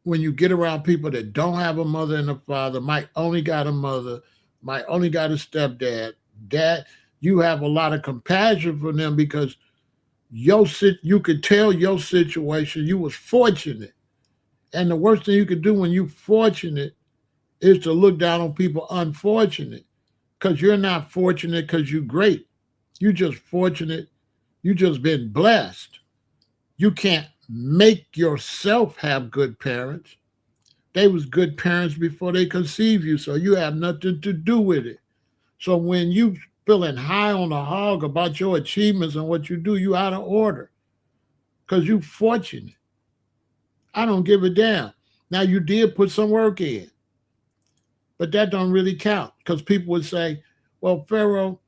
when you get around people that don't have a mother and a father, might only got a mother, might only got a stepdad, dad, you have a lot of compassion for them because you could tell your situation, you was fortunate. And the worst thing you could do when you fortunate is to look down on people unfortunate because you're not fortunate because you're great. You just fortunate. You just been blessed. You can't make yourself have good parents. They was good parents before they conceived you, so you have nothing to do with it. So when you feeling high on the hog about your achievements and what you do, you out of order because you fortunate. I don't give a damn. Now you did put some work in, but that don't really count because people would say, well, Pharaoh,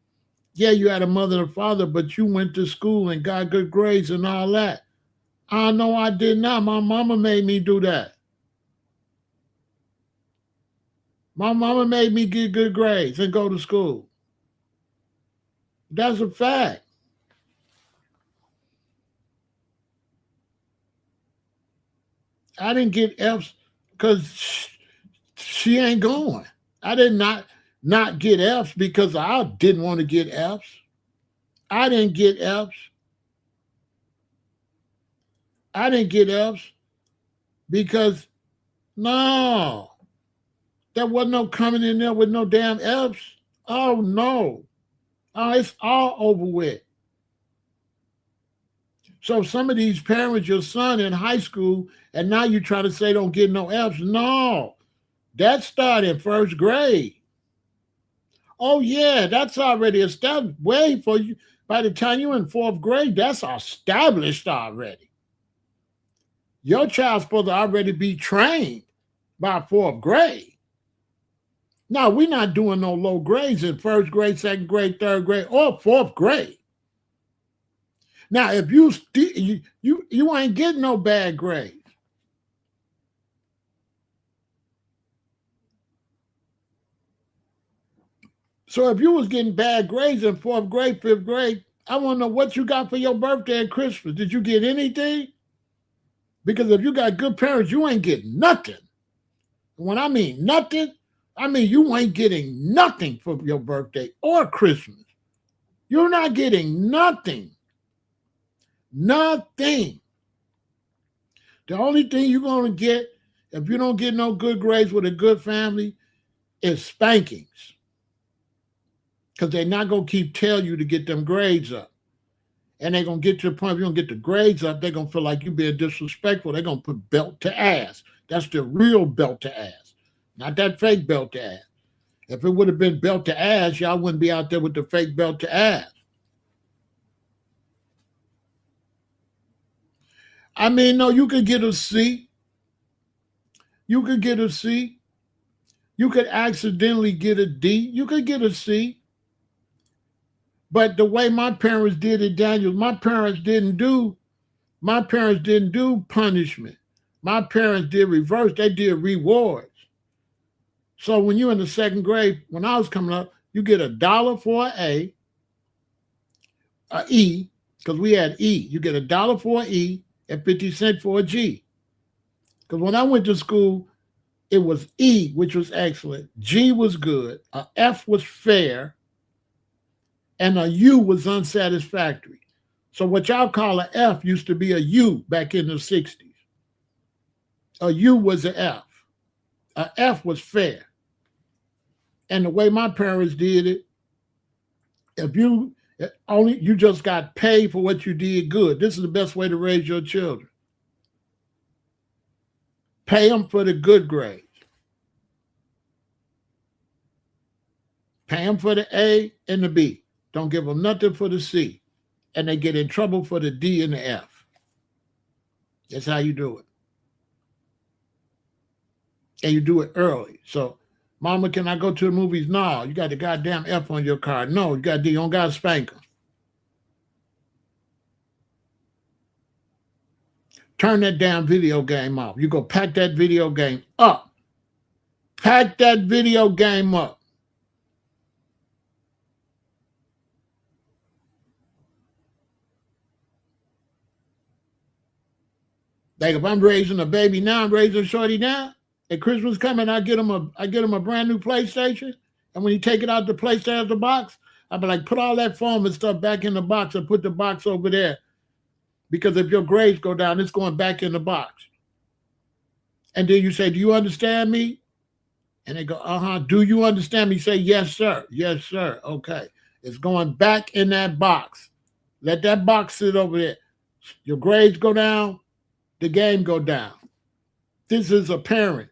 yeah, you had a mother and father, but you went to school and got good grades and all that. I know I did not. My mama made me do that. My mama made me get good grades and go to school. That's a fact. I didn't get F's because she ain't going. I did not get F's because I didn't want to get F's. I didn't get F's. I didn't get F's because no, there wasn't no coming in there with no damn F's. Oh no. Oh, it's all over with. So some of these parents, your son in high school, and now you try to say don't get no F's. No, that started in first grade. Oh yeah, that's already established. Way for you. By the time you're in fourth grade, that's established already. Your child's supposed to already be trained by fourth grade. Now we're not doing no low grades in first grade, second grade, third grade, or fourth grade. Now, if you ain't getting no bad grades. So if you was getting bad grades in fourth grade, fifth grade, I want to know what you got for your birthday and Christmas. Did you get anything? Because if you got good parents, you ain't getting nothing. When I mean nothing, I mean you ain't getting nothing for your birthday or Christmas. You're not getting nothing. Nothing. The only thing you're going to get if you don't get no good grades with a good family is spankings. Because they're not going to keep telling you to get them grades up. And they're going to get to the point if you don't get the grades up, they're going to feel like you're being disrespectful. They're going to put belt to ass. That's the real belt to ass, not that fake belt to ass. If it would have been belt to ass, y'all wouldn't be out there with the fake belt to ass. I mean, no, you could get a C. You could get a C. You could accidentally get a D. You could get a C. But the way my parents did it, Daniel, my parents didn't do punishment. My parents did reverse. They did rewards. So when you're in the second grade, when I was coming up, you get $1 for an a E, because we had E. You get $1 for an E and 50 cents for a G. Because when I went to school, it was E, which was excellent. G was good. A F was fair. And a U was unsatisfactory. So what y'all call an F used to be a U back in the 60s. A U was an F. A F was fair. And the way my parents did it, if you just got paid for what you did good. This is the best way to raise your children. Pay them for the good grades. Pay them for the A and the B. Don't give them nothing for the C. And they get in trouble for the D and the F. That's how you do it. And you do it early. So, Mama, can I go to the movies? No, you got the goddamn F on your card. No, you don't got to spank them. Turn that damn video game off. You go pack that video game up. Pack that video game up. Like if I'm raising a baby now, I'm raising a shorty now. At Christmas coming, I get him a brand new PlayStation. And when you take it out the PlayStation out of the box, I'll be like, put all that foam and stuff back in the box and put the box over there. Because if your grades go down, it's going back in the box. And then you say, do you understand me? And they go, uh-huh. Do you understand me? You say, yes, sir. Yes, sir. Okay. It's going back in that box. Let that box sit over there. Your grades go down, the game go down. This is a parent.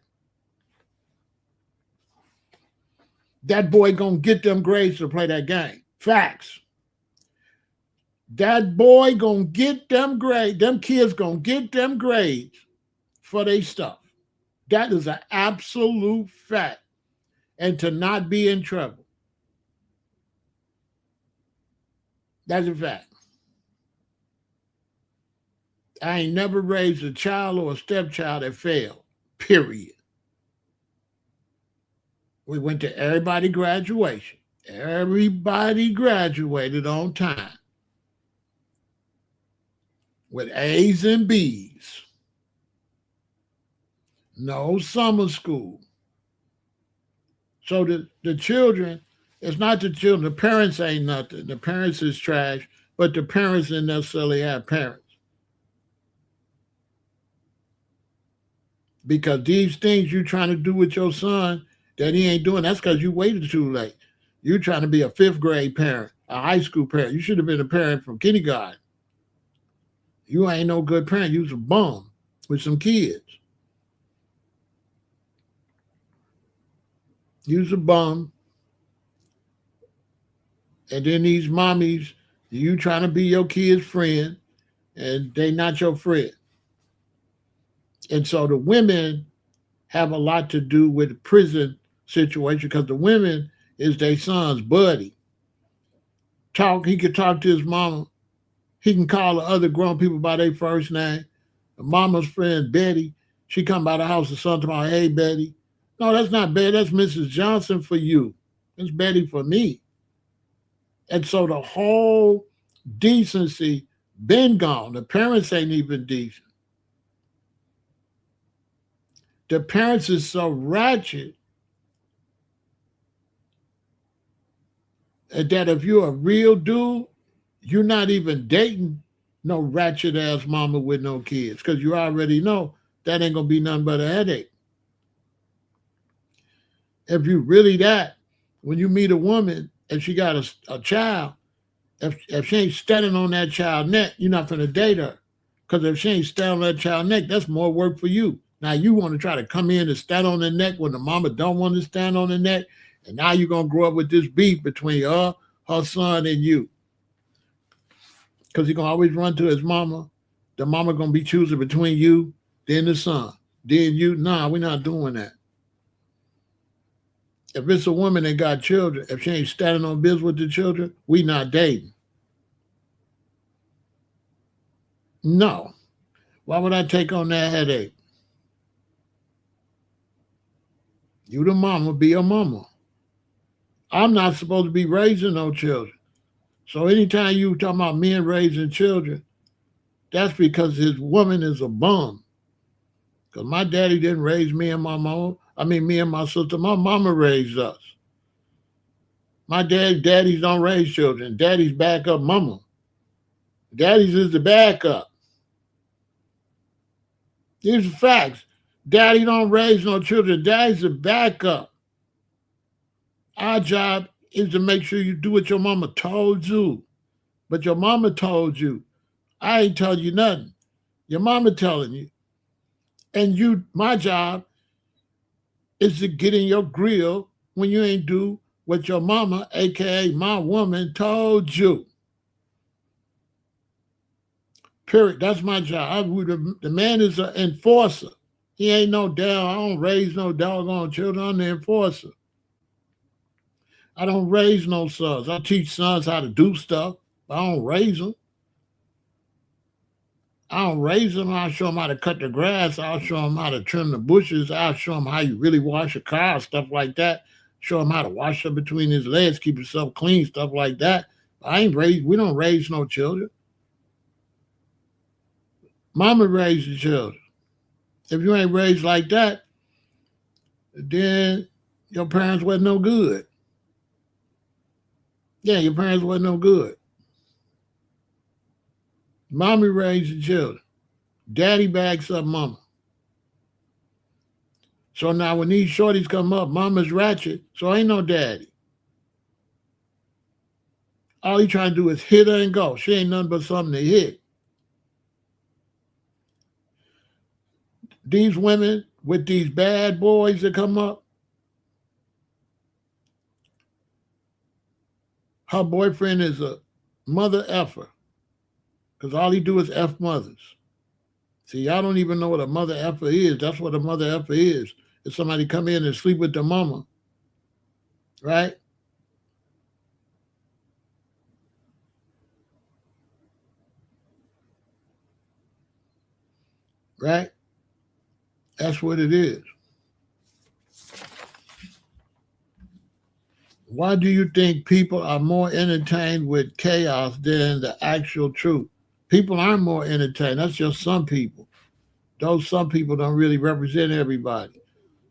That boy gonna get them grades to play that game. Facts. That boy gonna get them grades. Them kids gonna get them grades for their stuff. That is an absolute fact. And to not be in trouble. That's a fact. I ain't never raised a child or a stepchild that failed. Period. We went to everybody graduation. Everybody graduated on time. With A's and B's. No summer school. So the children, it's not the children, the parents ain't nothing. The parents is trash, but the parents didn't necessarily have parents. Because these things you're trying to do with your son that he ain't doing, that's because you waited too late. You're trying to be a 5th grade parent, a high school parent. You should have been a parent from kindergarten. You ain't no good parent. You was a bum with some kids. You was a bum. And then these mommies, you trying to be your kid's friend, and they not your friend. And so the women have a lot to do with the prison situation because the women is their son's buddy. He could talk to his mama. He can call the other grown people by their first name. The mama's friend, Betty, she come by the house and son tomorrow, hey, Betty. No, that's not Betty. That's Mrs. Johnson for you. It's Betty for me. And so the whole decency been gone. The parents ain't even decent. The parents is so ratchet that if you're a real dude, you're not even dating no ratchet ass mama with no kids because you already know that ain't gonna be nothing but a headache. If you really that, when you meet a woman and she got a child, if she ain't standing on that child's neck, you're not gonna date her. Because if she ain't standing on that child's neck, that's more work for you. Now you want to try to come in and stand on the neck when the mama don't want to stand on the neck, and now you're gonna grow up with this beef between her son, and you. Because he gonna always run to his mama. The mama gonna be choosing between you, then the son, then you. Nah, we're not doing that. If it's a woman that got children, if she ain't standing on business with the children, we not dating. No. Why would I take on that headache? You the mama, be a mama. I'm not supposed to be raising no children. So anytime you talking about men raising children, that's because his woman is a bum. Because my daddy didn't raise me and my mama. Me and my sister. My mama raised us. My daddies don't raise children. Daddies back up mama. Daddies is the backup. These are facts. Daddy don't raise no children. Daddy's the backup. Our job is to make sure you do what your mama told you. But your mama told you. I ain't telling you nothing. Your mama telling you. And my job is to get in your grill when you ain't do what your mama, aka my woman, told you. Period. That's my job. The man is an enforcer. He ain't no damn, I don't raise no doggone children. I'm the enforcer. I don't raise no sons. I teach sons how to do stuff, but I don't raise them. I'll show them how to cut the grass. I'll show them how to trim the bushes. I'll show them how you really wash a car, stuff like that. Show him how to wash up between his legs, keep himself clean, stuff like that. We don't raise no children. Mama raised the children. If you ain't raised like that, then your parents wasn't no good. Yeah, your parents wasn't no good. Mommy raised the children. Daddy backs up mama. So now when these shorties come up, mama's ratchet, so ain't no daddy. All he trying to do is hit her and go. She ain't nothing but something to hit. These women with these bad boys that come up, her boyfriend is a mother effer because all he do is F mothers. See, y'all don't even know what a mother effer is. That's what a mother effer is. If somebody come in and sleep with their mama, right? Right? That's what it is. Why do you think people are more entertained with chaos than the actual truth? People aren't more entertained. That's just some people. Those some people don't really represent everybody.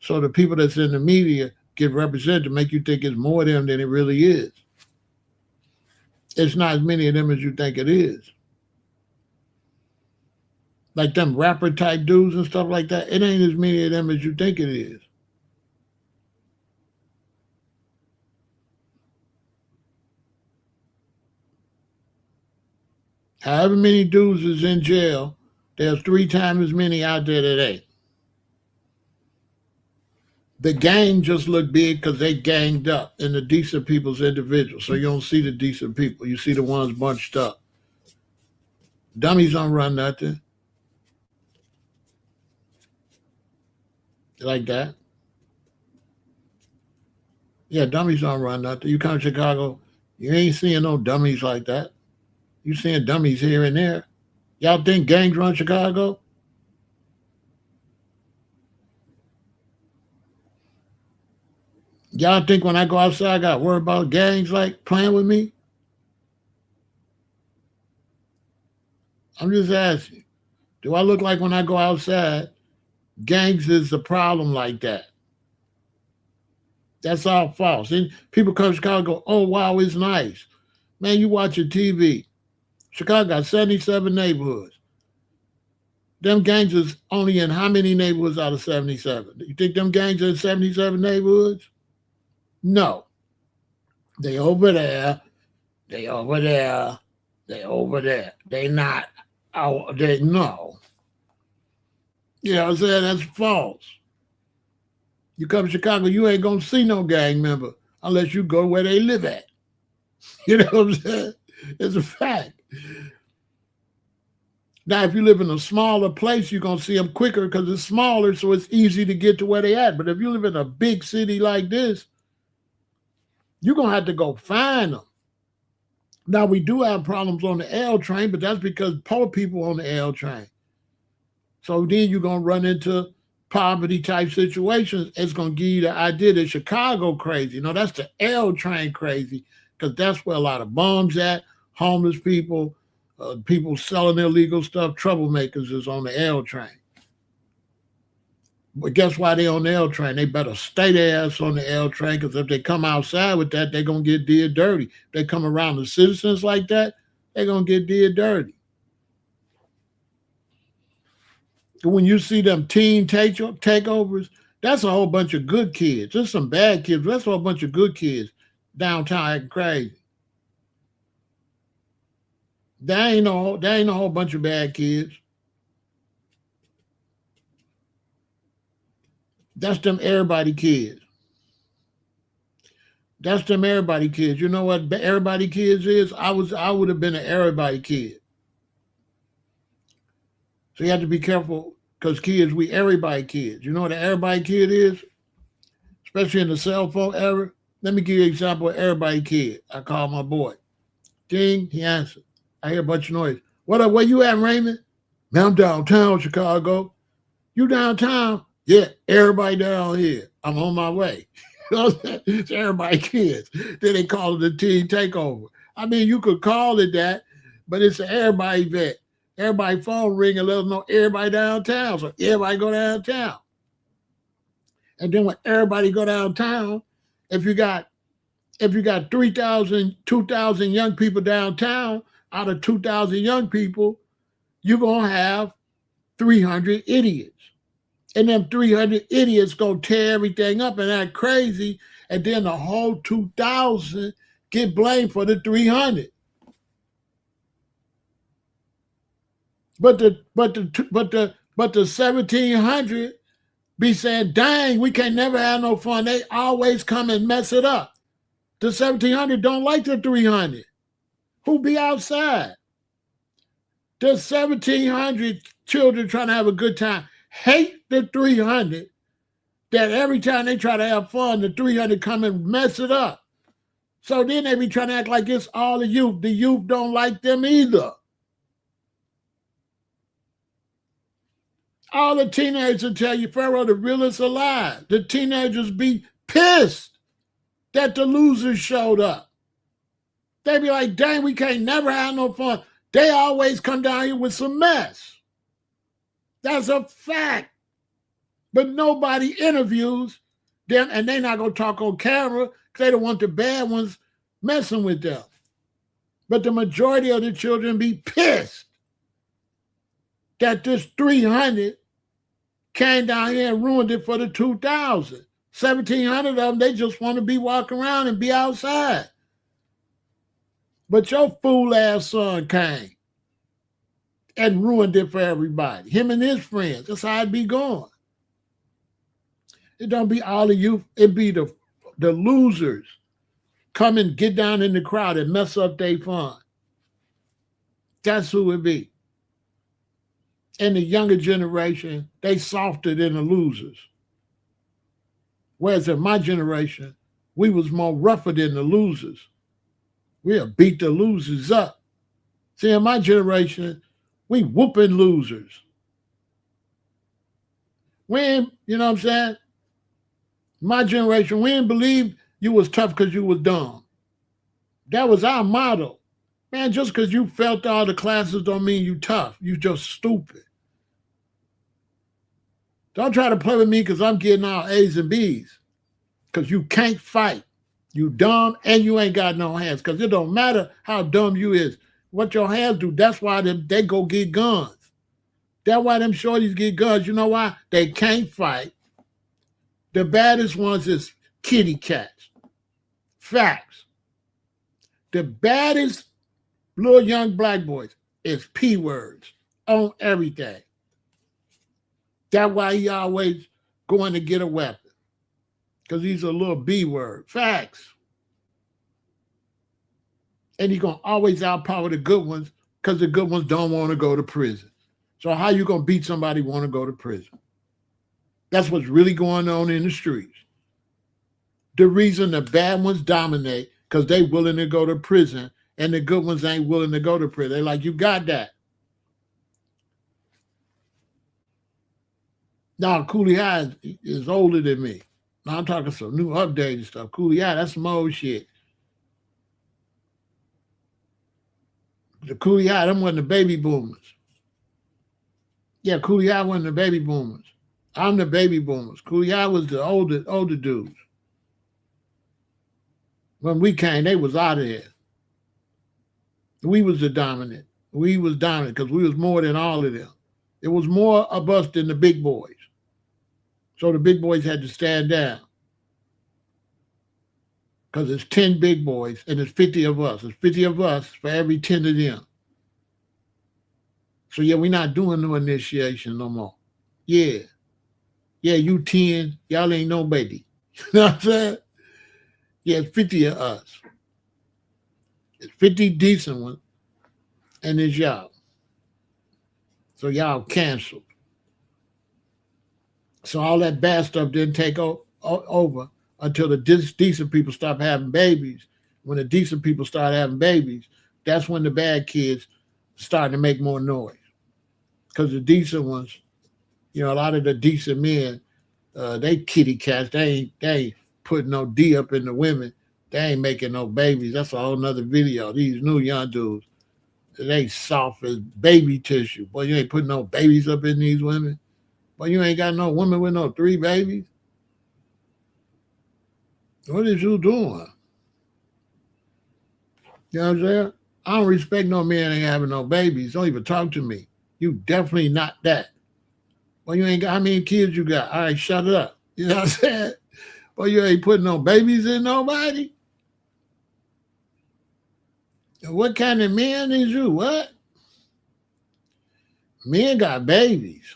So the people that's in the media get represented to make you think it's more of them than it really is. It's not as many of them as you think it is. Like them rapper type dudes and stuff like that, it ain't as many of them as you think it is. However many dudes is in jail, there's 3 times as many out there today. The gang just look big because they ganged up, and the decent people's individuals. So you don't see the decent people. You see the ones bunched up. Dummies don't run nothing like that. Yeah, dummies don't run nothing. You come to Chicago, you ain't seeing no dummies like that. You seeing dummies here and there. Y'all think gangs run Chicago? Y'all think when I go outside, I got to worry about gangs like playing with me? I'm just asking. Do I look like when I go outside, gangs is a problem like that? That's all false. And people come to Chicago and go, oh, wow, it's nice. Man, you watching TV. Chicago got 77 neighborhoods. Them gangs is only in how many neighborhoods out of 77? You think them gangs are in 77 neighborhoods? No. They over there. They over there. They over there. They not. Oh, they no. You know what I'm saying? That's false. You come to Chicago, you ain't gonna see no gang member unless you go where they live at. You know what I'm saying? It's a fact. Now, if you live in a smaller place, you're gonna see them quicker because it's smaller, so it's easy to get to where they at. But if you live in a big city like this, you're gonna have to go find them. Now, we do have problems on the L train, but that's because poor people on the L train. So then you're gonna run into poverty type situations. It's gonna give you the idea that Chicago crazy. No, that's the L train crazy because that's where a lot of bums at, homeless people, people selling illegal stuff, troublemakers is on the L train. But guess why they on the L train? They better stay their ass on the L train because if they come outside with that, they're gonna get did dirty. If they come around the citizens like that, they're gonna get did dirty. When you see them teen takeovers, that's a whole bunch of good kids. There's some bad kids, but that's a whole bunch of good kids downtown acting crazy. There ain't a whole bunch of bad kids. That's them everybody kids. That's them everybody kids. You know what everybody kids is? I would have been an everybody kid. So you have to be careful because kids, we everybody kids. You know what an everybody kid is? Especially in the cell phone era. Let me give you an example of everybody kid. I call my boy. Ding, he answered. I hear a bunch of noise. What up, where you at, Raymond? Man, I'm downtown Chicago. You downtown? Yeah, everybody down here. I'm on my way. It's everybody kids. Then they call it a teen takeover. I mean, you could call it that, but it's an everybody event. Everybody phone ring and let them know everybody downtown. So everybody go downtown. And then when everybody go downtown, if you got 3,000, 2,000 young people downtown, out of 2,000 young people, you're going to have 300 idiots. And them 300 idiots going to tear everything up and act crazy. And then the whole 2,000 get blamed for the 300. But the But the 1,700 be saying, dang, we can't never have no fun. They always come and mess it up. The 1,700 don't like the 300. Who be outside? The 1,700 children trying to have a good time hate the 300 that every time they try to have fun, the 300 come and mess it up. So then they be trying to act like it's all the youth. The youth don't like them either. All the teenagers will tell you, Pharaoh, the realest alive. The teenagers be pissed that the losers showed up. They be like, dang, we can't never have no fun. They always come down here with some mess. That's a fact. But nobody interviews them, and they not going to talk on camera because they don't want the bad ones messing with them. But the majority of the children be pissed that this 300 came down here and ruined it for the 2,000. 1,700 of them, they just want to be walking around and be outside. But your fool-ass son came and ruined it for everybody. Him and his friends. That's how it be going. It don't be all of you. It be the losers come and get down in the crowd and mess up their fun. That's who it be. And the younger generation, they softer than the losers. Whereas in my generation, we was more rougher than the losers. We'll beat the losers up. See, in my generation, we whooping losers. When, you know what I'm saying? My generation, we didn't believe you was tough because you was dumb. That was our motto. Man, just because you felt all the classes don't mean you tough. You just stupid. Don't try to play with me because I'm getting all A's and B's. Because you can't fight. You dumb and you ain't got no hands. Because it don't matter how dumb you is. What your hands do, that's why they go get guns. That's why them shorties get guns. You know why? They can't fight. The baddest ones is kitty cats. Facts. The baddest little young black boys is P words on everything. That's why he always going to get a weapon. Because he's a little B word. Facts. And he's going to always outpower the good ones because the good ones don't want to go to prison. So how you going to beat somebody who want to go to prison? That's what's really going on in the streets. The reason the bad ones dominate because they willing to go to prison and the good ones ain't willing to go to prison. They're like, you got that. Now, Cooley High is older than me. Now I'm talking some new updated stuff. Cooley High, that's some old shit. The Cooley High, them wasn't the baby boomers. Yeah, Cooley High wasn't the baby boomers. I'm the baby boomers. Cooley High was the older dudes. When we came, they was out of here. We was the dominant. We was dominant because we was more than all of them. It was more of us than the big boys. So the big boys had to stand down. Because it's 10 big boys and it's 50 of us. It's 50 of us for every 10 of them. So yeah, we're not doing no initiation no more. Yeah. Yeah, you 10, y'all ain't no baby. You know what I'm saying? Yeah, it's 50 of us. It's 50 decent ones, and it's y'all. So y'all canceled. So all that bad stuff didn't take over until the decent people stopped having babies. When the decent people started having babies, that's when the bad kids started to make more noise. Because the decent ones, you know, a lot of the decent men, they kitty cats. They ain't putting no D up in the women. They ain't making no babies. That's a whole nother video. These new young dudes, they soft as baby tissue. Boy, you ain't putting no babies up in these women. Boy, you ain't got no women with no 3 babies. What is you doing? You know what I'm saying? I don't respect no man ain't having no babies. Don't even talk to me. You definitely not that. Well, you ain't got how many kids you got? All right, shut it up. You know what I'm saying? Well, you ain't putting no babies in nobody. What kind of man is you? What? Men got babies.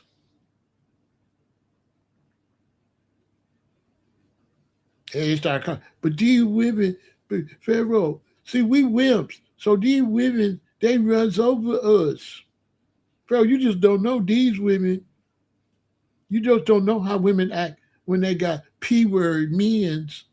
And they start calling, but these women, but Pharaoh, see, we wimps. So these women, they runs over us. Pharaoh, you just don't know these women. You just don't know how women act when they got P word men's.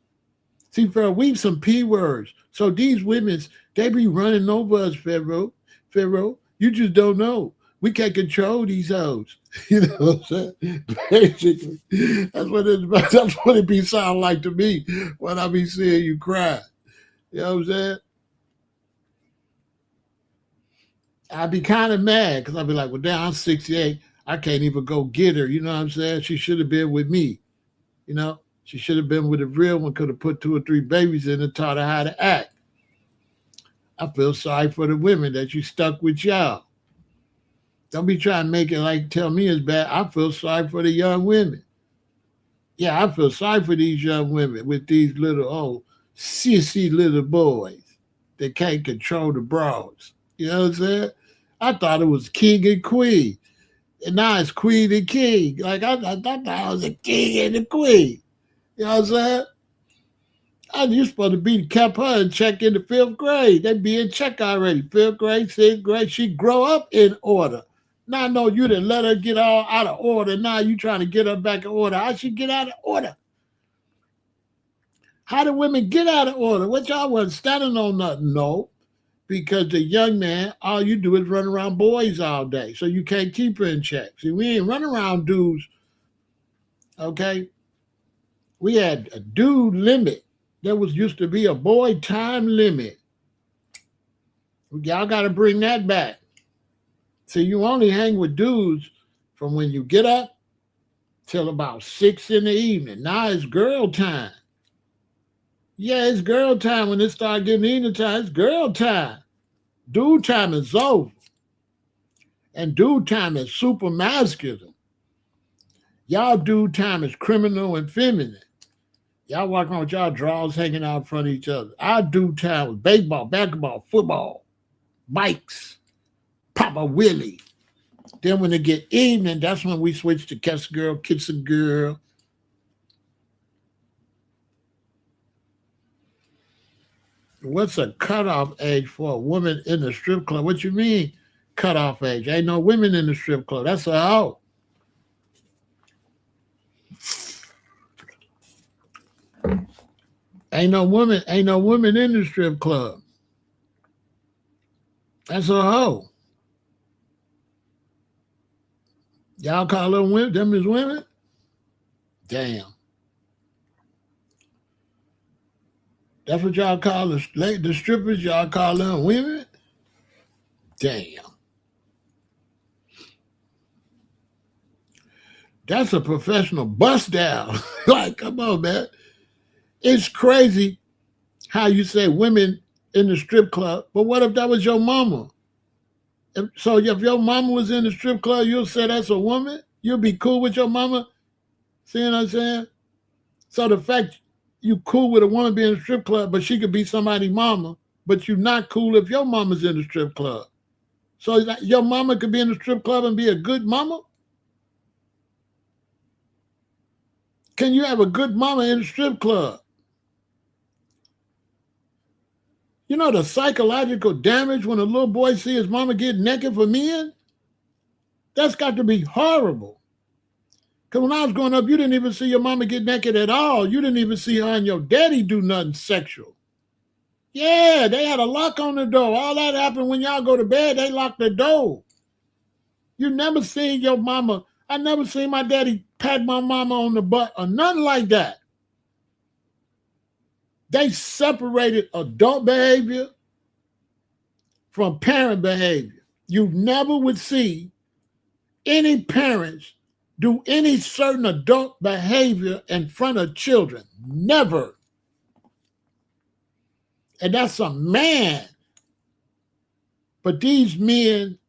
See, Pharaoh, we some P words. So these women's, they be running over us, Pharaoh. Pharaoh, you just don't know. We can't control these hoes. You know what I'm saying? Basically, that's what it be sound like to me when I be seeing you cry. You know what I'm saying? I be kind of mad because I be like, well, damn, I'm 68. I can't even go get her. You know what I'm saying? She should have been with me. You know, she should have been with a real one. Could have put 2 or 3 babies in and taught her how to act. I feel sorry for the women that you stuck with y'all. Don't be trying to make it like tell me it's bad. I feel sorry for the young women. Yeah, I feel sorry for these young women with these little old sissy little boys that can't control the bras. You know what I'm saying? I thought it was king and queen. And now it's queen and king. Like I thought I was a king and a queen. You know what I'm saying? You supposed to be kept her in check in the 5th grade. They be in check already. 5th grade, 6th grade. She grow up in order. Now I know you didn't let her get all out of order. Now you trying to get her back in order. How she get out of order? How do women get out of order? What y'all wasn't standing on nothing? No. Because the young man, all you do is run around boys all day. So you can't keep her in check. See, we ain't running around dudes, okay? We had a dude limit. There was used to be a boy time limit. Y'all got to bring that back. See, you only hang with dudes from when you get up till about 6 in the evening. Now it's girl time. Yeah, it's girl time. When it start getting evening time, it's girl time. Dude time is over. And dude time is super masculine. Y'all dude time is criminal and feminine. Y'all walk around with y'all drawers hanging out in front of each other. Our dude time was baseball, basketball, football, bikes, Papa Willie. Then when it get evening, that's when we switch to kiss a girl, kiss a girl. What's a cutoff age for a woman in the strip club? What you mean cutoff age? Ain't no women in the strip club. That's a hoe. Ain't no woman in the strip club. That's a hoe. Y'all call them women, them as women? Damn. That's what y'all call the strippers? Y'all call them women? Damn. That's a professional bust down. Like, come on, man. It's crazy how you say women in the strip club, but what if that was your mama? So if your mama was in the strip club, you'll say that's a woman? You'll be cool with your mama? See what I'm saying? So the fact you cool with a woman being in a strip club, but she could be somebody's mama, but you're not cool if your mama's in the strip club. So your mama could be in the strip club and be a good mama? Can you have a good mama in the strip club? You know the psychological damage when a little boy see his mama get naked for men? That's got to be horrible. Because when I was growing up, you didn't even see your mama get naked at all. You didn't even see her and your daddy do nothing sexual. Yeah, they had a lock on the door. All that happened when y'all go to bed, they lock the door. You never seen your mama. I never seen my daddy pat my mama on the butt or nothing like that. They separated adult behavior from parent behavior. You never would see any parents do any certain adult behavior in front of children. Never. And that's a man. But these men,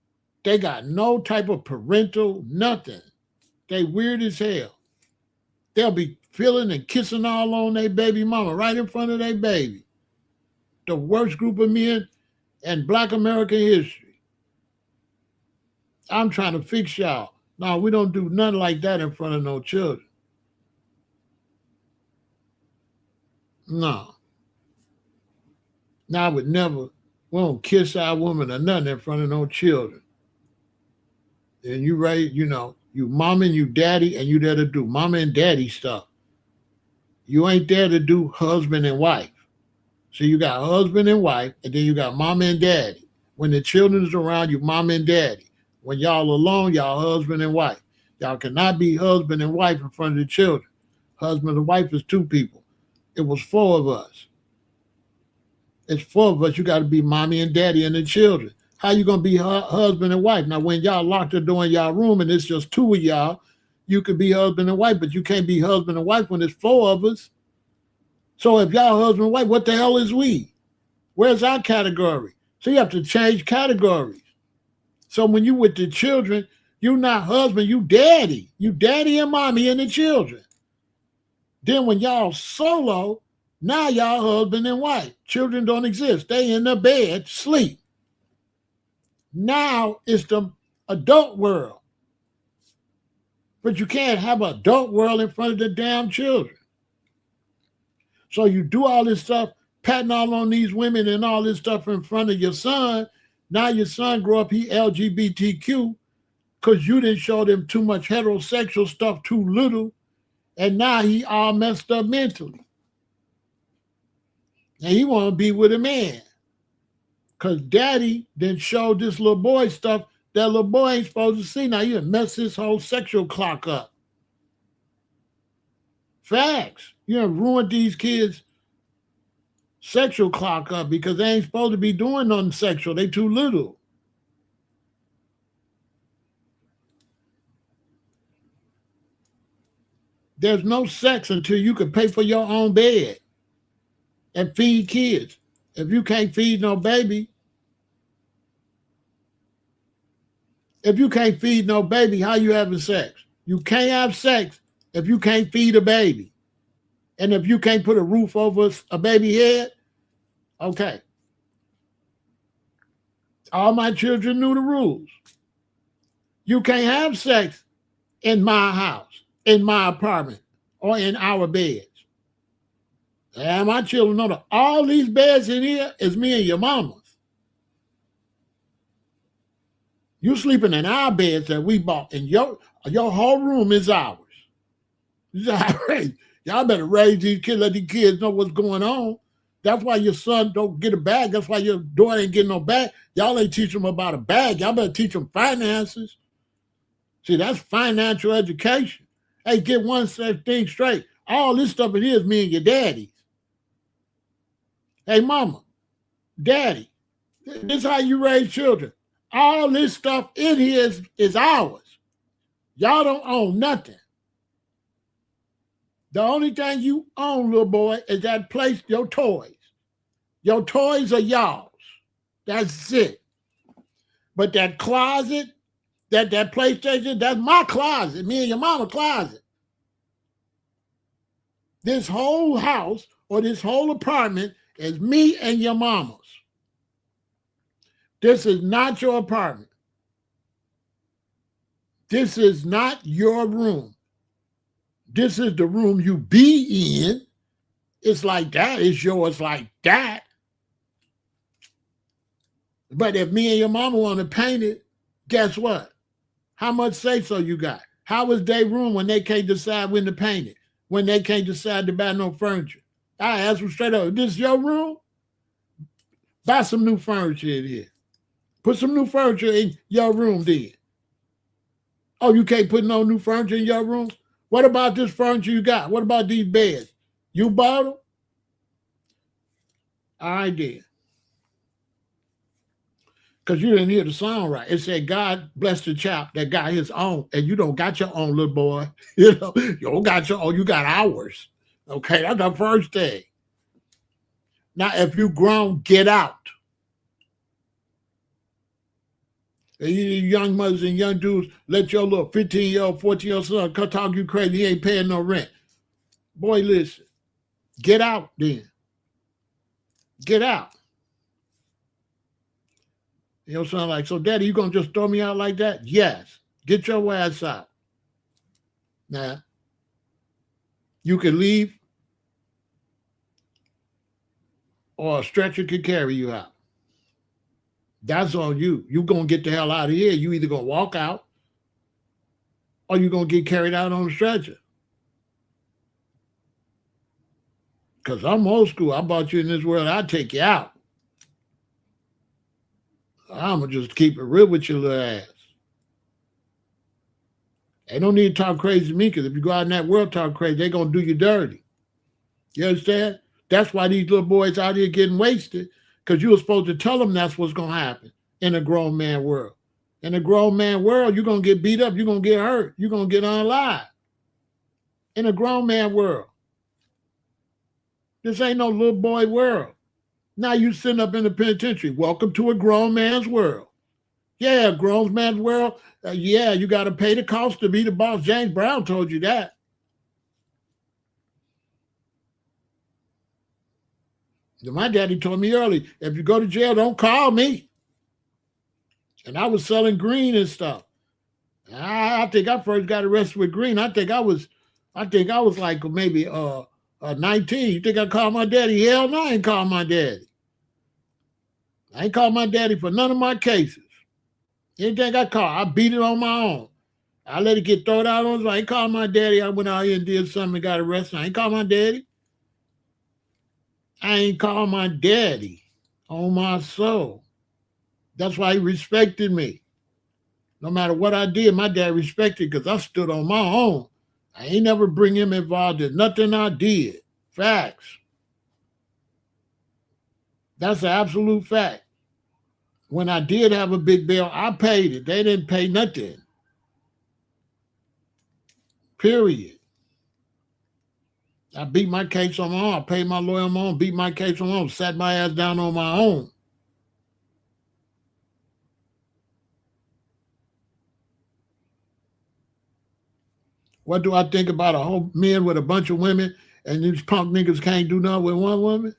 they got no type of parental nothing. They weird as hell. They'll be feeling and kissing all on their baby mama right in front of their baby. The worst group of men in Black American history. I'm trying to fix y'all. No, we don't do nothing like that in front of no children. No. Now I would never, we don't kiss our woman or nothing in front of no children. And you raise, you mama and you daddy, and you there to do mama and daddy stuff. You ain't there to do husband and wife. So you got husband and wife, and then you got mama and daddy. When the children is around, you mama and daddy. When y'all alone, y'all husband and wife. Y'all cannot be husband and wife in front of the children. Husband and wife is two people. It was four of us. It's four of us. You got to be mommy and daddy and the children. How you going to be husband and wife? Now, when y'all lock the door in y'all room and it's just two of y'all, you can be husband and wife, but you can't be husband and wife when it's four of us. So if y'all husband and wife, what the hell is we? Where's our category? So you have to change categories. So when you with the children, you not husband, you daddy. You daddy and mommy and the children. Then when y'all solo, now y'all husband and wife. Children don't exist. They in the bed, sleep. Now it's the adult world. But you can't have an adult world in front of the damn children. So you do all this stuff, patting all on these women and all this stuff in front of your son. Now your son grow up, he LGBTQ, because you didn't show them too much heterosexual stuff too little. And now he all messed up mentally. And he want to be with a man. Because daddy then showed this little boy stuff that little boy ain't supposed to see. Now you done messed his whole sexual clock up. Facts. You done ruined these kids' sexual clock up because they ain't supposed to be doing nothing sexual. They too little. There's no sex until you can pay for your own bed and feed kids. If you can't feed no baby, how you having sex? You can't have sex if you can't feed a baby. And if you can't put a roof over a baby head, okay. All my children knew the rules. You can't have sex in my house, in my apartment, or in our beds. And my children know that all these beds in here is me and your mama's. You sleeping in our beds that we bought, and your whole room is ours. Y'all better raise these kids, let these kids know what's going on. That's why your son don't get a bag. That's why your daughter ain't getting no bag. Y'all ain't teach them about a bag. Y'all better teach them finances. See, that's financial education. Hey, get one thing straight. All this stuff in here is me and your daddy's. Hey, mama, daddy, this is how you raise children. All this stuff in here is ours. Y'all don't own nothing. The only thing you own, little boy, is that place, your toys. Your toys are y'all's. That's it. But that closet, that PlayStation, that's my closet. Me and your mama closet. This whole house or this whole apartment is me and your mama's. This is not your apartment. This is not your room. This is the room you be in. It's like that. It's yours like that. But if me and your mama want to paint it, guess what? How much say-so you got? How is their room when they can't decide when to paint it? When they can't decide to buy no furniture? I ask them straight up, this is your room? Buy some new furniture in here. Put some new furniture in your room then. Oh, you can't put no new furniture in your room? What about this furniture you got? What about these beds? You bought them? All right, then. Because you didn't hear the song right. It said, God bless the child that got his own, and you don't got your own, little boy. You don't got your own, you got ours. Okay, that's the first thing. Now, if you grown, get out. And you young mothers and young dudes, let your little 15-year-old, 14-year-old son come talk you crazy. He ain't paying no rent. Boy, listen. Get out then. Get out. Your son like, so daddy, you going to just throw me out like that? Yes. Get your ass out. Now, you can leave or a stretcher can carry you out. That's on you. You gonna get the hell out of here. You either gonna walk out or you gonna get carried out on a stretcher. Because I'm old school. I brought you in this world, I'll take you out. I'm gonna just keep it real with your little ass. They don't need to talk crazy to me, because if you go out in that world talk crazy, they're gonna do you dirty. You understand? That's why these little boys out here getting wasted, because you were supposed to tell them that's what's gonna happen in a grown man world. In a grown man world, you're gonna get beat up, you're gonna get hurt, you're gonna get unalive. In a grown man world. This ain't no little boy world. Now you sitting up in the penitentiary. Welcome to a grown man's world. Yeah, grown man's world. Yeah, you got to pay the cost to be the boss. James Brown told you that. My daddy told me early, if you go to jail, don't call me. And I was selling green and stuff. I think I first got arrested with green. I think I was like maybe 19. You think I called my daddy? Hell no, I ain't called my daddy. I ain't called my daddy for none of my cases. Anything I called, I beat it on my own. I let it get thrown out on us. I ain't called my daddy. I went out here and did something and got arrested. I ain't called my daddy. I ain't called my daddy on my soul. That's why he respected me. No matter what I did, my dad respected, because I stood on my own. I ain't never bring him involved in nothing I did. Facts. That's an absolute fact. When I did have a big bill, I paid it. They didn't pay nothing. Period. I beat my case on my own. I paid my lawyer on my own, beat my case on my own, sat my ass down on my own. What do I think about a whole men with a bunch of women and these punk niggas can't do nothing with one woman?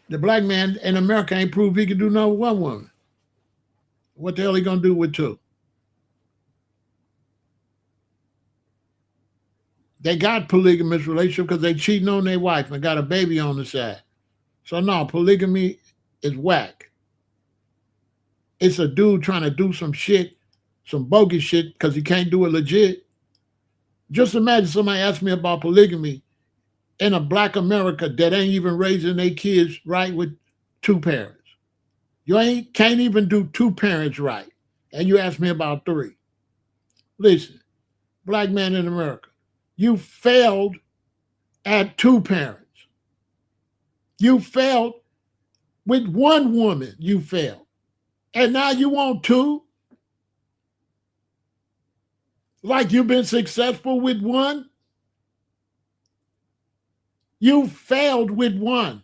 The black man in America ain't proved he can do nothing with one woman. What the hell he gonna do with two? They got polygamous relationship because they cheating on their wife and got a baby on the side. So no, polygamy is whack. It's a dude trying to do some shit, some bogus shit, because he can't do it legit. Just imagine somebody asked me about polygamy in a black America that ain't even raising their kids right with two parents. You can't even do two parents right. And you ask me about three. Listen, black man in America, you failed at two parents. You failed with one woman, you failed. And now you want two? Like you've been successful with one? You failed with one.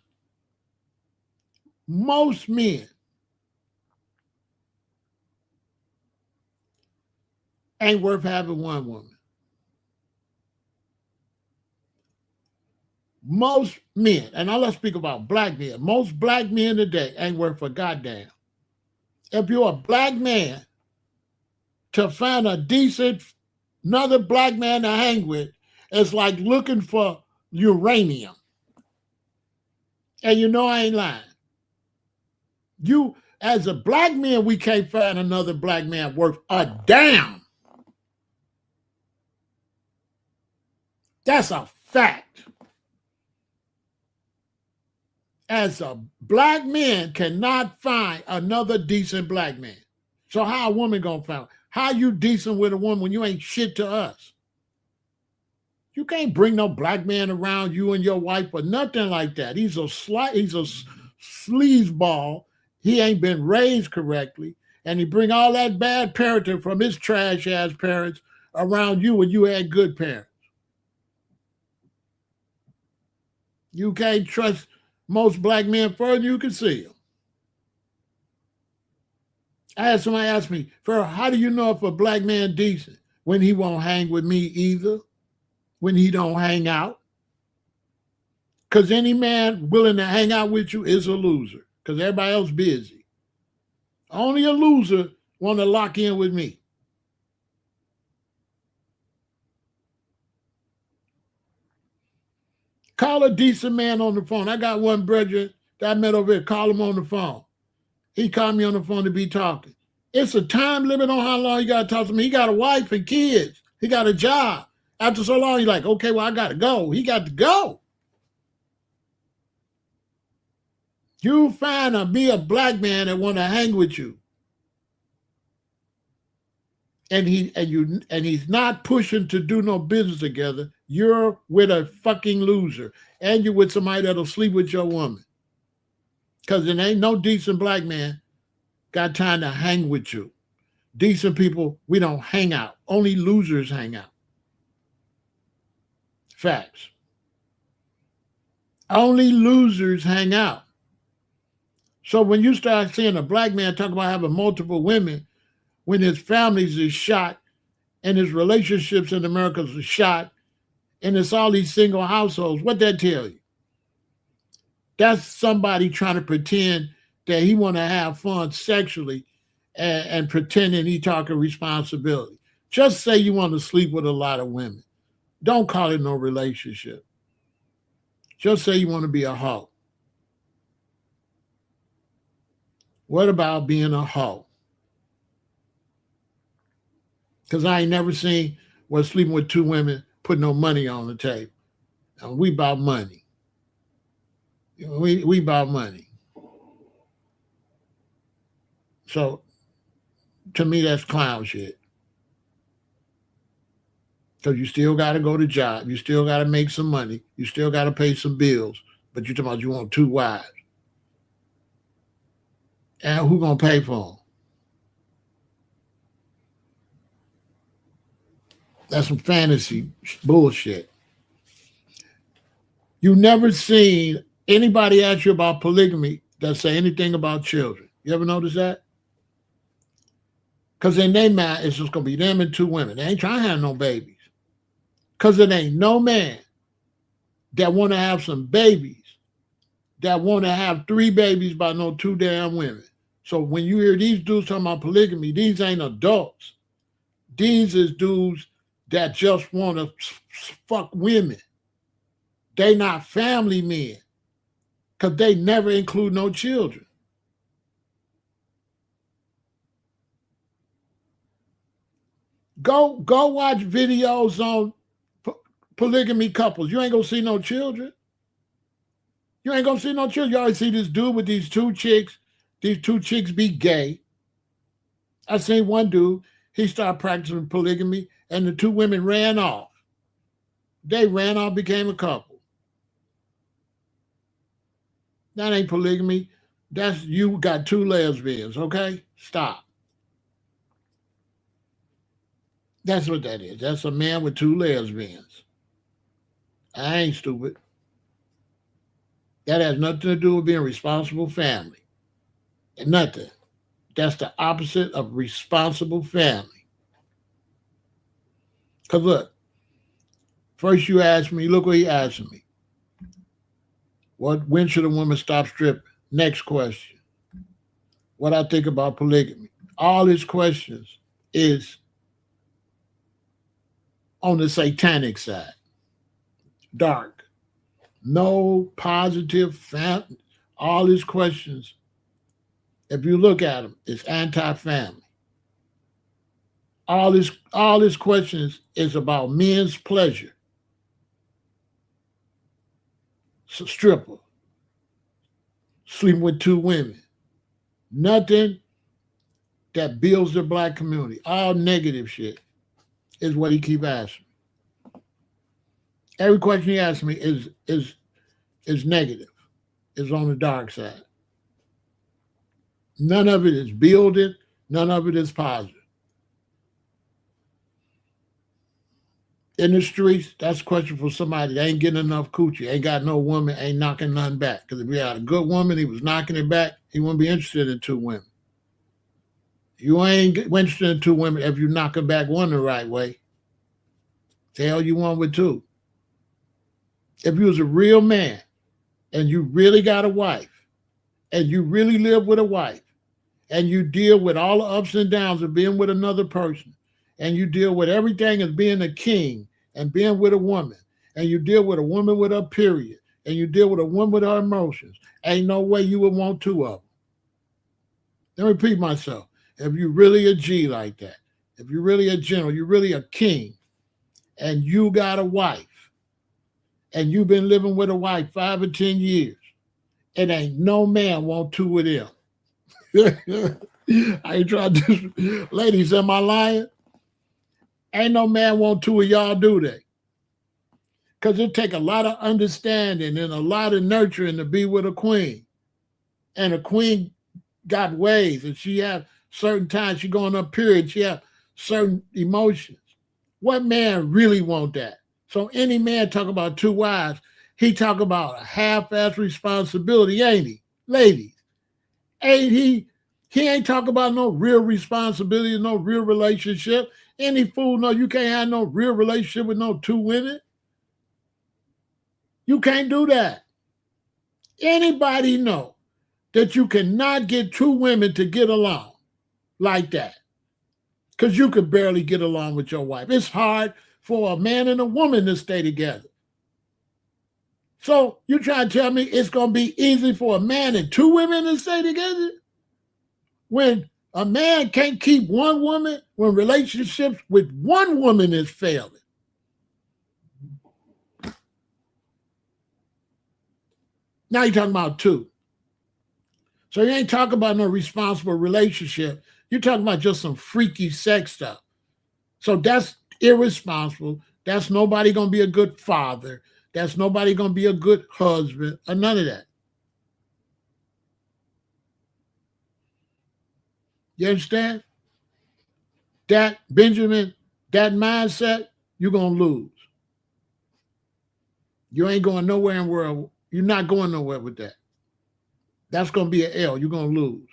Most men ain't worth having one woman. Most men, and now let's speak about black men, most black men today ain't worth a goddamn. If you're a black man, to find a decent, another black man to hang with, it's like looking for uranium. And you know I ain't lying. You, as a black man, we can't find another black man worth a damn. That's a fact. As a black man cannot find another decent black man. So how a woman gonna find? How you decent with a woman when you ain't shit to us? You can't bring no black man around you and your wife or nothing like that. He's a sleazeball. He ain't been raised correctly. And he bring all that bad parenting from his trash ass parents around you when you had good parents. You can't trust most black men further than you can see them. I had somebody ask me, Pharaoh, how do you know if a black man decent? When he won't hang with me either, when he don't hang out. Because any man willing to hang out with you is a loser, because everybody else busy. Only a loser want to lock in with me. Call a decent man on the phone. I got one brother that I met over here. Call him on the phone. He called me on the phone to be talking. It's a time limit on how long you got to talk to me. He got a wife and kids. He got a job. After so long, you're like, okay, well, I got to go. He got to go. You find a black man that want to hang with you. And he's not pushing to do no business together. You're with a fucking loser. And you're with somebody that'll sleep with your woman. Because there ain't no decent black man got time to hang with you. Decent people, we don't hang out. Only losers hang out. Facts. Only losers hang out. So when you start seeing a black man talk about having multiple women, when his families is shot and his relationships in America is shot, and it's all these single households, what that tell you? That's somebody trying to pretend that he want to have fun sexually and pretending he talking responsibility. Just say you want to sleep with a lot of women. Don't call it no relationship. Just say you want to be a hoe. What about being a hoe? Because I ain't never seen where sleeping with two women put no money on the table. And we about money. We about money. So to me, that's clown shit. Because you still got to go to job. You still got to make some money. You still got to pay some bills. But you talking about you want two wives. And who going to pay for them? That's some fantasy bullshit. You never seen anybody ask you about polygamy that say anything about children. You ever notice that? Because in their mind, it's just going to be them and two women. They ain't trying to have no babies. Because it ain't no man that want to have some babies that want to have 3 babies by no 2 damn women. So when you hear these dudes talking about polygamy, these ain't adults. These is dudes that just want to fuck women. They not family men because they never include no children. Go watch videos on polygamy couples. You ain't gonna see no children. You ain't gonna see no children. You always see this dude with these 2 chicks. These 2 chicks be gay. I seen one dude, he started practicing polygamy, and the 2 women ran off. They ran off, became a couple. That ain't polygamy. That's you got 2 lesbians, okay? Stop. That's what that is. That's a man with 2 lesbians. I ain't stupid. That has nothing to do with being a responsible family. Nothing. That's the opposite of responsible family. Because look, first you asked me, look what he asked me. When should a woman stop stripping? Next question. What I think about polygamy. All his questions is on the satanic side. Dark. No positive family. All his questions, if you look at them, it's anti-family. All his questions is about men's pleasure. So stripper. Sleeping with 2 women. Nothing that builds the black community. All negative shit is what he keep asking. Every question he asks me is negative. Is on the dark side. None of it is building. None of it is positive. In the streets, that's a question for somebody that ain't getting enough coochie, ain't got no woman, ain't knocking none back. Because if he had a good woman, he was knocking it back, he wouldn't be interested in 2 women. You ain't interested in 2 women if you knock her back one the right way. The hell you want with 2? If you was a real man and you really got a wife and you really live with a wife and you deal with all the ups and downs of being with another person and you deal with everything as being a king and being with a woman and you deal with a woman with her period, and you deal with a woman with her emotions, ain't no way you would want two of them. Let me repeat myself. If you're really a G like that, if you're really a general, you're really a king, and you got a wife, and you've been living with a wife 5 or 10 years, it ain't no man want two of them. I ain't trying to, ladies, am I lying? Ain't no man want two of y'all, do they? Because it take a lot of understanding and a lot of nurturing to be with a queen. And a queen got ways, and she have certain times she go on her period, she have certain emotions. What man really want that? So any man talk about two wives, he talk about a half-ass responsibility, ain't he? Ladies, ain't he? He ain't talk about no real responsibility, no real relationship. Any fool know you can't have no real relationship with no two women. You can't do that. Anybody know that you cannot get two women to get along like that? Because you could barely get along with your wife. It's hard for a man and a woman to stay together. So you trying to tell me it's going to be easy for a man and two women to stay together? When a man can't keep one woman, when relationships with one woman is failing. Now you're talking about two. So you ain't talking about no responsible relationship. You're talking about just some freaky sex stuff. So that's irresponsible. That's nobody going to be a good father. That's nobody going to be a good husband or none of that. You understand? That, Benjamin, that mindset, you're going to lose. You ain't going nowhere in the world. You're not going nowhere with that. That's going to be an L. You're going to lose.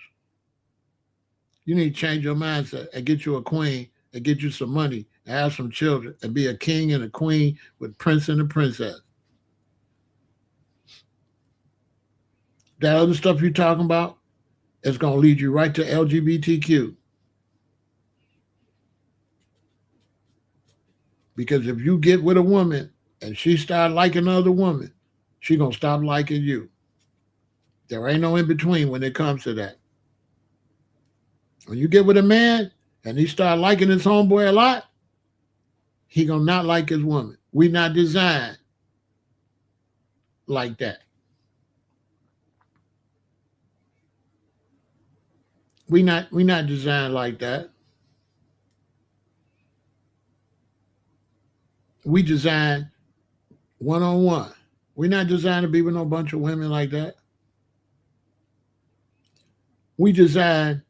You need to change your mindset and get you a queen and get you some money and have some children and be a king and a queen with prince and a princess. That other stuff you're talking about is going to lead you right to LGBTQ. Because if you get with a woman and she start liking another woman, she going to stop liking you. There ain't no in between when it comes to that. When you get with a man and he start liking his homeboy a lot, he going to not like his woman. We not designed like that. We not designed like that. We designed one-on-one. We're not designed to be with no bunch of women like that. We designed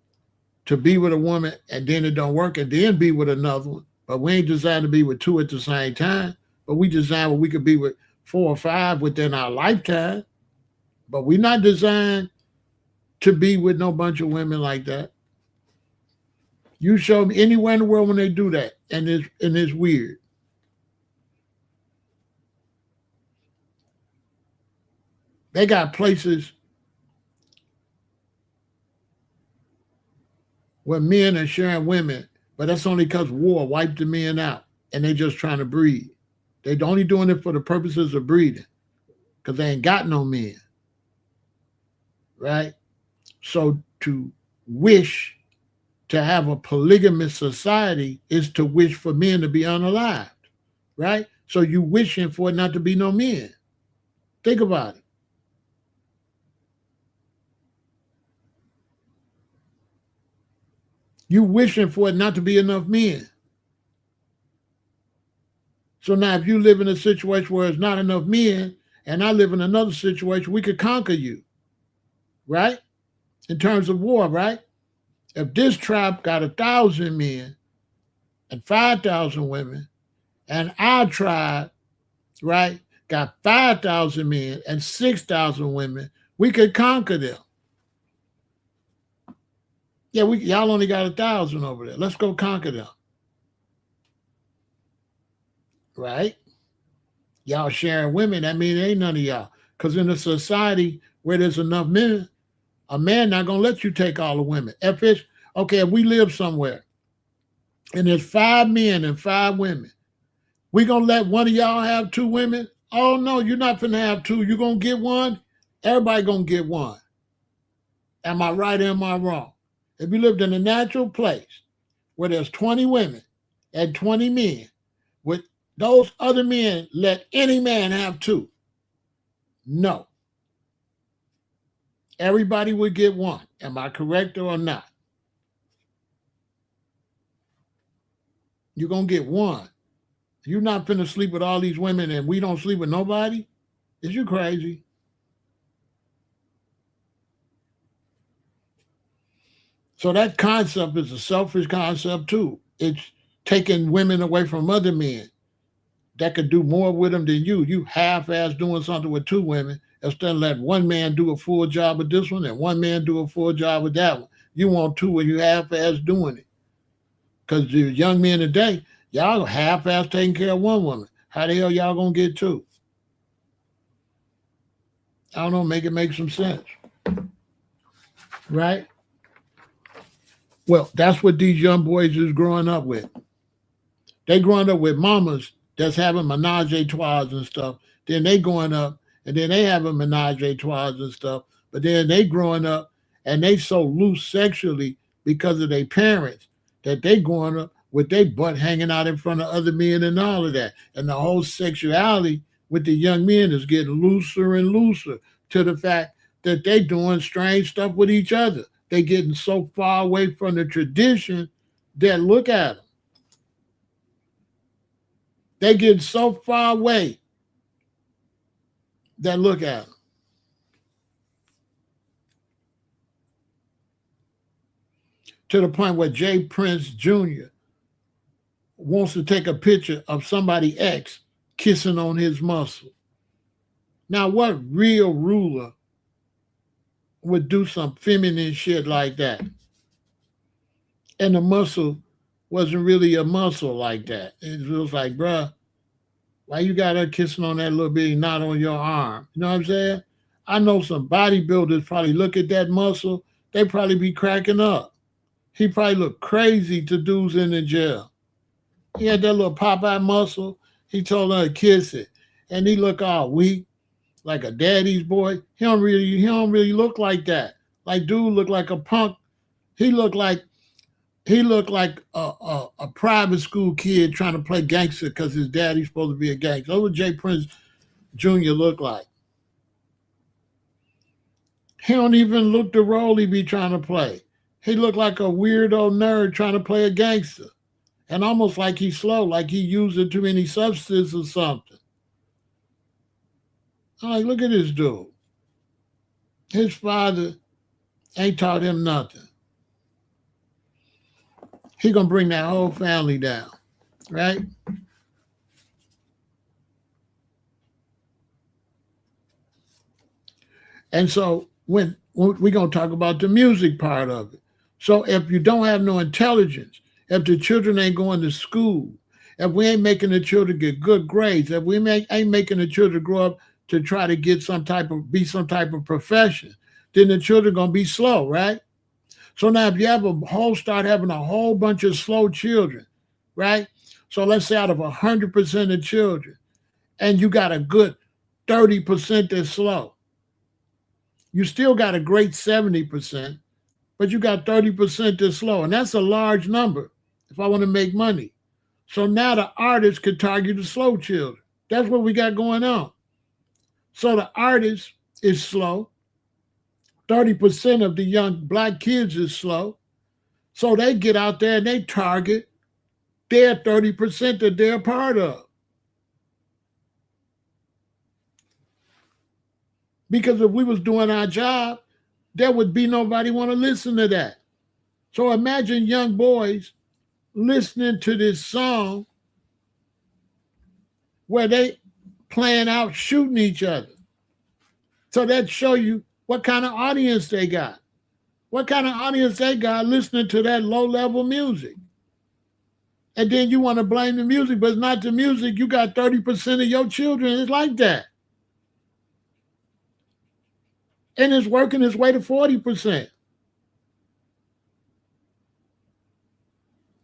to be with a woman and then it don't work and then be with another one. But we ain't designed to be with two at the same time. But we designed where we could be with 4 or 5 within our lifetime. But we're not designed to be with no bunch of women like that. You show me anywhere in the world when they do that, and it's weird. They got places where men are sharing women, but that's only because war wiped the men out, and they just trying to breed. They're only doing it for the purposes of breeding, because they ain't got no men, right? So to wish to have a polygamous society is to wish for men to be unalived, right? So you wishing for it not to be no men. Think about it. You wishing for it not to be enough men. So now if you live in a situation where it's not enough men, and I live in another situation, we could conquer you, right? In terms of war, right? If this tribe got 1,000 men and 5,000 women, and our tribe, right, got 5,000 men and 6,000 women, we could conquer them. Yeah, y'all only got 1,000 over there. Let's go conquer them. Right? Y'all sharing women, that means ain't none of y'all. Because in a society where there's enough men, a man not going to let you take all the women. If we live somewhere and there's 5 men and 5 women, We gonna let one of y'all have two women? Oh no, you're not finna have two. You gonna get one? Everybody gonna get one. Am I right or am I wrong? If you lived in a natural place where there's 20 women and 20 men, would those other men let any man have two? No. Everybody would get one. Am I correct or not? You're gonna get one. You're not finna sleep with all these women and we don't sleep with nobody? Is you crazy? So that concept is a selfish concept too. It's taking women away from other men that could do more with them than you. You half-ass doing something with two women instead of letting one man do a full job with this one and one man do a full job with that one. You want two and you half-ass doing it. Because the young men today, y'all half-ass taking care of one woman. How the hell y'all gonna get two? I don't know, make it make some sense. Right? Well, that's what these young boys is growing up with. They growing up with mamas that's having menage a trois and stuff. Then they growing up and then they having menage a trois and stuff. But then they growing up and they so loose sexually because of their parents that they growing up with their butt hanging out in front of other men and all of that. And the whole sexuality with the young men is getting looser and looser to the fact that they doing strange stuff with each other. They getting so far away from the tradition that look at them. They getting so far away that look at them. To the point where Jay Prince Jr. wants to take a picture of somebody ex kissing on his muscle. Now, what real ruler would do some feminine shit like that? And the muscle wasn't really a muscle like that. It was like, bruh, why you got her kissing on that little bitty knot on your arm? You know what I'm saying? I know some bodybuilders probably look at that muscle, they probably be cracking up. He probably looked crazy to dudes in the jail. He had that little Popeye muscle. He told her to kiss it. And he looked all weak, like a daddy's boy. He don't really look like that. Like dude looked like a punk. He looked like a private school kid trying to play gangster because his daddy's supposed to be a gangster. That's what Jay Prince Jr. looked like. He don't even look the role he be trying to play. He looked like a weirdo nerd trying to play a gangster. And almost like he's slow, like he using too many substances or something. I'm like, look at this dude. His father ain't taught him nothing. He gonna bring that whole family down, right? And so when we're gonna talk about the music part of it. So if you don't have no intelligence, if the children ain't going to school, if we ain't making the children get good grades, if we ain't making the children grow up to try to get some type of profession, then the children gonna be slow, right? So now if you start having a whole bunch of slow children, right? So let's say out of 100% of children, and you got a good 30% that's slow. You still got a great 70%, but you got 30% that's slow. And that's a large number if I want to make money. So now the artist could target the slow children. That's what we got going on. So the artist is slow. 30% of the young black kids is slow. So they get out there and they target their 30% that they're a part of. Because if we was doing our job, there would be nobody want to listen to that. So imagine young boys listening to this song where they playing out shooting each other. So that show you what kind of audience they got. What kind of audience they got listening to that low-level music. And then you want to blame the music, but it's not the music. You got 30% of your children is like that. And it's working its way to 40%.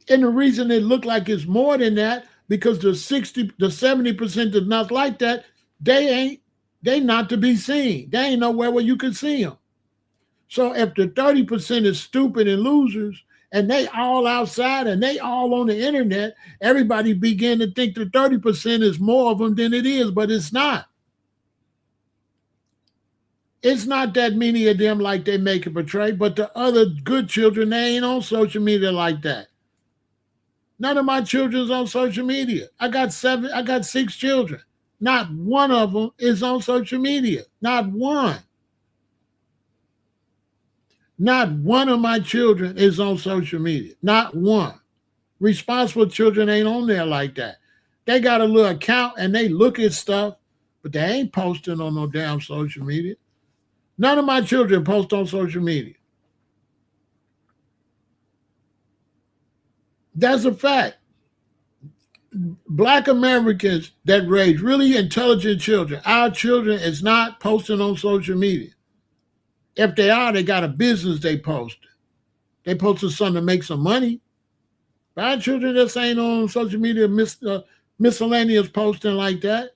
And the reason it looked like it's more than that, because the 70% that's not like that, they not to be seen. They ain't nowhere where you can see them. So if the 30% is stupid and losers, and they all outside and they all on the internet, everybody begin to think the 30% is more of them than it is, but it's not. It's not that many of them like they make it portray, but the other good children, they ain't on social media like that. None of my children's on social media. I got 6 children. Not one of them is on social media. Not one. Not one of my children is on social media. Not one. Responsible children ain't on there like that. They got a little account and they look at stuff, but they ain't posting on no damn social media. None of my children post on social media. That's a fact. Black Americans that raise really intelligent children, our children is not posting on social media. If they are, they got a business they posted. They posted something to make some money. But our children just ain't on social media miscellaneous posting like that.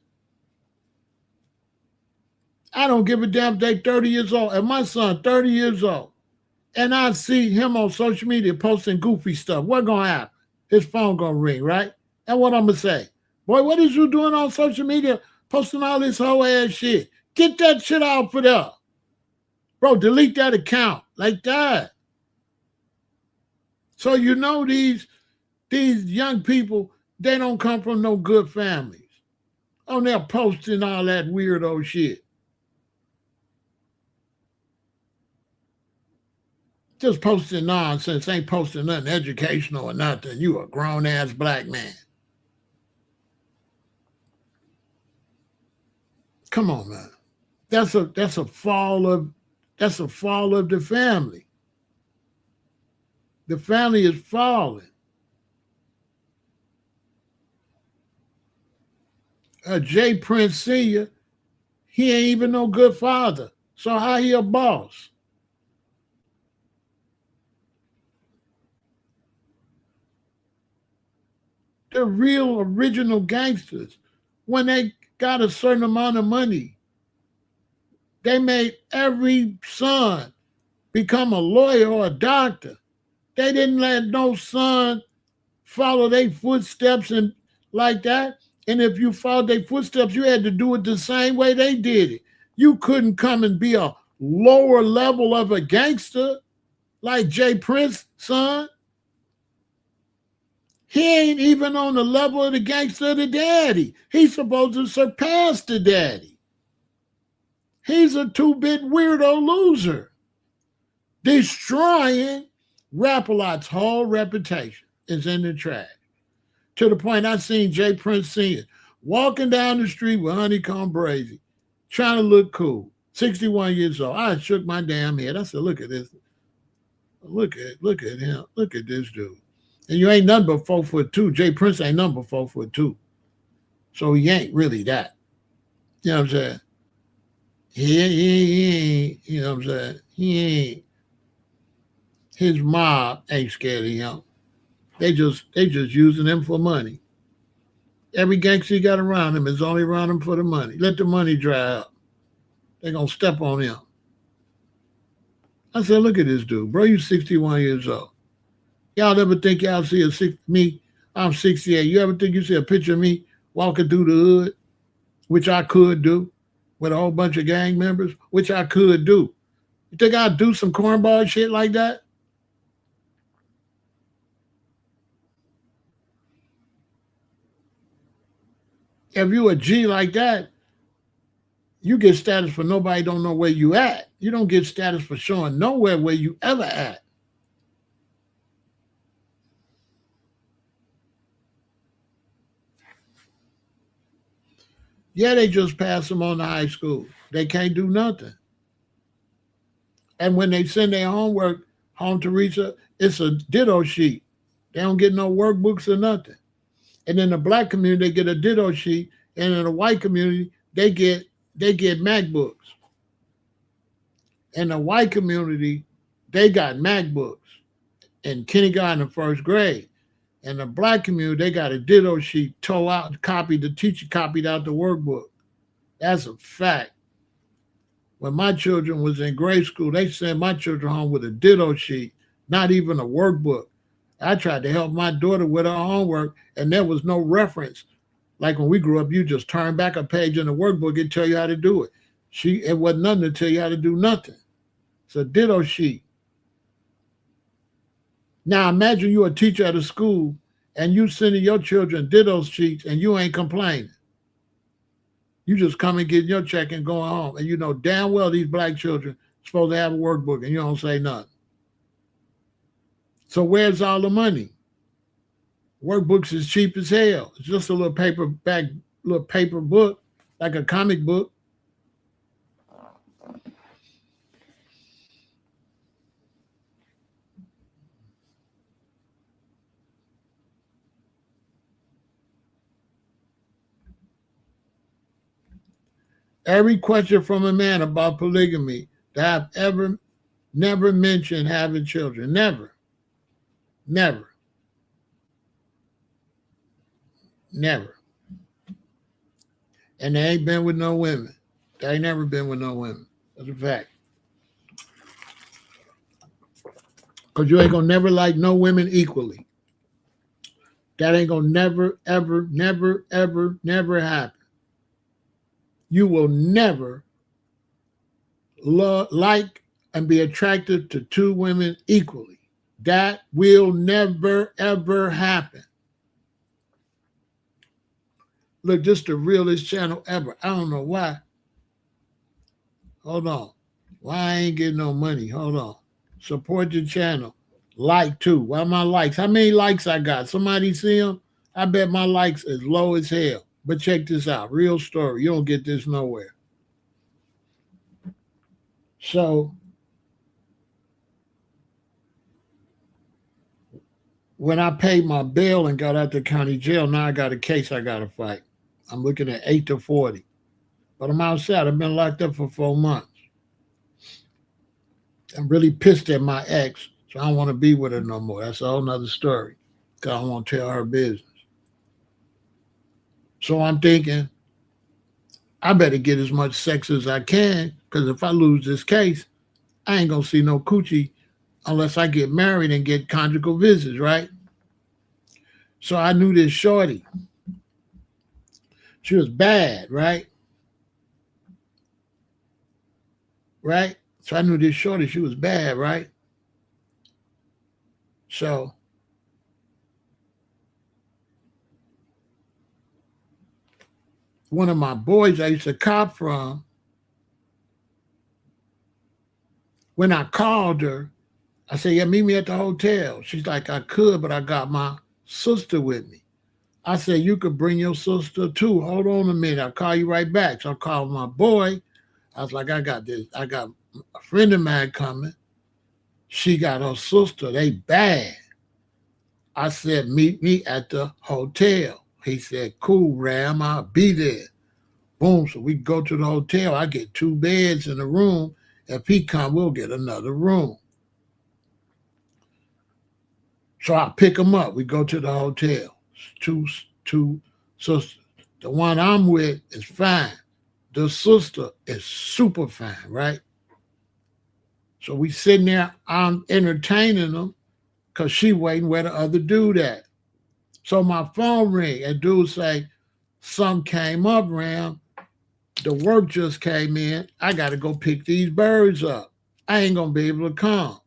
I don't give a damn if they 30 years old. If my son 30 years old and I see him on social media posting goofy stuff, what's going to happen? His phone going to ring, right? And what I'm going to say? Boy, what is you doing on social media posting all this whole ass shit? Get that shit out for there. Bro, delete that account like that. So you know these young people, they don't come from no good families. Oh, they're posting all that weirdo shit. Just posting nonsense, ain't posting nothing educational or nothing. You a grown-ass black man. Come on, man. That's a fall of the family. The family is falling. Jay Prince Sr., he ain't even no good father. So how he a boss? The real original gangsters, when they got a certain amount of money, they made every son become a lawyer or a doctor. They didn't let no son follow their footsteps and like that. And if you followed their footsteps, you had to do it the same way they did it. You couldn't come and be a lower level of a gangster like Jay Prince's son. He ain't even on the level of the gangster of the daddy. He's supposed to surpass the daddy. He's a 2-bit weirdo loser, destroying Rap-A-Lot's whole reputation is in the trash. To the point I seen Jay Prince Sr. walking down the street with Honeycomb Brazy, trying to look cool. 61 years old. I shook my damn head. I said, look at this. Look at him. Look at this dude. And you ain't nothing but 4'2". Jay Prince ain't nothing but 4'2". So he ain't really that. You know what I'm saying? He ain't, you know what I'm saying? He ain't, his mob ain't scared of him. They just using him for money. Every gangster he got around him is only around him for the money. Let the money dry up. They're going to step on him. I said, look at this dude. Bro, you 61 years old. Y'all ever think y'all see me? I'm 68. You ever think you see a picture of me walking through the hood, which I could do, with a whole bunch of gang members, which I could do? You think I'd do some cornball shit like that? If you a G like that, you get status for nobody don't know where you at. You don't get status for showing nowhere where you ever at. Yeah, they just pass them on to high school. They can't do nothing. And when they send their homework home to Teresa, it's a ditto sheet. They don't get no workbooks or nothing. And in the black community, they get a ditto sheet. And in the white community, they get MacBooks. In the white community, they got MacBooks in kindergarten and first grade. In the black community, they got a ditto sheet, tore out, copied, the teacher copied out the workbook. That's a fact. When my children was in grade school, they sent my children home with a ditto sheet, not even a workbook. I tried to help my daughter with her homework, and there was no reference. Like when we grew up, you just turn back a page in the workbook and tell you how to do it. It wasn't nothing to tell you how to do nothing. It's a ditto sheet. Now imagine you a teacher at a school and you sending your children ditto sheets and you ain't complaining. You just come and get your check and going home. And you know damn well these black children supposed to have a workbook and you don't say nothing. So where's all the money? Workbooks is cheap as hell. It's just a little paper book, like a comic book. Every question from a man about polygamy that I've ever never mentioned having children. Never. Never. Never. And they ain't been with no women. They ain't never been with no women. That's a fact. Because you ain't going to never like no women equally. That ain't going to never, ever, never, ever, never happen. You will never like and be attracted to two women equally. That will never, ever happen. Look, this is the realest channel ever. I don't know why. Hold on. Why I ain't getting no money? Hold on. Support the channel. Like too. Why my likes? How many likes I got? Somebody see them? I bet my likes is low as hell. But check this out. Real story. You don't get this nowhere. So when I paid my bail and got out the county jail, now I got a case I got to fight. I'm looking at 8 to 40. But I'm outside. I've been locked up for 4 months. I'm really pissed at my ex, so I don't want to be with her no more. That's a whole nother story. Because I don't want to tell her business. So I'm thinking, I better get as much sex as I can, because if I lose this case, I ain't going to see no coochie unless I get married and get conjugal visits, right? So I knew this shorty. She was bad, right? Right? So I knew this shorty, she was bad, right? So one of my boys I used to cop from, when I called her, I said, yeah, meet me at the hotel. She's like, I could, but I got my sister with me. I said, you could bring your sister too. Hold on a minute. I'll call you right back. So I called my boy. I was like, I got this. I got a friend of mine coming. She got her sister. They bad. I said, meet me at the hotel. He said, cool, Ram. I'll be there. Boom. So we go to the hotel. I get 2 beds in the room. If he come, we'll get another room. So I pick him up. We go to the hotel. Two sisters. The one I'm with is fine. The sister is super fine, right? So we sitting there, I'm entertaining them because she waiting where the other dude at. So my phone ring and dude say, some came up, Ram. The work just came in. I got to go pick these birds up. I ain't going to be able to come.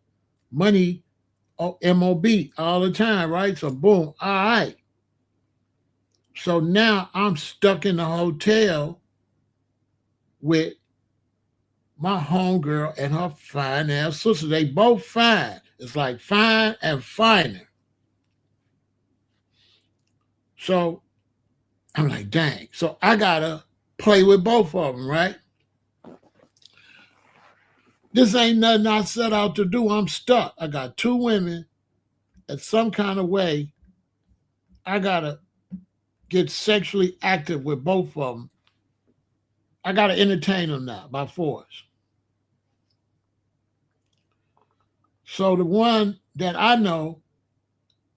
Money, MOB all the time, right? So boom, all right. So now I'm stuck in the hotel with my homegirl and her fine ass sister. They both fine. It's like fine and finer. So I'm like, dang. So I gotta play with both of them, right? This ain't nothing I set out to do. I'm stuck. I got 2 women. In some kind of way, I gotta get sexually active with both of them. I gotta entertain them now by force. So the one that I know,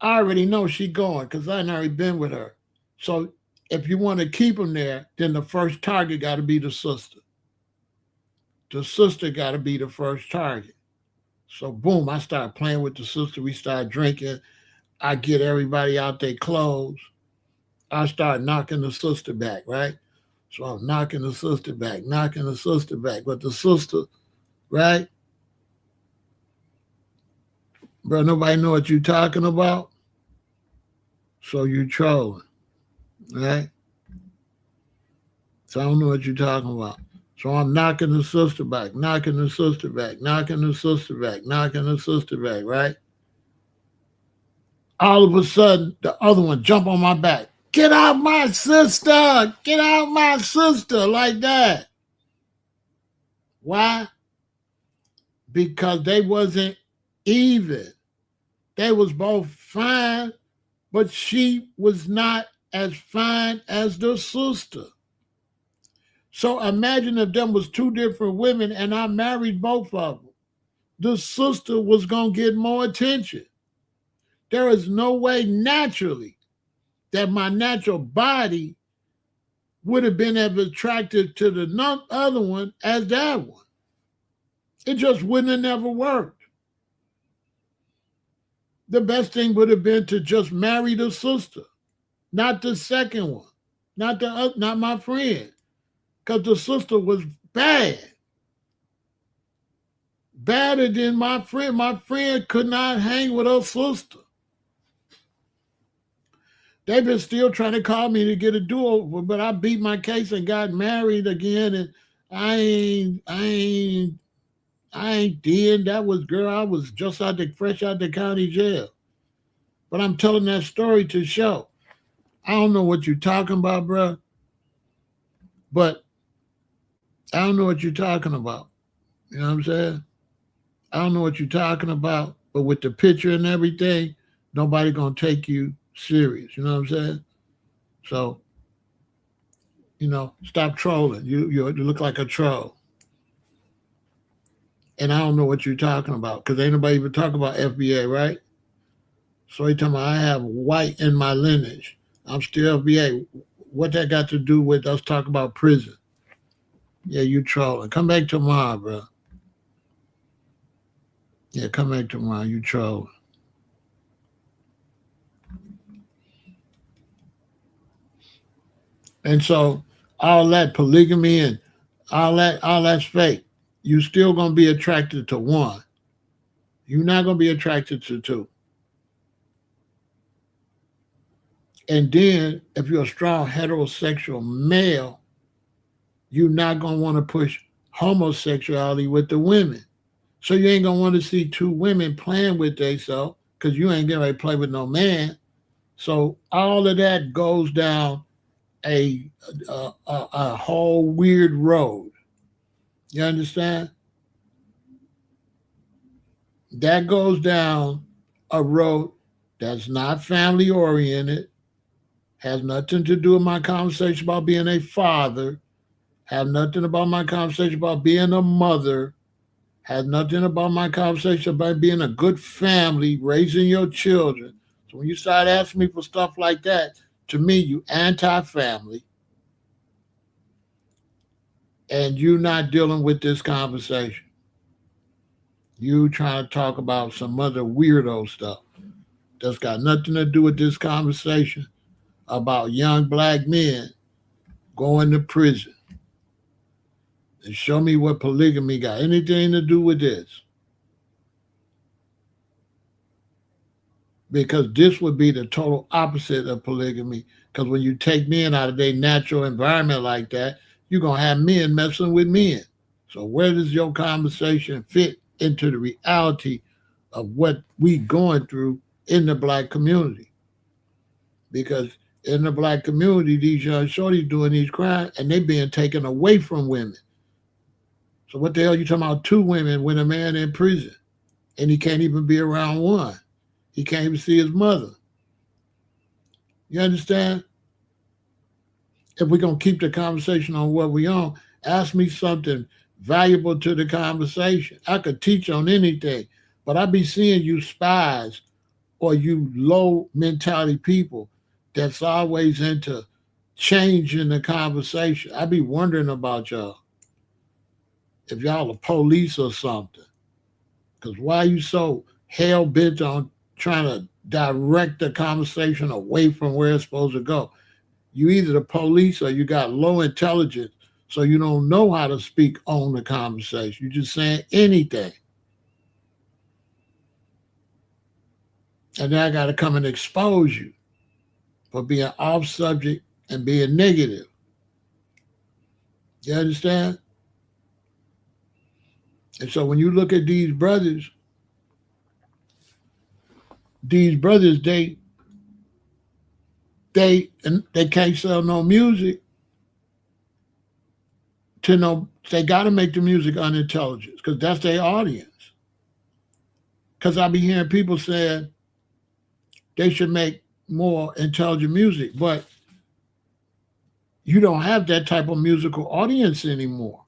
I already know she going because I already been with her. So if you want to keep them there, then the first target got to be the sister. The sister got to be the first target. So boom, I start playing with the sister. We start drinking. I get everybody out their clothes. I start knocking the sister back, right? So I'm knocking the sister back, knocking the sister back. But the sister, right? Bro, nobody know what you talking about. So you trolling, right? So I don't know what you're talking about. So I'm knocking the sister back, knocking the sister back, knocking the sister back, knocking the sister back, right? All of a sudden, the other one jump on my back. Get out my sister! Get out my sister! Like that. Why? Because they wasn't even. They was both fine, but she was not as fine as the sister. So imagine if them was two different women and I married both of them. The sister was going to get more attention. There is no way naturally that my natural body would have been as attracted to the other one as that one. It just wouldn't have never worked. The best thing would have been to just marry the sister, not the second one, not my friend, because the sister was bad. Badder than my friend. My friend could not hang with her sister. They've been still trying to call me to get a do-over, but I beat my case and got married again, and I ain't dead. That was girl. I was just fresh out the county jail. But I'm telling that story to show. I don't know what you're talking about, bro. But I don't know what you're talking about. You know what I'm saying? I don't know what you're talking about, but with the picture and everything, nobody gonna take you serious. You know what I'm saying? So, stop trolling. You look like a troll. And I don't know what you're talking about because ain't nobody even talking about FBA, right? So he talking about I have white in my lineage. I'm still FBA. What that got to do with us talking about prison? Yeah, you trolling. Come back tomorrow, bro. Yeah, come back tomorrow. You trolling. And so all that polygamy and all that's fake. You still gonna be attracted to one. You're not gonna be attracted to two. And then if you're a strong heterosexual male, you're not gonna want to push homosexuality with the women. So you ain't gonna want to see two women playing with themselves because you ain't getting ready to play with no man. So all of that goes down a a whole weird road. You understand? That goes down a road that's not family oriented, has nothing to do with my conversation about being a father, have nothing about my conversation about being a mother, has nothing about my conversation about being a good family, raising your children. So when you start asking me for stuff like that, to me, you anti-family, and you're not dealing with this conversation. You trying to talk about some other weirdo stuff that's got nothing to do with this conversation about young black men going to prison. And show me what polygamy got anything to do with this. Because this would be the total opposite of polygamy. Because when you take men out of their natural environment like that, you're going to have men messing with men. So where does your conversation fit into the reality of what we going through in the black community? Because in the black community, these young shorties doing these crimes and they being taken away from women. So what the hell you talking about two women when a man in prison and he can't even be around one? He can't even see his mother. You understand? If we're going to keep the conversation on what we on, ask me something valuable to the conversation. I could teach on anything, but I be seeing you spies or you low mentality people that's always into changing the conversation. I be wondering about y'all, if y'all are police or something. Because why are you so hell bent on trying to direct the conversation away from where it's supposed to go? You either the police or you got low intelligence, so you don't know how to speak on the conversation. You're just saying anything. And then I got to come and expose you for being off subject and being negative. You understand? And so when you look at these brothers, they can't sell no music to no. They got to make the music unintelligent because that's their audience. Because I be hearing people saying they should make more intelligent music, but you don't have that type of musical audience anymore.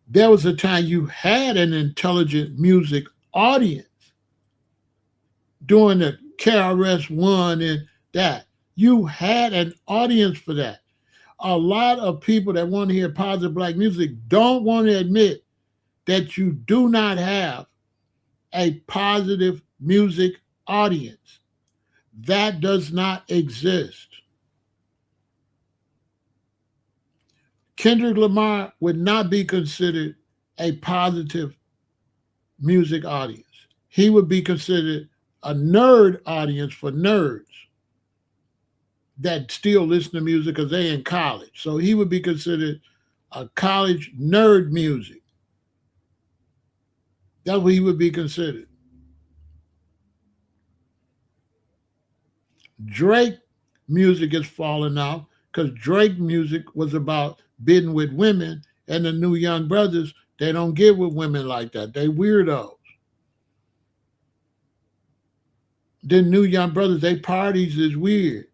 There was a time you had an intelligent music audience during the KRS-One and that. You had an audience for that. A lot of people that want to hear positive black music don't want to admit that you do not have a positive music audience. That does not exist. Kendrick Lamar would not be considered a positive music audience. He would be considered a nerd audience for nerds that still listen to music because they're in college. So he would be considered a college nerd music. That's what he would be considered. Drake music is falling off because Drake music was about bidding with women, and the new young brothers, they don't get with women like that. They weirdos. The new young brothers, they parties is weird.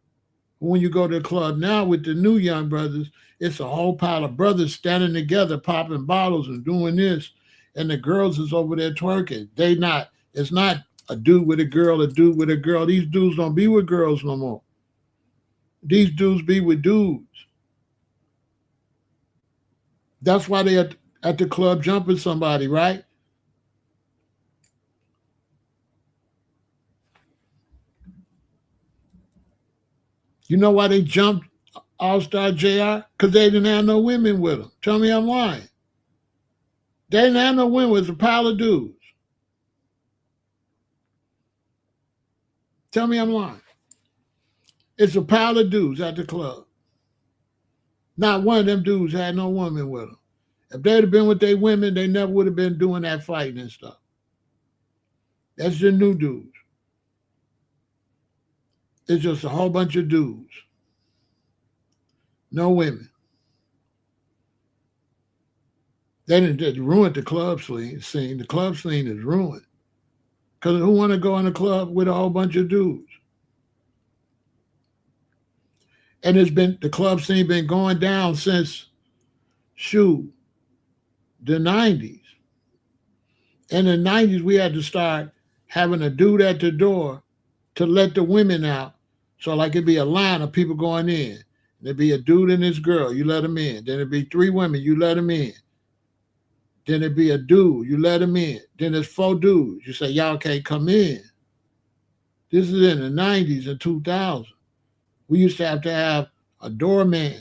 When you go to the club now with the new young brothers, it's a whole pile of brothers standing together, popping bottles and doing this, and the girls is over there twerking. It's not a dude with a girl, a dude with a girl. These dudes don't be with girls no more. These dudes be with dudes. That's why they at the club jumping somebody, right? You know why they jumped All-Star JR? Because they didn't have no women with them. Tell me I'm lying. They didn't have no women. It was a pile of dudes. Tell me I'm lying. It's a pile of dudes at the club. Not one of them dudes had no woman with them. If they'd have been with their women, they never would have been doing that fighting and stuff. That's the new dudes. It's just a whole bunch of dudes. No women. They ruined the club scene. The club scene is ruined. Because who want to go in a club with a whole bunch of dudes? And the club scene been going down since, the 90s. In the 90s, we had to start having a dude at the door to let the women out. So like it'd be a line of people going in. There'd be a dude and this girl, you let them in. Then it'd be 3 women, you let them in. Then it'd be a dude, you let them in. Then there's 4 dudes. You say, y'all can't come in. This is in the 90s and 2000. We used to have a doorman.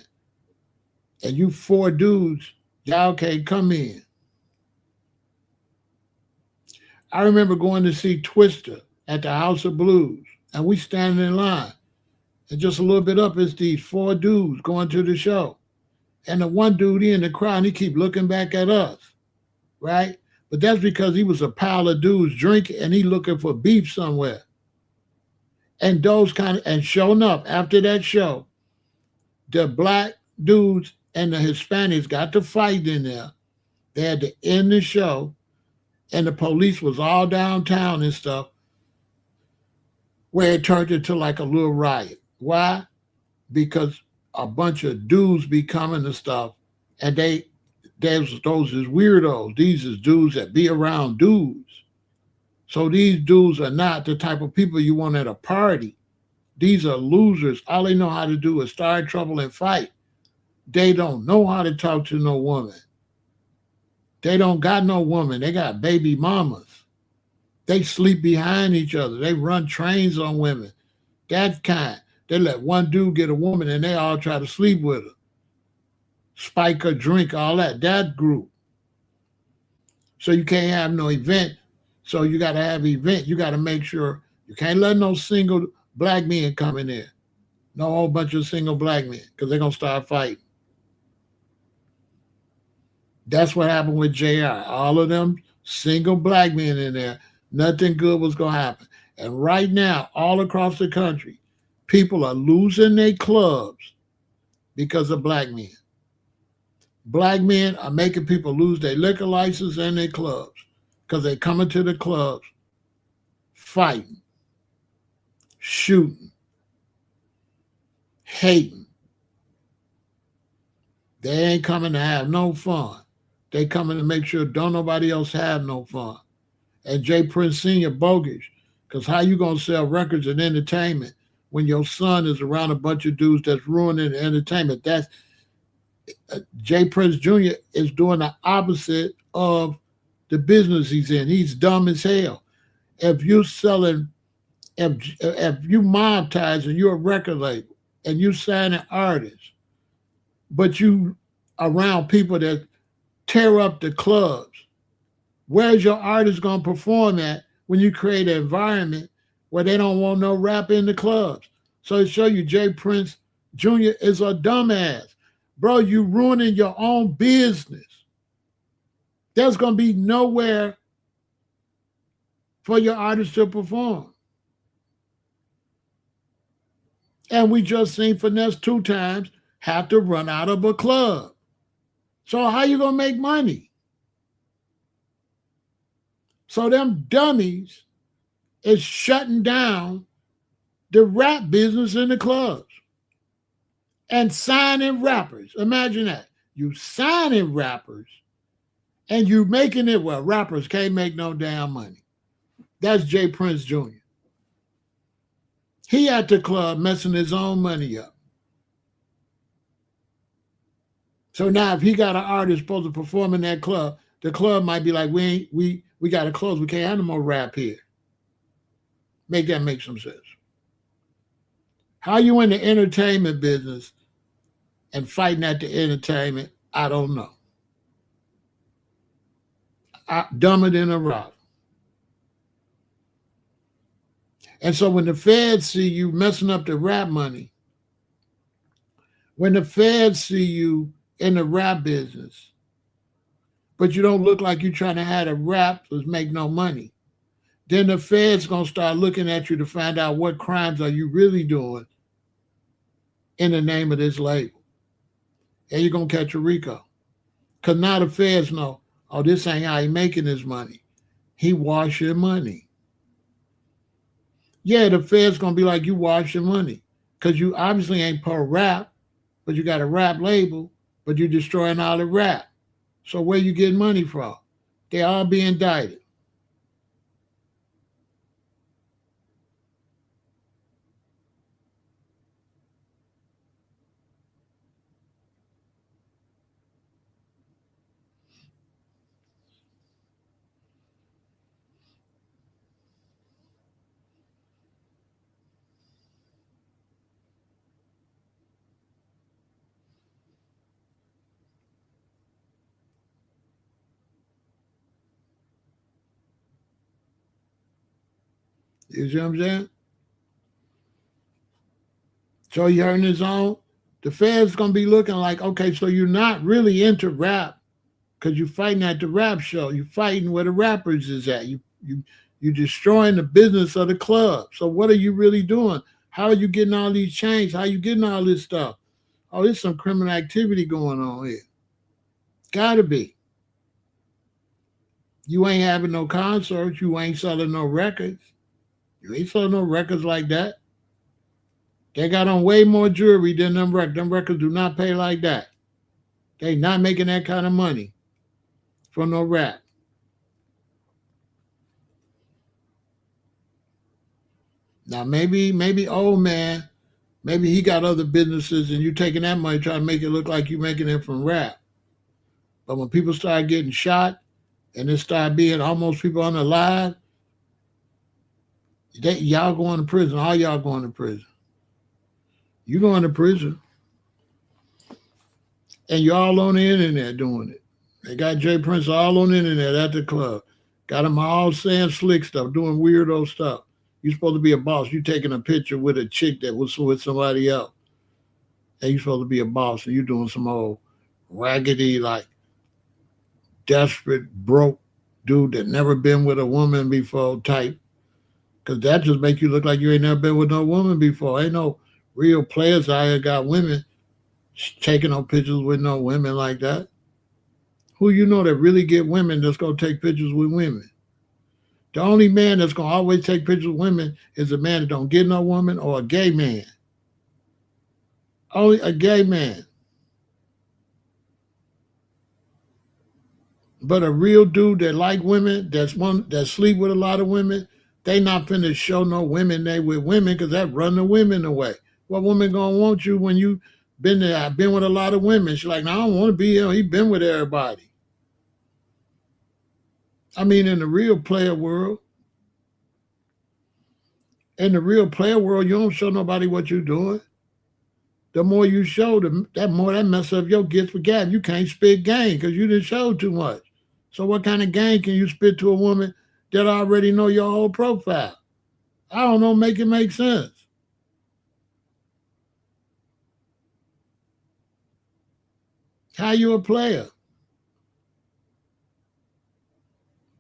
And you 4 dudes, y'all can't come in. I remember going to see Twister at the House of Blues. And we standing in line. And just a little bit up is these 4 dudes going to the show. And the one dude in the crowd, he keep looking back at us, right? But that's because he was a pile of dudes drinking and he looking for beef somewhere. And and showing up after that show, the black dudes and the Hispanics got to fight in there. They had to end the show, and the police was all downtown and stuff, where it turned into like a little riot. Why? Because a bunch of dudes be coming and stuff, and those is weirdos. These is dudes that be around dudes. So these dudes are not the type of people you want at a party. These are losers. All they know how to do is start trouble and fight. They don't know how to talk to no woman. They don't got no woman. They got baby mamas. They sleep behind each other. They run trains on women. That kind. They let one dude get a woman and they all try to sleep with her. Spike her drink, all that. That group. So you can't have no event. So you got to have event. You got to make sure you can't let no single black men come in there. No whole bunch of single black men because they're going to start fighting. That's what happened with JR. All of them single black men in there. Nothing good was going to happen. And right now, all across the country, people are losing their clubs because of black men. Black men are making people lose their liquor license and their clubs because they coming to the clubs fighting, shooting, hating. They ain't coming to have no fun. They coming to make sure don't nobody else have no fun. And Jay Prince Sr. bogus, because how you going to sell records and entertainment when your son is around a bunch of dudes that's ruining the entertainment? That's Jay Prince Jr. is doing the opposite of the business he's in. He's dumb as hell. If you selling, if you monetizing, you're a record label and you signing artists, but you around people that tear up the clubs, where's your artist going to perform at when you create an environment where they don't want no rap in the clubs? So it show you Jay Prince Jr. is a dumbass. Bro, you ruining your own business. There's going to be nowhere for your artist to perform. And we just seen Finesse 2 times have to run out of a club. So how you going to make money? So them dummies is shutting down the rap business in the clubs and signing rappers. Imagine that. You signing rappers and you making it where rappers can't make no damn money. That's Jay Prince Jr. He at the club messing his own money up. So now if he got an artist supposed to perform in that club, the club might be like, we got to close. We can't have no more rap here. Make that make some sense. How you in the entertainment business and fighting at the entertainment, I don't know. Dumber than a rock. And so when the feds see you messing up the rap money, when the feds see you in the rap business, but you don't look like you're trying to have a rap to make no money, then the feds going to start looking at you to find out what crimes are you really doing in the name of this label. And you're going to catch a RICO. Because now the feds know, oh, this ain't how he making his money. He wash your money. Yeah, the feds going to be like, you wash your money. Because you obviously ain't pro rap, but you got a rap label, but you're destroying all the rap. So where you getting money from? They all be indicted. You see what I'm saying? So he hurting his own. The Fed's going to be looking like, okay, so you're not really into rap because you're fighting at the rap show. You're fighting where the rappers is at. You're destroying the business of the club. So what are you really doing? How are you getting all these chains? How are you getting all this stuff? Oh, there's some criminal activity going on here. Gotta be. You ain't having no concerts. You ain't selling no records. You ain't selling no records like that. They got on way more jewelry than them records. Them records do not pay like that. They not making that kind of money for no rap. Now maybe old man, maybe he got other businesses and you taking that money trying to make it look like you making it from rap. But when people start getting shot and it start being almost people unalive, y'all going to prison. All y'all going to prison. You going to prison. And you're all on the internet doing it. They got Jay Prince all on the internet at the club. Got them all saying slick stuff, doing weirdo stuff. You're supposed to be a boss. You taking a picture with a chick that was with somebody else. And you're supposed to be a boss. And you doing some old raggedy, like desperate, broke dude that never been with a woman before type. Because that just make you look like you ain't never been with no woman before. Ain't no real players out here got women taking no pictures with no women like that. Who you know that really get women that's going to take pictures with women? The only man that's going to always take pictures with women is a man that don't get no woman or a gay man. Only a gay man. But a real dude that like women, that sleep with a lot of women, they not finna show no women they with women because that run the women away. What woman gonna want you when you been there? I've been with a lot of women. She's like, no, I don't want to be here. He been with everybody. I mean, in the real player world, you don't show nobody what you're doing. The more you show, that more that mess up your gifts for gab. You can't spit game because you didn't show too much. So what kind of game can you spit to a woman that already know your whole profile? I don't know, make it make sense. How you a player?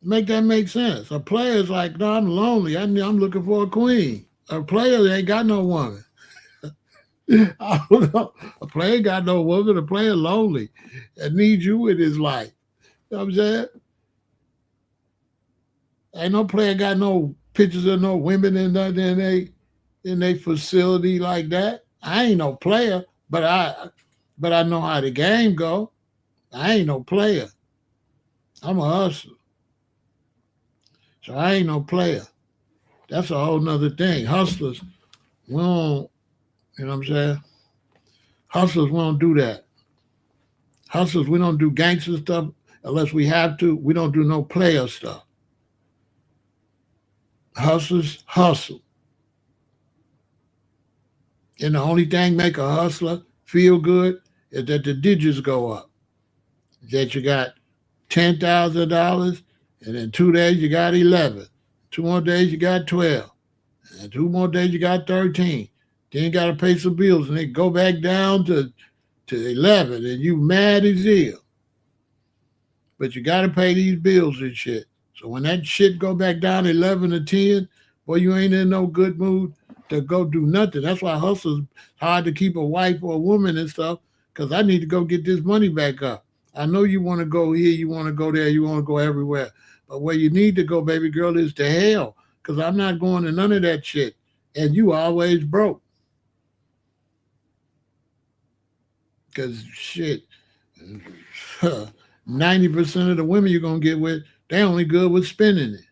Make that make sense. A player is like, no, I'm lonely. I'm looking for a queen. A player ain't got no woman. I don't know. A player got no woman. A player lonely and needs you in his life. You know what I'm saying? Ain't no player got no pictures of no women in they facility like that. I ain't no player, but I know how the game go. I ain't no player. I'm a hustler. So I ain't no player. That's a whole nother thing. Hustlers, we don't, you know what I'm saying? Hustlers, we don't do that. Hustlers, we don't do gangster stuff unless we have to. We don't do no player stuff. Hustlers hustle. And the only thing make a hustler feel good is that the digits go up. That you got $10,000, and in 2 days you got 11. 2 more days you got 12, and 2 more days you got 13. Then you got to pay some bills, and they go back down to 11, and you mad as hell. But you got to pay these bills and shit. So when that shit go back down 11 or 10, boy, you ain't in no good mood to go do nothing. That's why hustlers hard to keep a wife or a woman and stuff, because I need to go get this money back up. I know you want to go here, you want to go there, you want to go everywhere. But where you need to go, baby girl, is to hell, because I'm not going to none of that shit. And you always broke. Because shit, 90% of the women you're going to get with, they only good with spending it.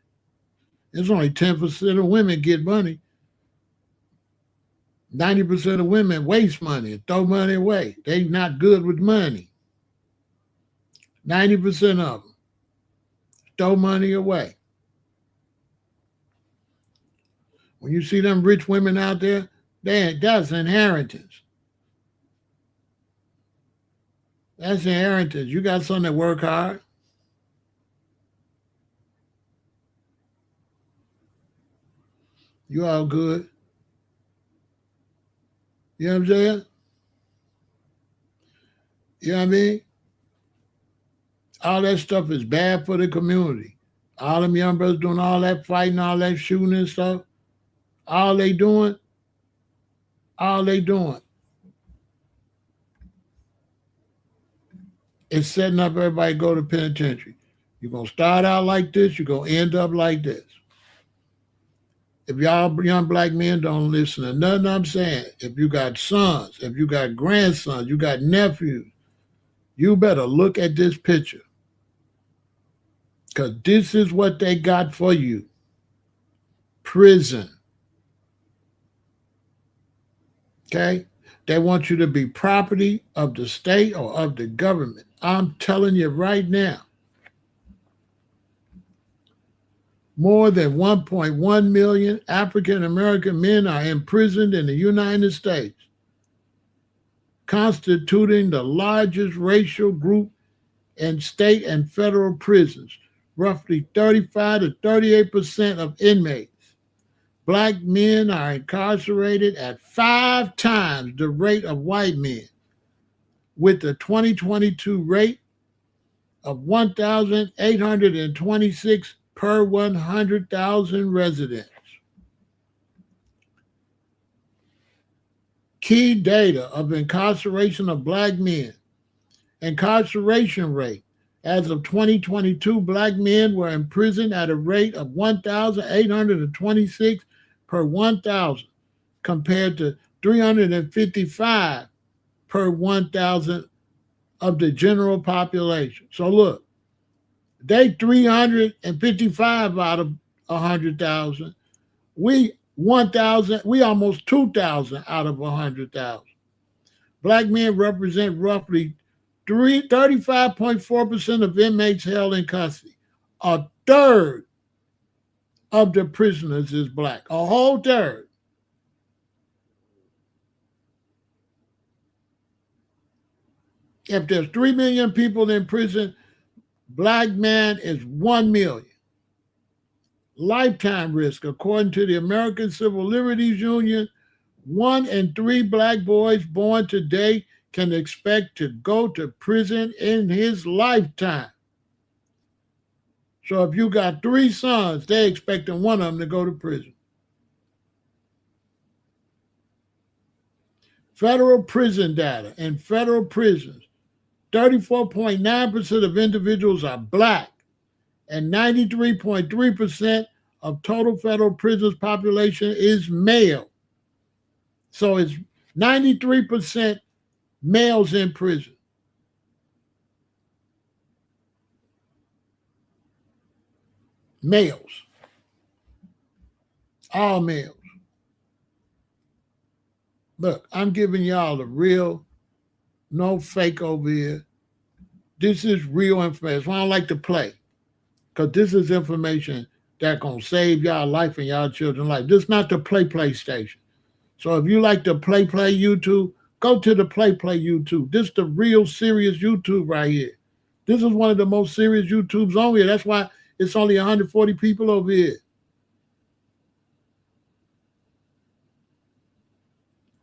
It's only 10% of women get money. 90% of women waste money and throw money away. They not good with money. 90% of them throw money away. When you see them rich women out there, that's inheritance. That's inheritance. You got some that work hard. You all good. You know what I'm saying? You know what I mean? All that stuff is bad for the community. All them young brothers doing all that fighting, all that shooting and stuff. All they doing is setting up everybody to go to penitentiary. You're going to start out like this, you're going to end up like this. If y'all young black men don't listen to nothing I'm saying, if you got sons, if you got grandsons, you got nephews, you better look at this picture. Because this is what they got for you. Prison. Okay? They want you to be property of the state or of the government. I'm telling you right now, more than 1.1 million African American men are imprisoned in the United States, constituting the largest racial group in state and federal prisons, roughly 35 to 38% of inmates. Black men are incarcerated at 5 times the rate of white men, with the 2022 rate of 1,826 per 100,000 residents. Key data of incarceration of black men. Incarceration rate. As of 2022, black men were in prison at a rate of 1,826 per 1,000, compared to 355 per 1,000 of the general population. So look, they 355 out of 100,000. We 1,000, we almost 2,000 out of 100,000. Black men represent roughly 35.4% of inmates held in custody. A third of the prisoners is black, a whole third. If there's 3 million people in prison, black man is 1 million. Lifetime risk, according to the American Civil Liberties Union, 1 in 3 black boys born today can expect to go to prison in his lifetime. So if you got 3 sons, they're expecting one of them to go to prison. Federal prison data. In federal prisons, 34.9% of individuals are black, and 93.3% of total federal prisons population is male. So it's 93% males in prison. Males. All males. Look, I'm giving y'all the real, no fake over here. This is real information. That's why I don't like to play. Because this is information that's going to save y'all life and y'all children's life. This is not the play station. So if you like to play YouTube, go to the play YouTube. This is the real serious YouTube right here. This is one of the most serious YouTubes on here. That's why it's only 140 people over here.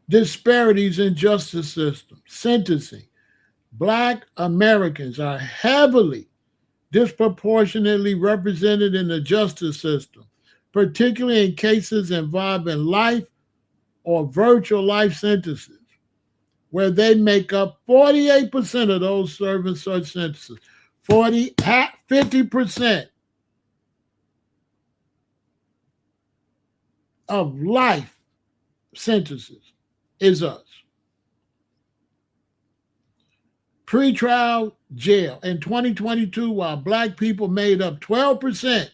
Disparities in justice system. Sentencing. Black Americans are heavily disproportionately represented in the justice system, particularly in cases involving life or virtual life sentences, where they make up 48% of those serving such sentences. 50% of life sentences is us. Pretrial jail. In 2022, while black people made up 12%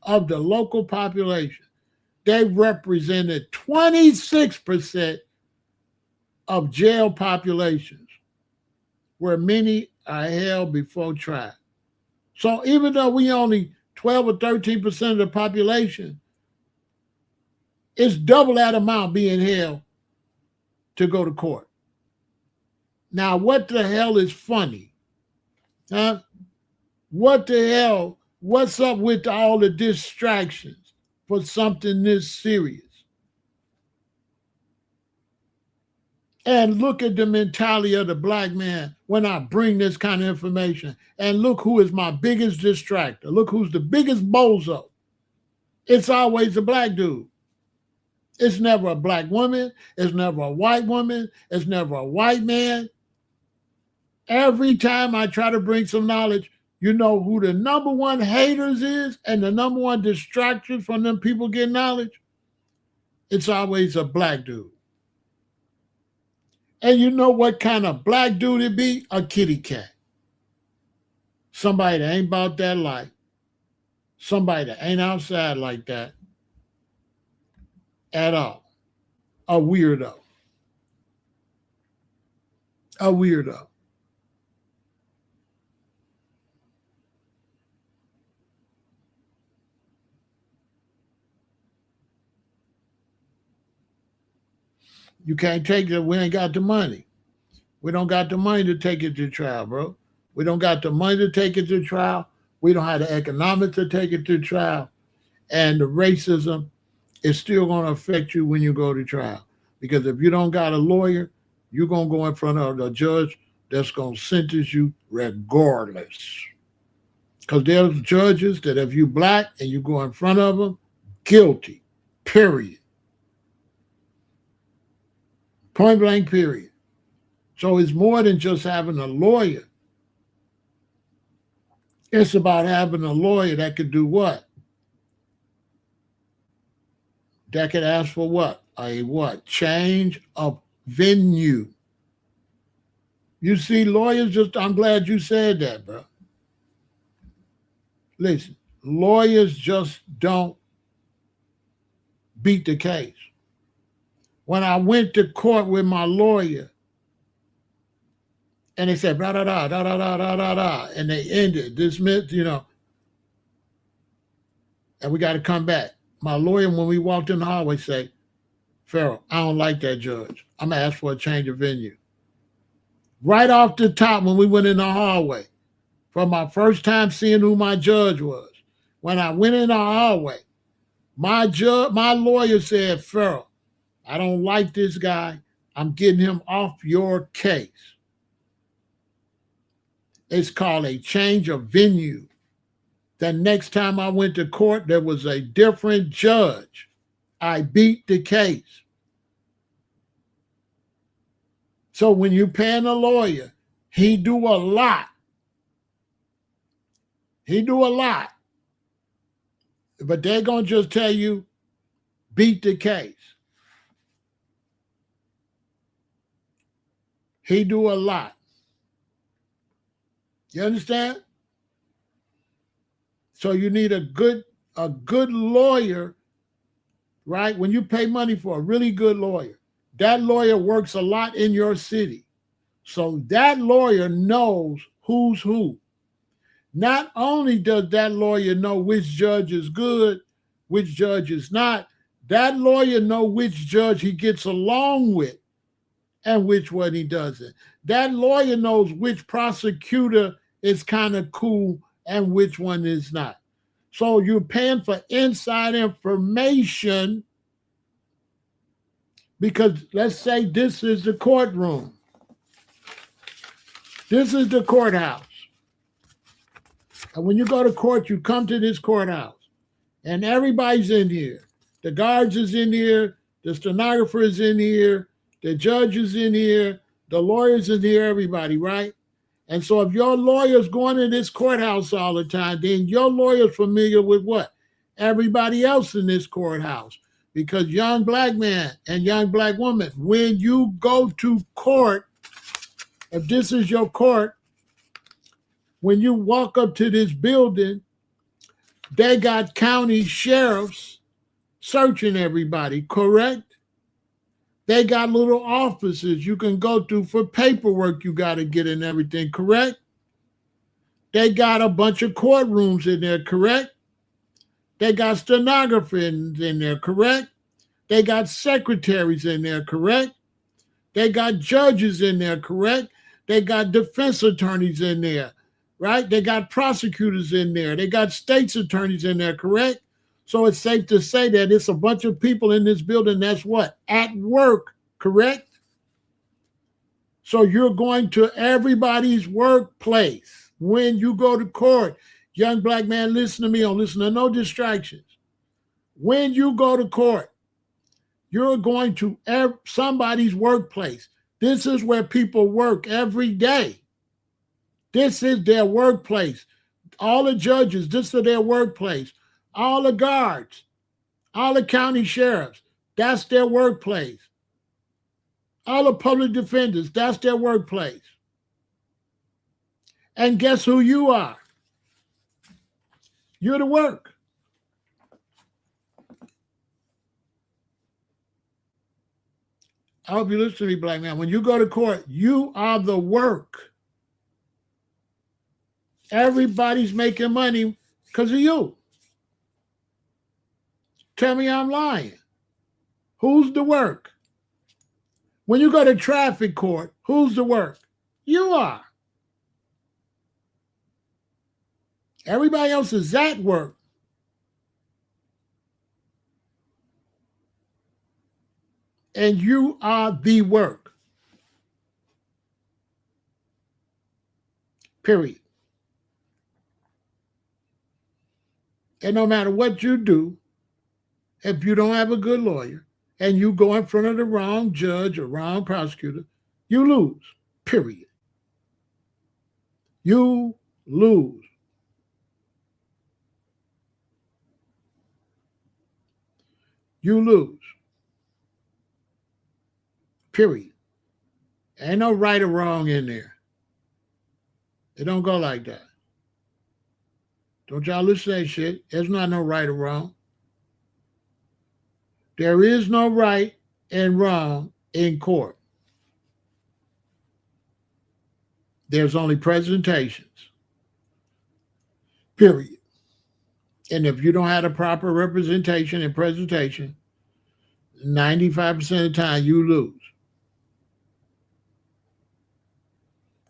of the local population, they represented 26% of jail populations, where many are held before trial. So even though we only 12 or 13% of the population, it's double that amount being held to go to court. Now, what the hell is funny? Huh? What the hell? What's up with all the distractions for something this serious? And look at the mentality of the black man when I bring this kind of information. And look who is my biggest distractor. Look who's the biggest bozo. It's always a black dude. It's never a black woman. It's never a white woman. It's never a white man. Every time I try to bring some knowledge, you know who the number one haters is and the number one distraction from them people getting knowledge? It's always a black dude. And you know what kind of black dude it be? A kitty cat. Somebody that ain't about that life. Somebody that ain't outside like that at all. A weirdo. A weirdo. You can't take it. We ain't got the money. We don't got the money to take it to trial, bro. We don't got the money to take it to trial. We don't have the economics to take it to trial. And the racism is still going to affect you when you go to trial. Because if you don't got a lawyer, you're going to go in front of the judge that's going to sentence you regardless. Because there's judges that if you black and you go in front of them, guilty, period. Point blank, period. So it's more than just having a lawyer. It's about having a lawyer that could do what? That could ask for what? A what? Change of venue. You see, lawyers just, I'm glad you said that, bro. Listen, lawyers just don't beat the case. When I went to court with my lawyer, and they said, da da da da da da da da da, and they ended, dismissed, and we got to come back. My lawyer, when we walked in the hallway, say, Pharaoh, I don't like that judge. I'm going to ask for a change of venue. Right off the top, when we went in the hallway, from my first time seeing who my judge was, when I went in the hallway, my lawyer said, Pharaoh, I don't like this guy. I'm getting him off your case. It's called a change of venue. The next time I went to court, there was a different judge. I beat the case. So when you're paying a lawyer, he do a lot. He do a lot. But they're going to just tell you, beat the case. He do a lot. You understand? So you need a good lawyer, right? When you pay money for a really good lawyer, that lawyer works a lot in your city. So that lawyer knows who's who. Not only does that lawyer know which judge is good, which judge is not, that lawyer know which judge he gets along with and which one he doesn't. That lawyer knows which prosecutor is kind of cool and which one is not. So you're paying for inside information because let's say this is the courtroom. This is the courthouse. And when you go to court, you come to this courthouse and everybody's in here. The guards is in here. The stenographer is in here. The judge is in here. The lawyer's in here, everybody, right? And so if your lawyer's going to this courthouse all the time, then your lawyer's familiar with what? Everybody else in this courthouse. Because young black man and young black woman, when you go to court, if this is your court, when you walk up to this building, they got county sheriffs searching everybody, correct? They got little offices you can go to for paperwork you got to get and everything, correct? They got a bunch of courtrooms in there, correct? They got stenographers in there, correct? They got secretaries in there, correct? They got judges in there, correct? They got defense attorneys in there, right? They got prosecutors in there. They got state's attorneys in there, correct? So it's safe to say that it's a bunch of people in this building that's what? At work, correct? So you're going to everybody's workplace when you go to court. Young black man, listen to me. Don't listen to no distractions. When you go to court, you're going to somebody's workplace. This is where people work every day. This is their workplace. All the judges, this is their workplace. All the guards, all the county sheriffs, that's their workplace. All the public defenders, that's their workplace. And guess who you are? You're the work. I hope you listen to me, black man. When you go to court, you are the work. Everybody's making money because of you. Tell me I'm lying. Who's the work? When you go to traffic court, who's the work? You are. Everybody else is at work. And you are the work. Period. And no matter what you do, if you don't have a good lawyer and you go in front of the wrong judge or wrong prosecutor, you lose. Period. You lose. You lose. Period. Ain't no right or wrong in there. It don't go like that. Don't y'all listen to that shit. There's not no right or wrong. There is no right and wrong in court. There's only presentations. Period. And if you don't have the proper representation and presentation, 95% of the time you lose.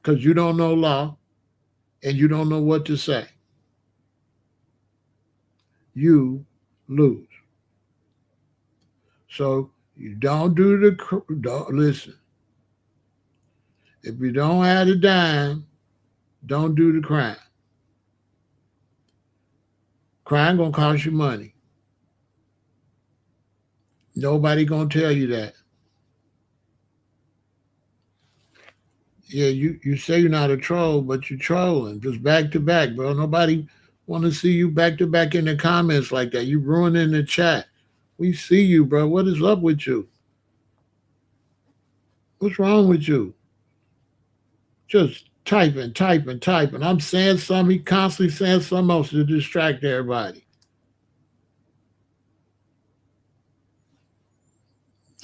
Because you don't know law and you don't know what to say. You lose. So you don't listen. If you don't have a dime, don't do the crime. Crime gonna cost you money. Nobody gonna tell you that. Yeah, you say you're not a troll, but you're trolling just back to back, bro. Nobody want to see you back to back in the comments like that. You ruining the chat. We see you, bro. What is up with you? What's wrong with you? Just typing. I'm saying something, he constantly saying something else to distract everybody.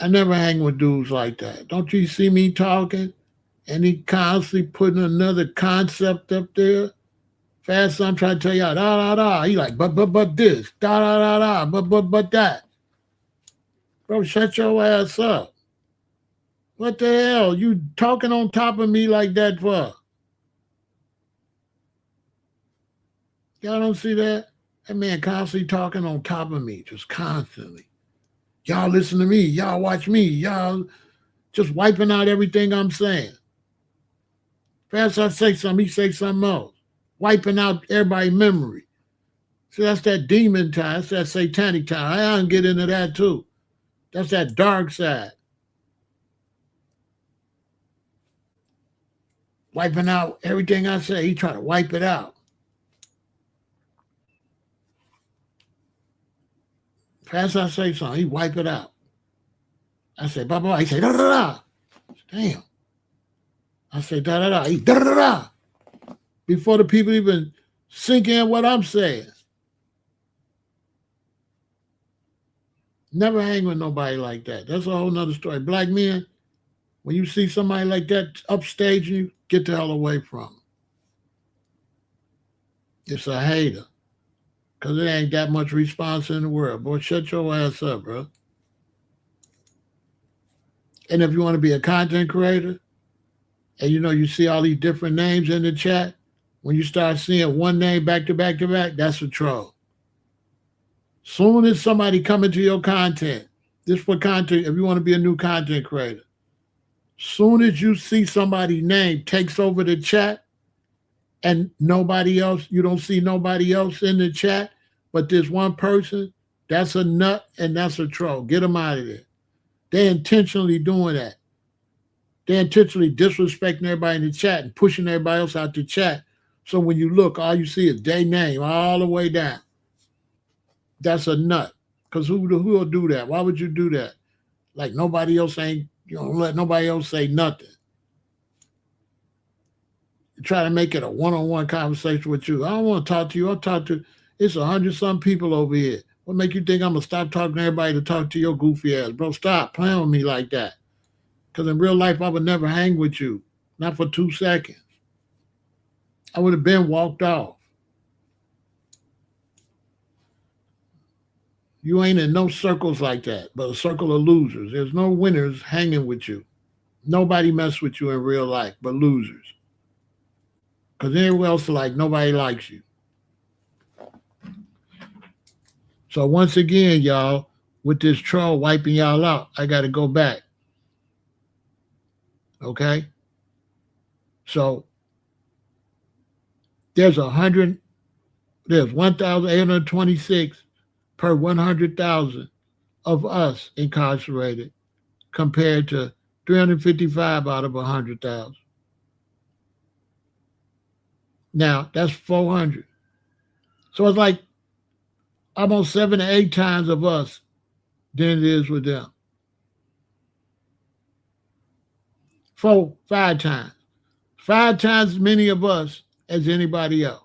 I never hang with dudes like that. Don't you see me talking? And he constantly putting another concept up there. Fast, I'm trying to tell y'all, da. He like, but this, da, but that. Bro, shut your ass up. What the hell? You talking on top of me like that for? Y'all don't see that? That man constantly talking on top of me, just constantly. Y'all listen to me. Y'all watch me. Y'all just wiping out everything I'm saying. Fast I say something, he say something else. Wiping out everybody's memory. So that's that demon time. That's that satanic time. I can get into that too. That's that dark side. Wiping out everything I say. He try to wipe it out. Fast I say something, he wipe it out. I say, blah. He say, da. Damn. I say, da. He da. Before the people even sink in what I'm saying. Never hang with nobody like that. That's a whole nother story. Black men, when you see somebody like that upstage you, get the hell away from them. It's a hater. Because it ain't that much response in the world. Boy, shut your ass up, bro. And if you want to be a content creator, and you see all these different names in the chat, when you start seeing one name back to back, that's a troll. Soon as somebody come into your content, this for content, if you want to be a new content creator, soon as you see somebody's name takes over the chat and nobody else, you don't see nobody else in the chat, but there's one person, that's a nut and that's a troll. Get them out of there. They're intentionally doing that. They're intentionally disrespecting everybody in the chat and pushing everybody else out the chat. So when you look, all you see is their name all the way down. That's a nut. Because who will do that? Why would you do that? Like nobody else ain't, let nobody else say nothing. You try to make it a one-on-one conversation with you. I don't want to talk to you. I'll talk to, it's 100-some people over here. What make you think I'm going to stop talking to everybody to talk to your goofy ass? Bro, stop playing with me like that. Because in real life, I would never hang with you. Not for 2 seconds. I would have been walked off. You ain't in no circles like that, but a circle of losers. There's no winners hanging with you. Nobody mess with you in real life but losers. Because anywhere else, like, nobody likes you. So once again, y'all, with this troll wiping y'all out, I got to go back. Okay? So there's 1,826 per 100,000 of us incarcerated compared to 355 out of 100,000. Now, that's 400. So it's like almost 7 to 8 times of us than it is with them. 4, 5 times. 5 times as many of us as anybody else.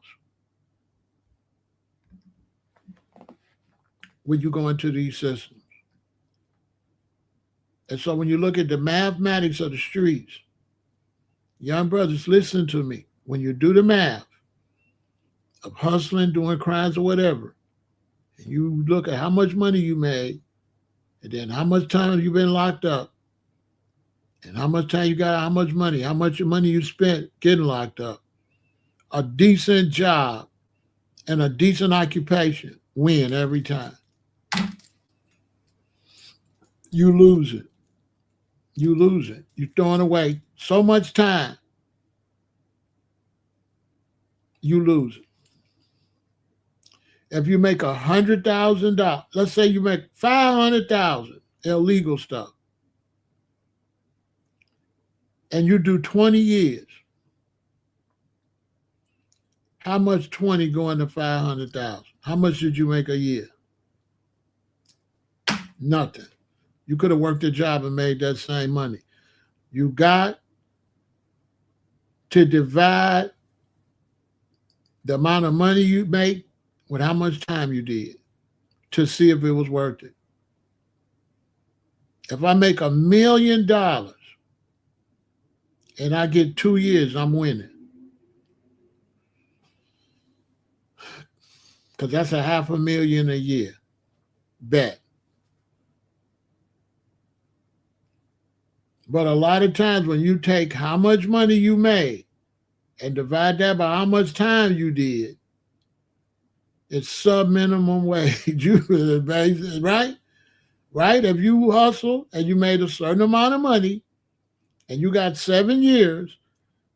When you go into these systems. And so when you look at the mathematics of the streets, young brothers, listen to me. When you do the math of hustling, doing crimes or whatever, and you look at how much money you made, and then how much time you've been locked up, and how much time you got, how much money you spent getting locked up, a decent job and a decent occupation win every time. You lose it. You lose it. You're throwing away so much time. You lose it. If you make $100,000, let's say you make $500,000 illegal stuff, and you do 20 years, how much 20 going to 500,000? How much did you make a year? Nothing. You could have worked a job and made that same money. You got to divide the amount of money you make with how much time you did to see if it was worth it. If I make $1 million and I get 2 years, I'm winning. Because that's $500,000 a year. Bet. But a lot of times when you take how much money you made and divide that by how much time you did, it's sub-minimum wage. Right? Right? If you hustle and you made a certain amount of money and you got 7 years,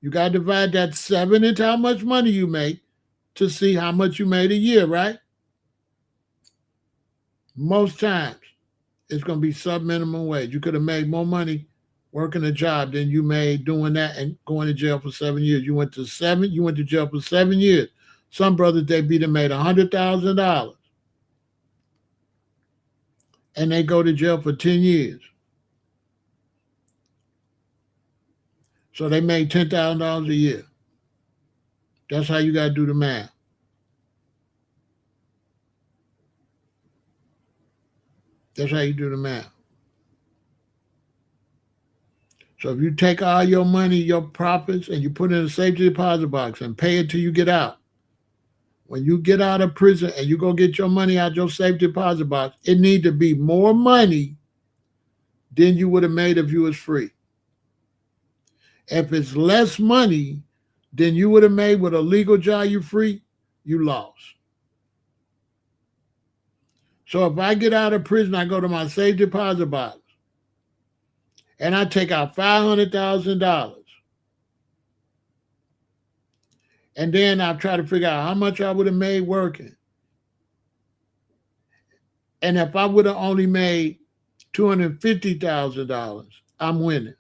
you got to divide that 7 into how much money you make to see how much you made a year, right? Most times, it's going to be sub-minimum wage. You could have made more money working a job than you made doing that and going to jail for 7 years. You went to jail for 7 years. Some brothers, they beat and made $100,000. And they go to jail for 10 years. So they made $10,000 a year. That's how you got to do the math. That's how you do the math. So if you take all your money, your profits, and you put it in a safety deposit box and pay it till you get out, when you get out of prison and you go get your money out your safety deposit box, it need to be more money than you would have made if you was free. If it's less money than you would have made with a legal job you free, you lost. So if I get out of prison, I go to my safe deposit box and I take out $500,000. And then I try to figure out how much I would have made working. And if I would have only made $250,000, I'm winning.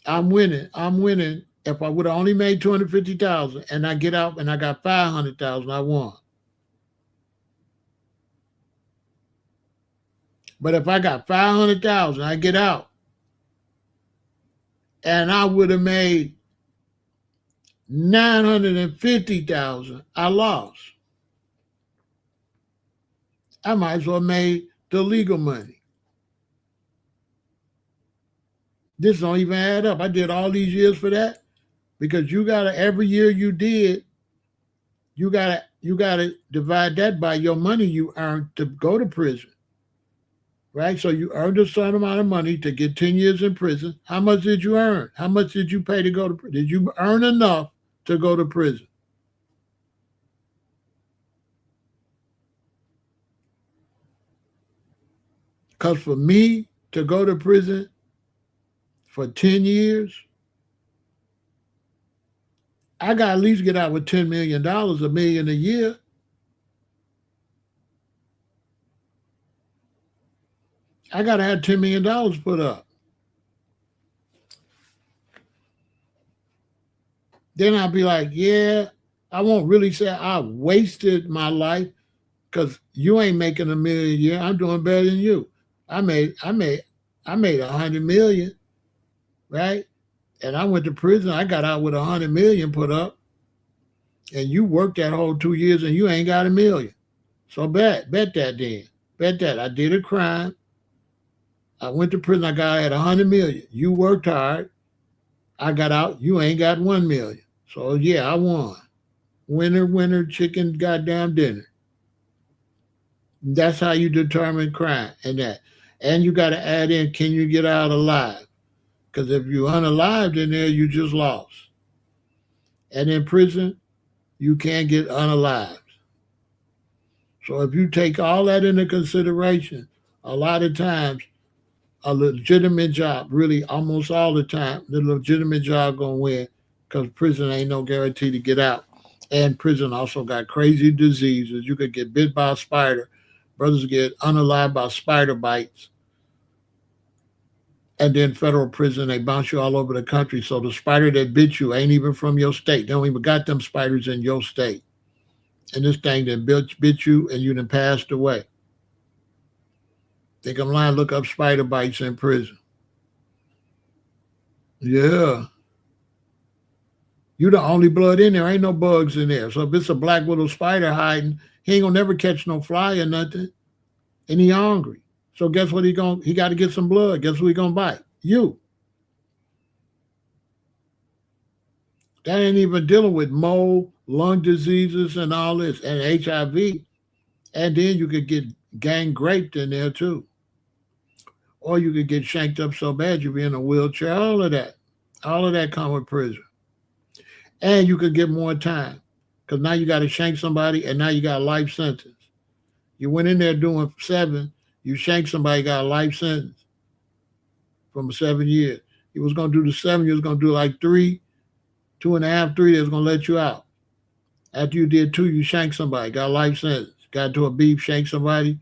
I'm winning. If I would have only made $250,000 and I get out and I got $500,000, I won. But if I got $500,000, I get out and I would have made $950,000, I lost. I might as well made the legal money. This don't even add up. I did all these years for that because you gotta every year you did, you gotta divide that by your money you earned to go to prison. Right? So you earned a certain amount of money to get 10 years in prison. How much did you earn? How much did you pay to go to prison? Did you earn enough to go to prison? Because for me to go to prison for 10 years, I got to at least get out with $10 million, $1 million a year. I got to have $10 million put up. Then I'll be like, yeah, I won't really say I wasted my life because you ain't making $1 million a year. I'm doing better than you. I made $100 million, right? And I went to prison. I got out with $100 million put up, and you worked that whole 2 years and you ain't got $1 million. So bet that then. Bet that I did a crime. I went to prison. I had $100 million. You worked hard. I got out. You ain't got $1 million. So yeah, I won. Winner, winner, chicken, goddamn dinner. That's how you determine crime and that. And you got to add in, can you get out alive? Because if you're unalived in there, you just lost. And in prison, you can't get unalived. So if you take all that into consideration, a lot of times a legitimate job, really almost all the time, the legitimate job gonna win because prison ain't no guarantee to get out. And prison also got crazy diseases. You could get bit by a spider. Brothers get unalived by spider bites. And then federal prison, they bounce you all over the country. So the spider that bit you ain't even from your state. They don't even got them spiders in your state. And this thing that bit you and you done passed away. Think I'm lying? Look up spider bites in prison. Yeah. You the only blood in there. Ain't no bugs in there. So if it's a black widow spider hiding, he ain't gonna never catch no fly or nothing. And he hungry. So guess what he got to get some blood. Guess who he gonna bite? You. That ain't even dealing with mold, lung diseases, and all this, and HIV. And then you could get gang raped in there too. Or you could get shanked up so bad you'll be in a wheelchair. All of that. All of that come with prison. And you could get more time. Because now you got to shank somebody and now you got a life sentence. You went in there doing 7, you shanked somebody, got a life sentence from 7 years. You was going to do the 7, you was going to do like 3, 2.5, 3, they was going to let you out. After you did 2, you shanked somebody, got a life sentence. Got to a beef, shanked somebody,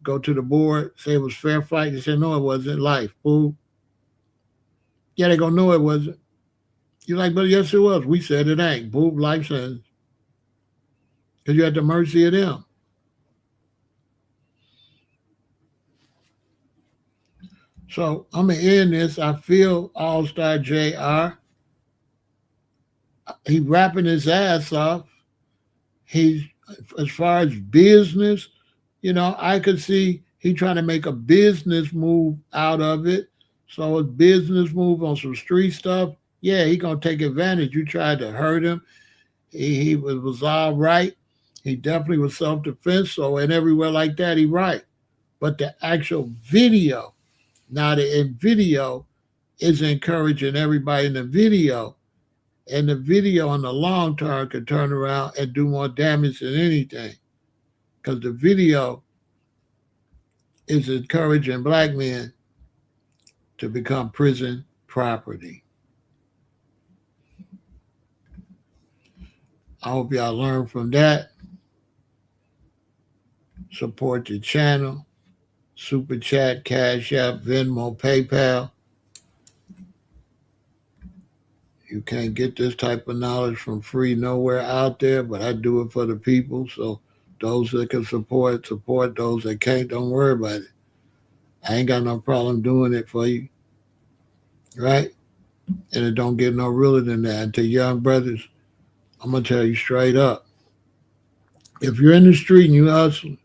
go to the board, say it was fair fight. They said, no, it wasn't. Life, fool. Yeah, they going to know it wasn't. You're like, but yes, it was. We said it ain't. Boom, life sentence. Because you're at the mercy of them. So I'm going to end this. I feel All-Star JR. He rapping his ass off. He's, as far as business, I could see he trying to make a business move out of it. So a business move on some street stuff, yeah, he going to take advantage. You tried to hurt him. He was all right. He definitely was self-defense. So and everywhere like that, he right. But the actual video, now the video is encouraging everybody in the video. And the video in the long term could turn around and do more damage than anything. Because the video is encouraging black men to become prison property. I hope y'all learn from that. Support the channel. Super Chat, Cash App, Venmo, PayPal. You can't get this type of knowledge from free nowhere out there, but I do it for the people. So those that can support. Those that can't, don't worry about it. I ain't got no problem doing it for you. Right? And it don't get no realer than that. And to young brothers, I'm going to tell you straight up. If you're in the street and you hustle,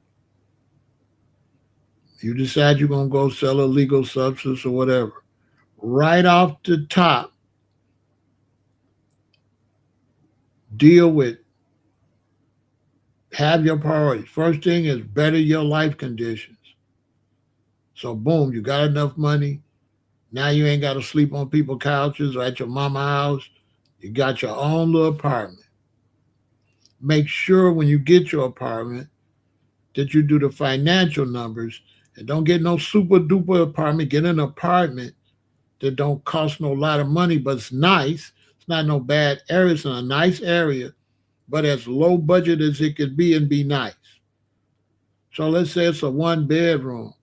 you decide you're going to go sell a legal substance or whatever, right off the top, deal with, have your priorities. First thing is better your life conditions. So boom, you got enough money. Now you ain't got to sleep on people's couches or at your mama's house. You got your own little apartment. Make sure when you get your apartment that you do the financial numbers and don't get no super duper apartment. Get an apartment that don't cost no lot of money, but it's nice. It's not no bad area. It's in a nice area, but as low budget as it could be and be nice. So let's say it's a 1 bedroom.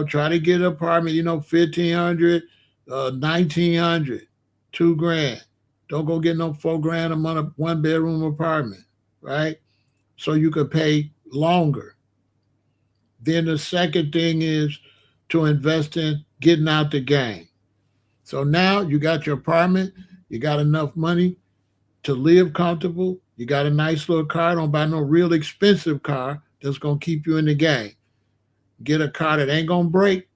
Try to get an apartment, 1,500, 1,900, $2,000. Don't go get no $4,000 a month 1 bedroom apartment, right? So you could pay longer. Then the second thing is to invest in getting out the game. So now you got your apartment, you got enough money to live comfortable, you got a nice little car, don't buy no real expensive car that's going to keep you in the game. Get a car that ain't going to break,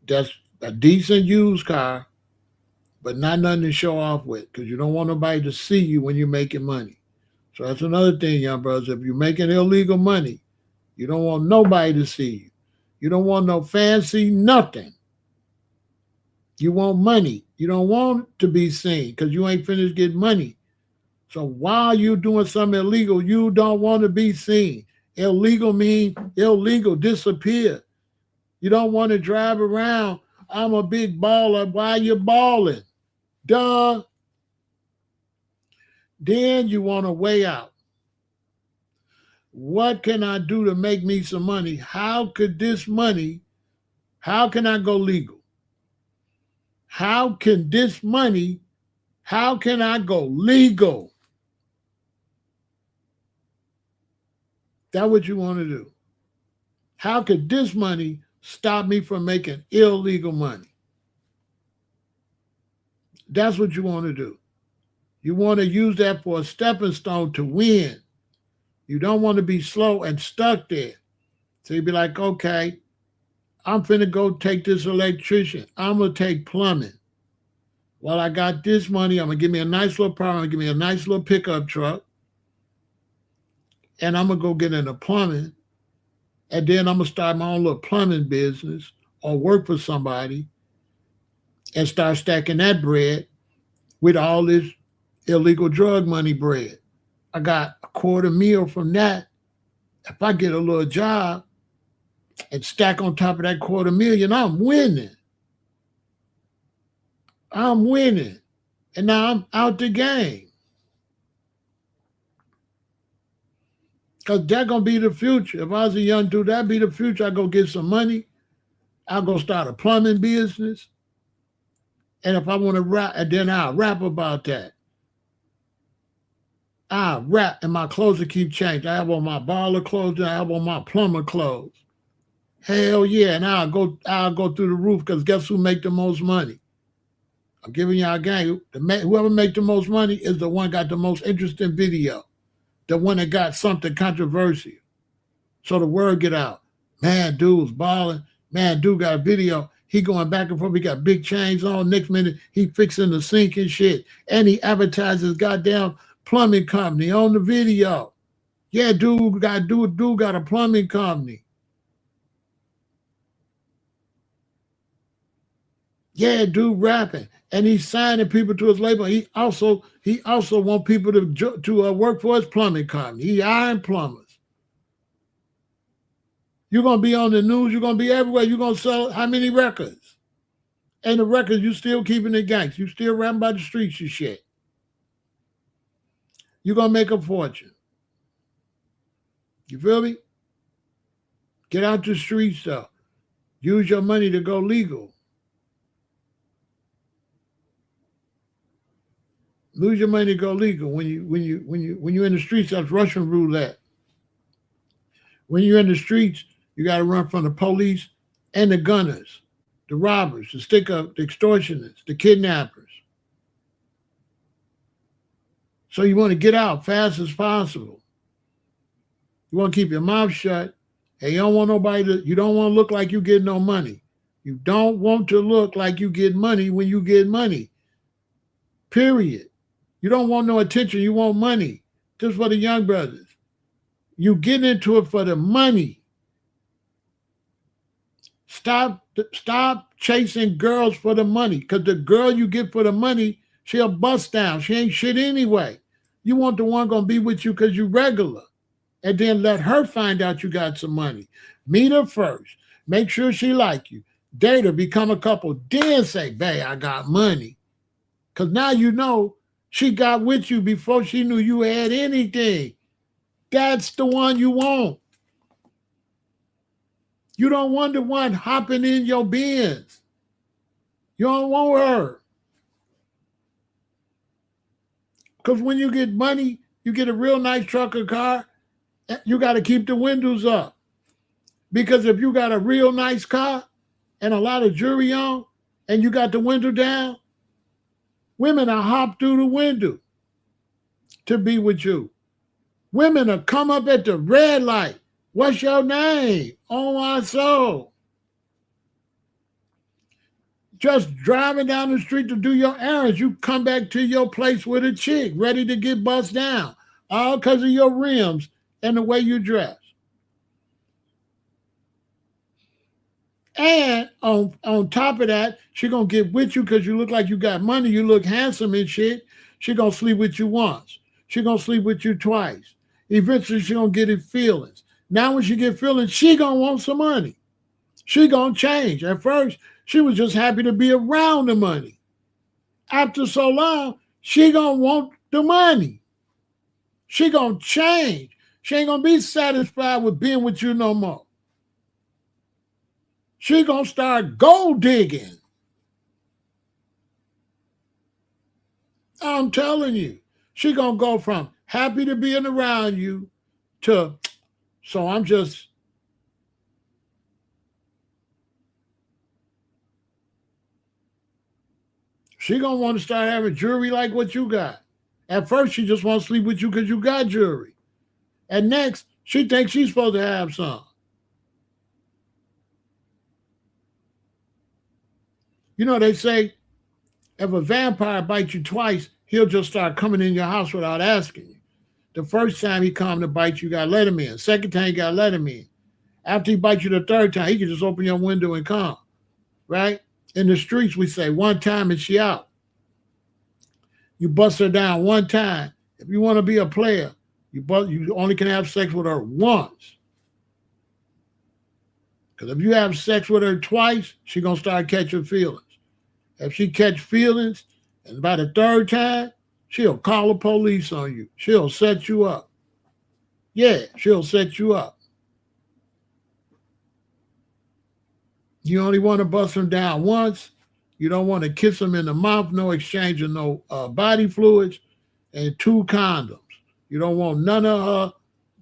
that's a decent used car, but not nothing to show off with because you don't want nobody to see you when you're making money. So that's another thing, young brothers. If you're making illegal money, you don't want nobody to see you. You don't want no fancy nothing. You want money. You don't want to be seen because you ain't finished getting money. So while you're doing something illegal, you don't want to be seen. Illegal means illegal, disappear. You don't want to drive around. I'm a big baller. Why you balling? Duh. Then you want a way out. What can I do to make me some money? How can I go legal? How can I go legal? That's what you want to do. How could this money stop me from making illegal money? That's what you want to do. You want to use that for a stepping stone to win. You don't want to be slow and stuck there. So you'd be like, okay, I'm finna go take this electrician. I'm going to take plumbing. Well, I got this money. I'm going to give me a nice little apartment. I'm going to give me a nice little pickup truck. And I'm going to go get into plumbing. And then I'm going to start my own little plumbing business or work for somebody and start stacking that bread with all this illegal drug money bread. I got $250,000 from that. If I get a little job and stack on top of that $250,000, I'm winning. I'm winning. And now I'm out the game. Because that's going to be the future. If I was a young dude, that'd be the future. I go get some money. I'll go start a plumbing business. And if I want to rap, and then I'll rap about that. I rap and my clothes will keep changing. I have on my baller clothes and I have on my plumber clothes. Hell yeah. And I'll go through the roof because guess who make the most money? I'm giving y'all a gang. Whoever make the most money is the one got the most interesting video. The one that got something controversial. So the word get out. Man, dude's balling. Man, dude got a video. He going back and forth. He got big chains on. Next minute, he fixing the sink and shit. And he advertises goddamn plumbing company on the video. Yeah, dude got a plumbing company. Yeah, dude rapping. And he's signing people to his label. He also want people to work for his plumbing company. He hiring plumbers. You're going to be on the news. You're going to be everywhere. You're going to sell how many records? And the records, you still keeping the gangs. You still rapping by the streets and shit. You're going to make a fortune. You feel me? Get out the streets, though. Use your money to go legal. Lose your money to go legal. When you're in the streets, that's Russian roulette. When you're in the streets, you got to run from the police and the gunners, the robbers, the stick-up, the extortionists, the kidnappers. So you want to get out fast as possible. You want to keep your mouth shut, and you don't want to look like you get no money. You don't want to look like you get money when you get money. Period. You don't want no attention. You want money. Just for the young brothers. You get into it for the money. Stop chasing girls for the money, because the girl you get for the money, she'll bust down. She ain't shit anyway. You want the one gonna be with you because you regular. And then let her find out you got some money. Meet her first. Make sure she like you. Date her, become a couple. Then say, babe, I got money. Because now you know she got with you before she knew you had anything. That's the one you want. You don't want the one hopping in your Benz. You don't want her. Because when you get money, you get a real nice truck or car, you got to keep the windows up. Because if you got a real nice car and a lot of jewelry on and you got the window down, women will hop through the window to be with you. Women will come up at the red light. What's your name? Oh, my soul. Just driving down the street to do your errands, you come back to your place with a chick ready to get bust down, all because of your rims and the way you dress. And on top of that, she going to get with you because you look like you got money, you look handsome and shit. She going to sleep with you once. She going to sleep with you twice. Eventually, she going to get it feelings. Now when she get feelings, she going to want some money. She going to change. At first, she was just happy to be around the money. After so long, she going to want the money. She going to change. She ain't going to be satisfied with being with you no more. She going to start gold digging. I'm telling you. She going to go from happy to being around you to, so I'm just, she going to want to start having jewelry like what you got. At first, she just wants to sleep with you because you got jewelry. And next, she thinks she's supposed to have some. You know, they say if a vampire bites you twice, he'll just start coming in your house without asking you. The first time he come to bite you, got to let him in. Second time, you got to let him in. After he bites you the third time, he can just open your window and come, right? In the streets, we say one time and she out. You bust her down one time. If you want to be a player, you only can have sex with her once. Because if you have sex with her twice, she's going to start catching feelings. If she catch feelings, and by the third time, she'll call the police on you. She'll set you up. Yeah, she'll set you up. You only want to bust them down once. You don't want to kiss them in the mouth, no exchange of no body fluids, and 2 condoms. You don't want none of her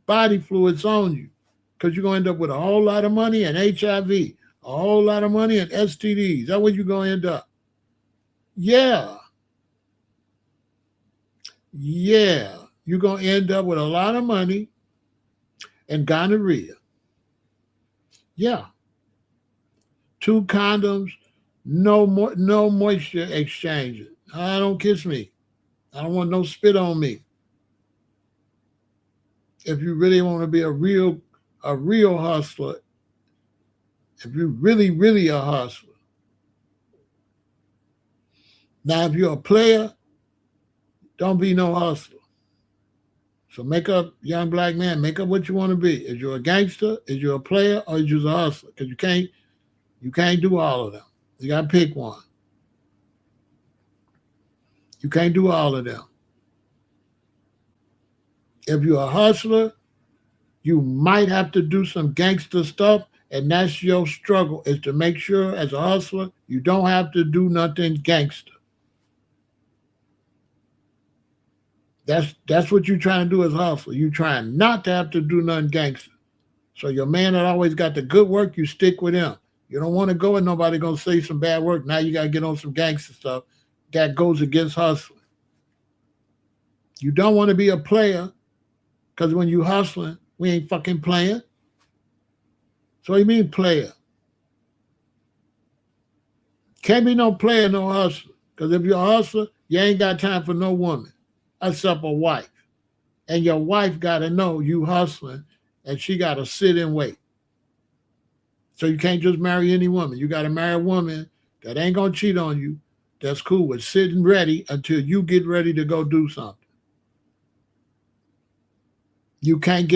body fluids on you because you're going to end up with a whole lot of money and HIV, a whole lot of money and STDs. That's what you're going to end up. Yeah. Yeah. You're going to end up with a lot of money and gonorrhea. Yeah. 2 condoms, no moisture exchanges. Don't kiss me. I don't want no spit on me. If you really want to be a real hustler, if you're really a hustler. Now, if you're a player, don't be no hustler. So make up, young black man, make up what you want to be. Is you a gangster? Is you a player? Or is you a hustler? Because you can't do all of them. You got to pick one. You can't do all of them. If you're a hustler, you might have to do some gangster stuff, and that's your struggle, is to make sure as a hustler, you don't have to do nothing gangster. That's what you're trying to do as a hustler. You're trying not to have to do nothing gangster. So your man that always got the good work, you stick with him. You don't want to go and nobody going to say some bad work. Now you got to get on some gangster stuff that goes against hustling. You don't want to be a player because when you hustling, we ain't fucking playing. So what do you mean player? Can't be no player, no hustler. Because if you're a hustler, you ain't got time for no woman except a wife. And your wife got to know you hustling and she got to sit and wait. So you can't just marry any woman. You got to marry a woman that ain't going to cheat on you, that's cool with sitting ready until you get ready to go do something. You can't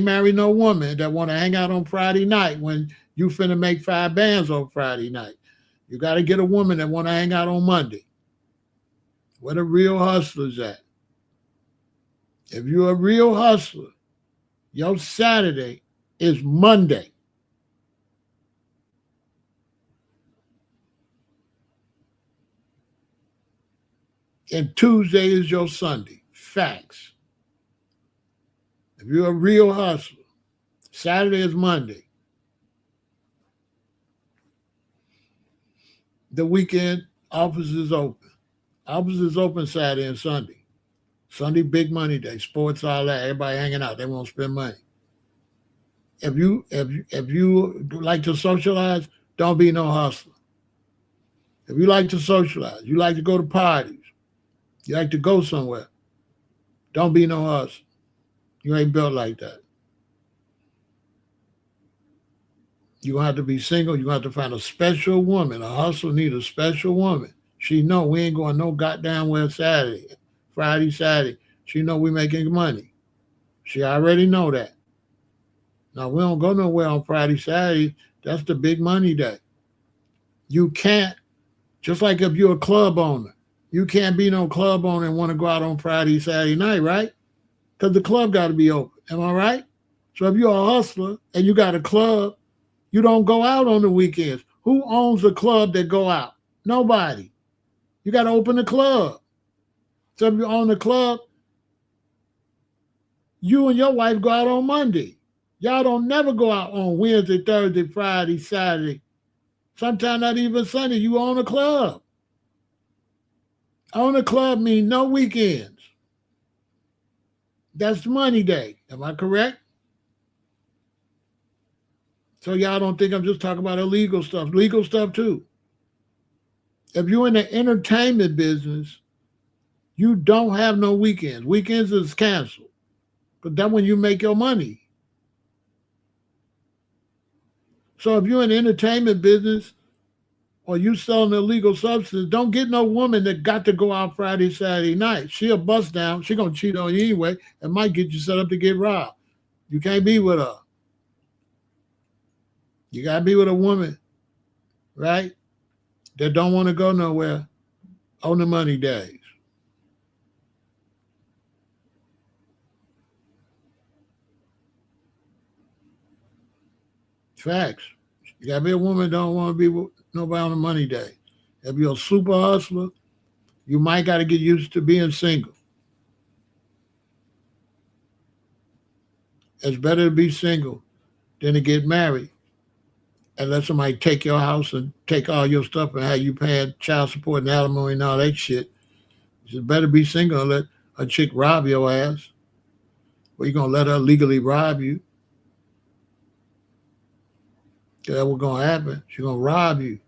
marry no woman that want to hang out on Friday night when you finna make 5 bands on Friday night. You got to get a woman that want to hang out on Monday. Where the real hustlers at? If you're a real hustler, your Saturday is Monday. And Tuesday is your Sunday. Facts. If you're a real hustler, Saturday is Monday. The weekend, office is open. Office is open Saturday and Sunday. Sunday, big money day. Sports, all that. Everybody hanging out. They won't spend money. If you like to socialize, don't be no hustler. If you like to socialize, you like to go to parties, you like to go somewhere, don't be no hustler. You ain't built like that. You're going to have to be single. You're going to have to find a special woman. A hustler need a special woman. She know we ain't going no goddamn where Saturday, Friday, Saturday. She know we making money. She already know that. Now, we don't go nowhere on Friday, Saturday. That's the big money day. You can't, just like if you're a club owner, you can't be no club owner and want to go out on Friday, Saturday night, right? Because the club got to be open. Am I right? So if you're a hustler and you got a club, you don't go out on the weekends. Who owns a club that go out? Nobody. You got to open the club. So if you own the club, you and your wife go out on Monday. Y'all don't never go out on Wednesday, Thursday, Friday, Saturday. Sometimes not even Sunday. You own a club. Own a club means no weekends. That's money day. Am I correct? So y'all don't think I'm just talking about illegal stuff. Legal stuff too. If you're in the entertainment business, you don't have no weekends. Weekends is canceled. But that's when you make your money. So if you're in the entertainment business or you selling illegal substance, don't get no woman that got to go out Friday, Saturday night. She'll bust down. She going to cheat on you anyway and might get you set up to get robbed. You can't be with her. You got to be with a woman, right, that don't want to go nowhere on the money days. Facts. You got to be a woman that don't want to be with nobody on the money day. If you're a super hustler, you might got to get used to being single. It's better to be single than to get married and let somebody take your house and take all your stuff and have you paying child support and alimony and all that shit. It's better be single and let a chick rob your ass. Or you going to let her legally rob you. That's what's going to happen. She's going to rob you.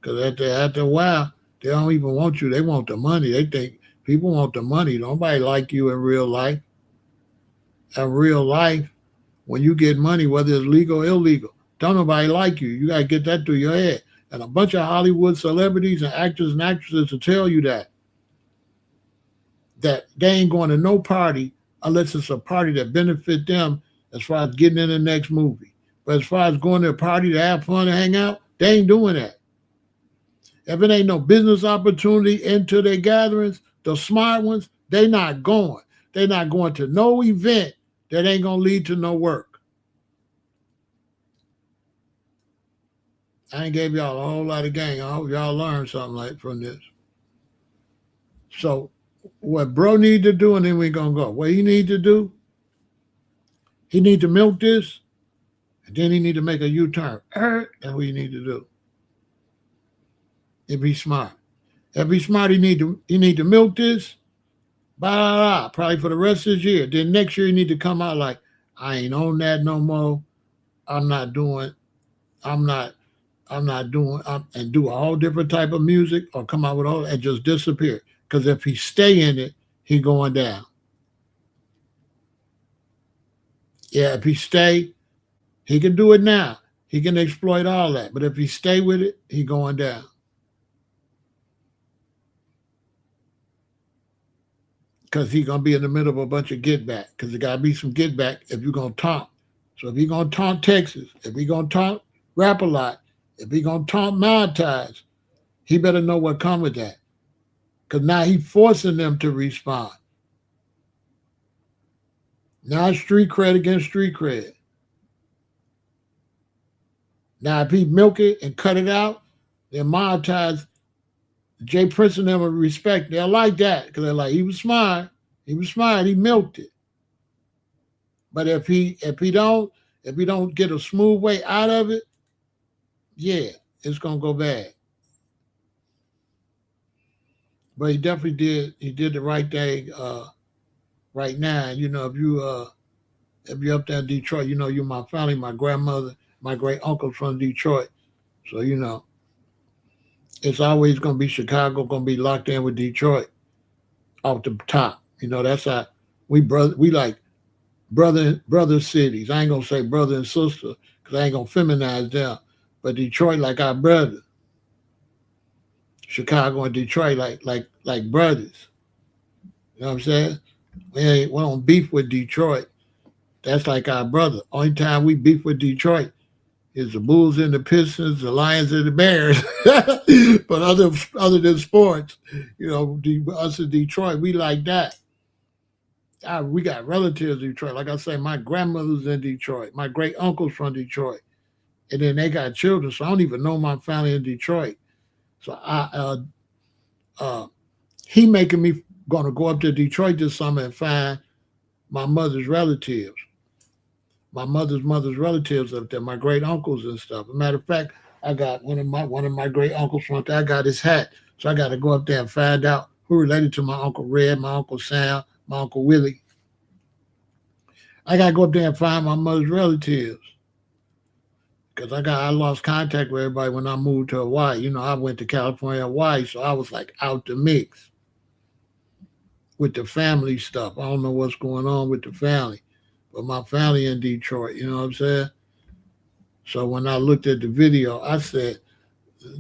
Because after a while, they don't even want you. They want the money. They think people want the money. Nobody like you in real life. In real life, when you get money, whether it's legal or illegal, don't nobody like you. You got to get that through your head. And a bunch of Hollywood celebrities and actors and actresses will tell you that they ain't going to no party unless it's a party that benefit them as far as getting in the next movie. But as far as going to a party to have fun and hang out, they ain't doing that. If it ain't no business opportunity into their gatherings, the smart ones, they not going. They not going to no event that ain't going to lead to no work. I ain't gave y'all a whole lot of game. I hope y'all learned something from this. So what bro need to do, and then we going to go. What he need to do, he need to milk this, and then he need to make a U-turn. That's what he need to do. If he's smart. If he's smart, he need to milk this, probably for the rest of this year. Then next year, he need to come out like, I ain't on that no more. I'm not I'm not doing and do a whole different type of music or come out with all and just disappear. Because if he stay in it, he going down. Yeah, if he stay, he can do it now. He can exploit all that. But if he stay with it, he going down. Because he gonna be in the middle of a bunch of get back. Because there gotta be some get back if you're gonna taunt. So if he gonna taunt Texas, if he gonna taunt Rap a Lot, if he gonna taunt monetize, he better know what come with that. Because now he forcing them to respond. Now it's street cred against street cred. Now if he milk it and cut it out, then monetize Jay Prince and them will respect. They'll like that because they're like, he was smart. He was smart. He milked it. But if he don't get a smooth way out of it, yeah, it's gonna go bad. But he definitely did. He did the right thing right now. You know, if you're up there in Detroit, you know, you're my family, my grandmother, my great uncle from Detroit. So you know, it's always gonna be Chicago, gonna be locked in with Detroit off the top. You know, that's how we like brother cities. I ain't gonna say brother and sister because I ain't gonna feminize them. But Detroit like our brother. Chicago and Detroit like brothers. You know what I'm saying? We don't beef with Detroit. That's like our brother. Only time we beef with Detroit is the Bulls and the Pistons, the Lions and the Bears. But other than sports, you know, us in Detroit, we like that. We got relatives in Detroit. Like I say, my grandmother's in Detroit. My great uncle's from Detroit. And then they got children, so I don't even know my family in Detroit. So he making me gonna go up to Detroit this summer and find my mother's relatives. My mother's relatives up there, my great uncles and stuff. As a matter of fact, I got one of my great uncles from there. I got his hat. So I gotta go up there and find out who related to my Uncle Red, my Uncle Sam, my Uncle Willie. I gotta go up there and find my mother's relatives. Because I lost contact with everybody when I moved to Hawaii. You know, I went to California, Hawaii, so I was like out the mix with the family stuff. I don't know what's going on with the family, but my family in Detroit, you know what I'm saying? So when I looked at the video, I said,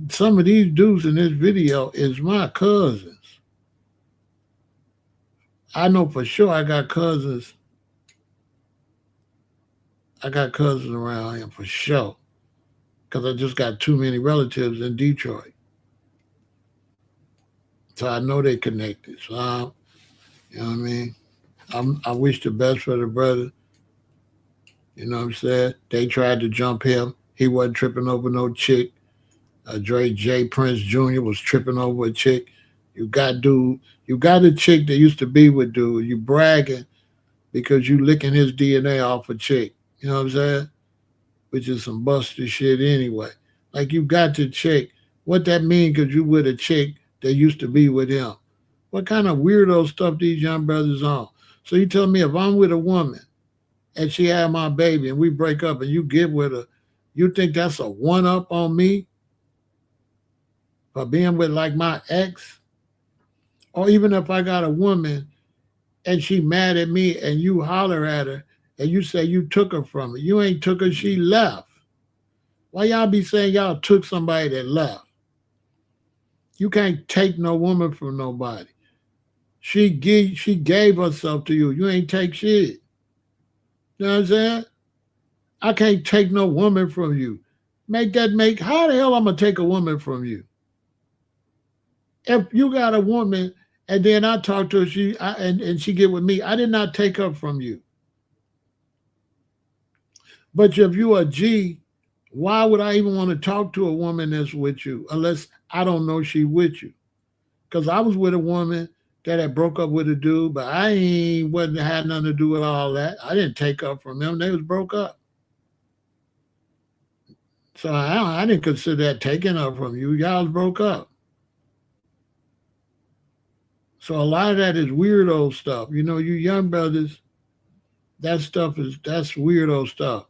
some of these dudes in this video is my cousins. I know for sure I got cousins. I got cousins around here for sure. Because I just got too many relatives in Detroit. So I know they connected. So, you know what I mean? I wish the best for the brother. You know what I'm saying? They tried to jump him. He wasn't tripping over no chick. Jay Prince Jr. was tripping over a chick. You got a chick that used to be with dude. You bragging because you licking his DNA off a chick. You know what I'm saying? Which is some busted shit anyway. Like you got to check what that mean because you with a chick that used to be with him. What kind of weirdo stuff these young brothers on? So you tell me if I'm with a woman and she had my baby and we break up and you get with her, you think that's a one up on me for being with like my ex? Or even if I got a woman and she mad at me and you holler at her and you say you took her from her. You ain't took her, she left. Why y'all be saying y'all took somebody that left? You can't take no woman from nobody. She gave herself to you. You ain't take shit. You know what I'm saying? I can't take no woman from you. How the hell I'm gonna take a woman from you? If you got a woman and then I talk to her, and she get with me, I did not take her from you. But if you a G, why would I even want to talk to a woman that's with you unless I don't know she with you? Because I was with a woman that had broke up with a dude, but wasn't had nothing to do with all that. I didn't take up from them. They was broke up. So I didn't consider that taking up from you. Y'all was broke up. So a lot of that is weirdo stuff. You know, you young brothers, that's weirdo stuff.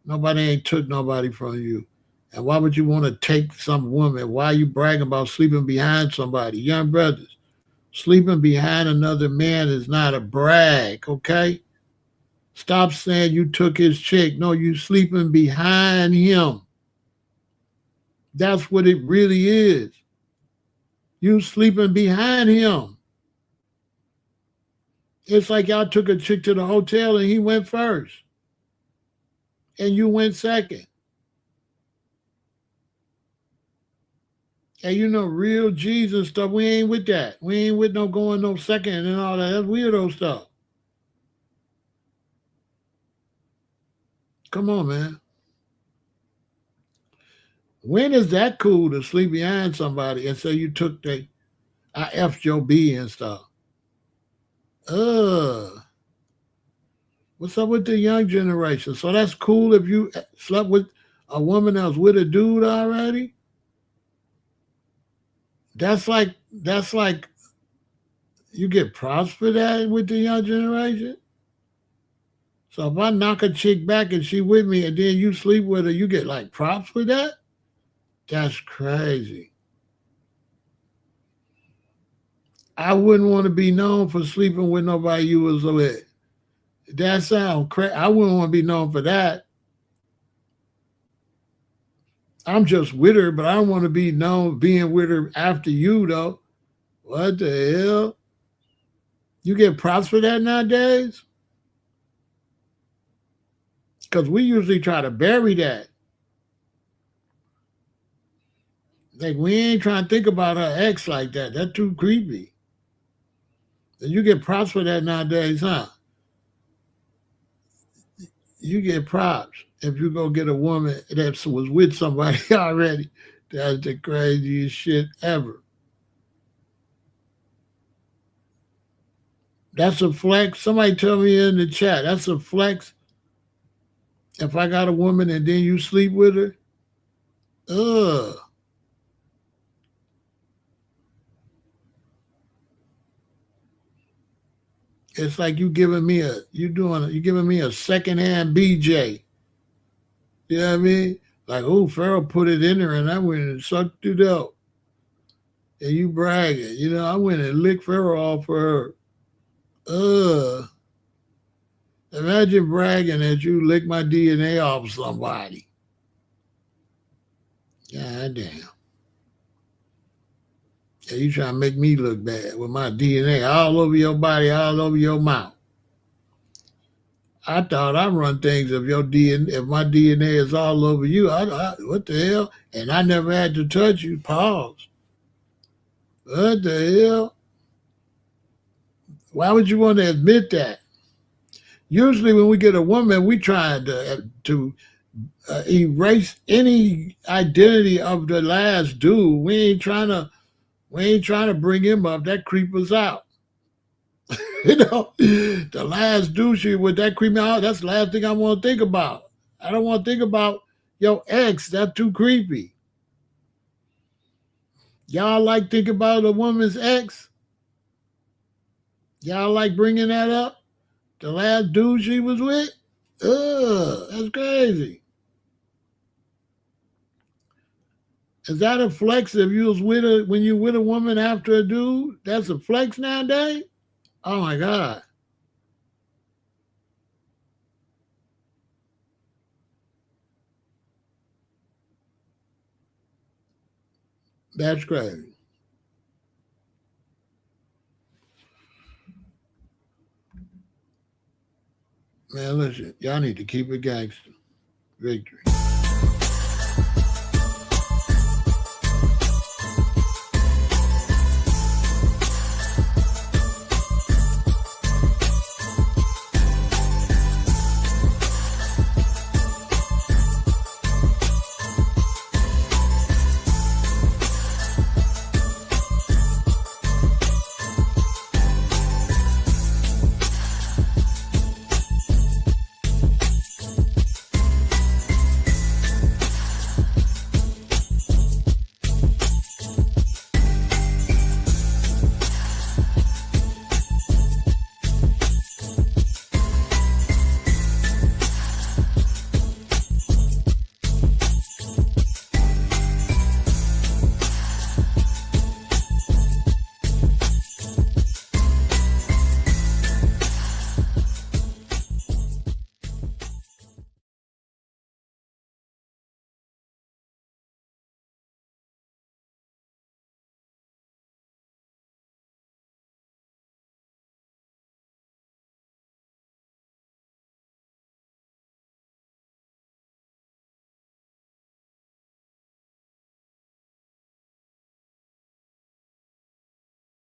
Nobody ain't took nobody from you. And why would you want to take some woman? Why are you bragging about sleeping behind somebody? Young brothers, sleeping behind another man is not a brag, okay? Stop saying you took his chick. No, you sleeping behind him. That's what it really is. You sleeping behind him. It's like y'all took a chick to the hotel and he went first. And you went second. And you know, real Jesus stuff, we ain't with that. We ain't with no going no second and all that. That's weirdo stuff. Come on, man. When is that cool to sleep behind somebody and say you took I F'd your B and stuff? What's up with the young generation? So that's cool if you slept with a woman that was with a dude already? That's like you get props for that with the young generation? So if I knock a chick back and she with me and then you sleep with her, you get like props for that? That's crazy. I wouldn't want to be known for sleeping with nobody you was with. That sounds crazy. I wouldn't want to be known for that. I'm just with her, but I don't want to be known being with her after you, though. What the hell? You get props for that nowadays? Because we usually try to bury that. Like, we ain't trying to think about her ex like that. That's too creepy. And you get props for that nowadays, huh? You get props if you go get a woman that was with somebody already. That's the craziest shit ever. That's a flex. Somebody tell me in the chat. That's a flex. If I got a woman and then you sleep with her, ugh. It's like you giving me a secondhand BJ. You know what I mean? Like, oh, Pharaoh put it in her and I went and sucked it out. And you bragging. You know, I went and licked Pharaoh off for her. Ugh. Imagine bragging that you licked my DNA off somebody. God damn. Yeah, you trying to make me look bad with my DNA all over your body, all over your mouth. I thought I run things if your DNA, if my DNA is all over you. What the hell? And I never had to touch you. Pause. What the hell? Why would you want to admit that? Usually, when we get a woman, we try to erase any identity of the last dude. We ain't trying to bring him up. That creep us out. You know, the last douche with that creep me out. That's the last thing I want to think about. I don't want to think about your ex. That's too creepy. Y'all like think about a woman's ex? Y'all like bringing that up? The last dude she was with? Ugh, that's crazy. Is that a flex if you was with a when you with a woman after a dude? That's a flex nowadays? Oh my God. That's crazy. Man, listen, y'all need to keep it gangster. Victory.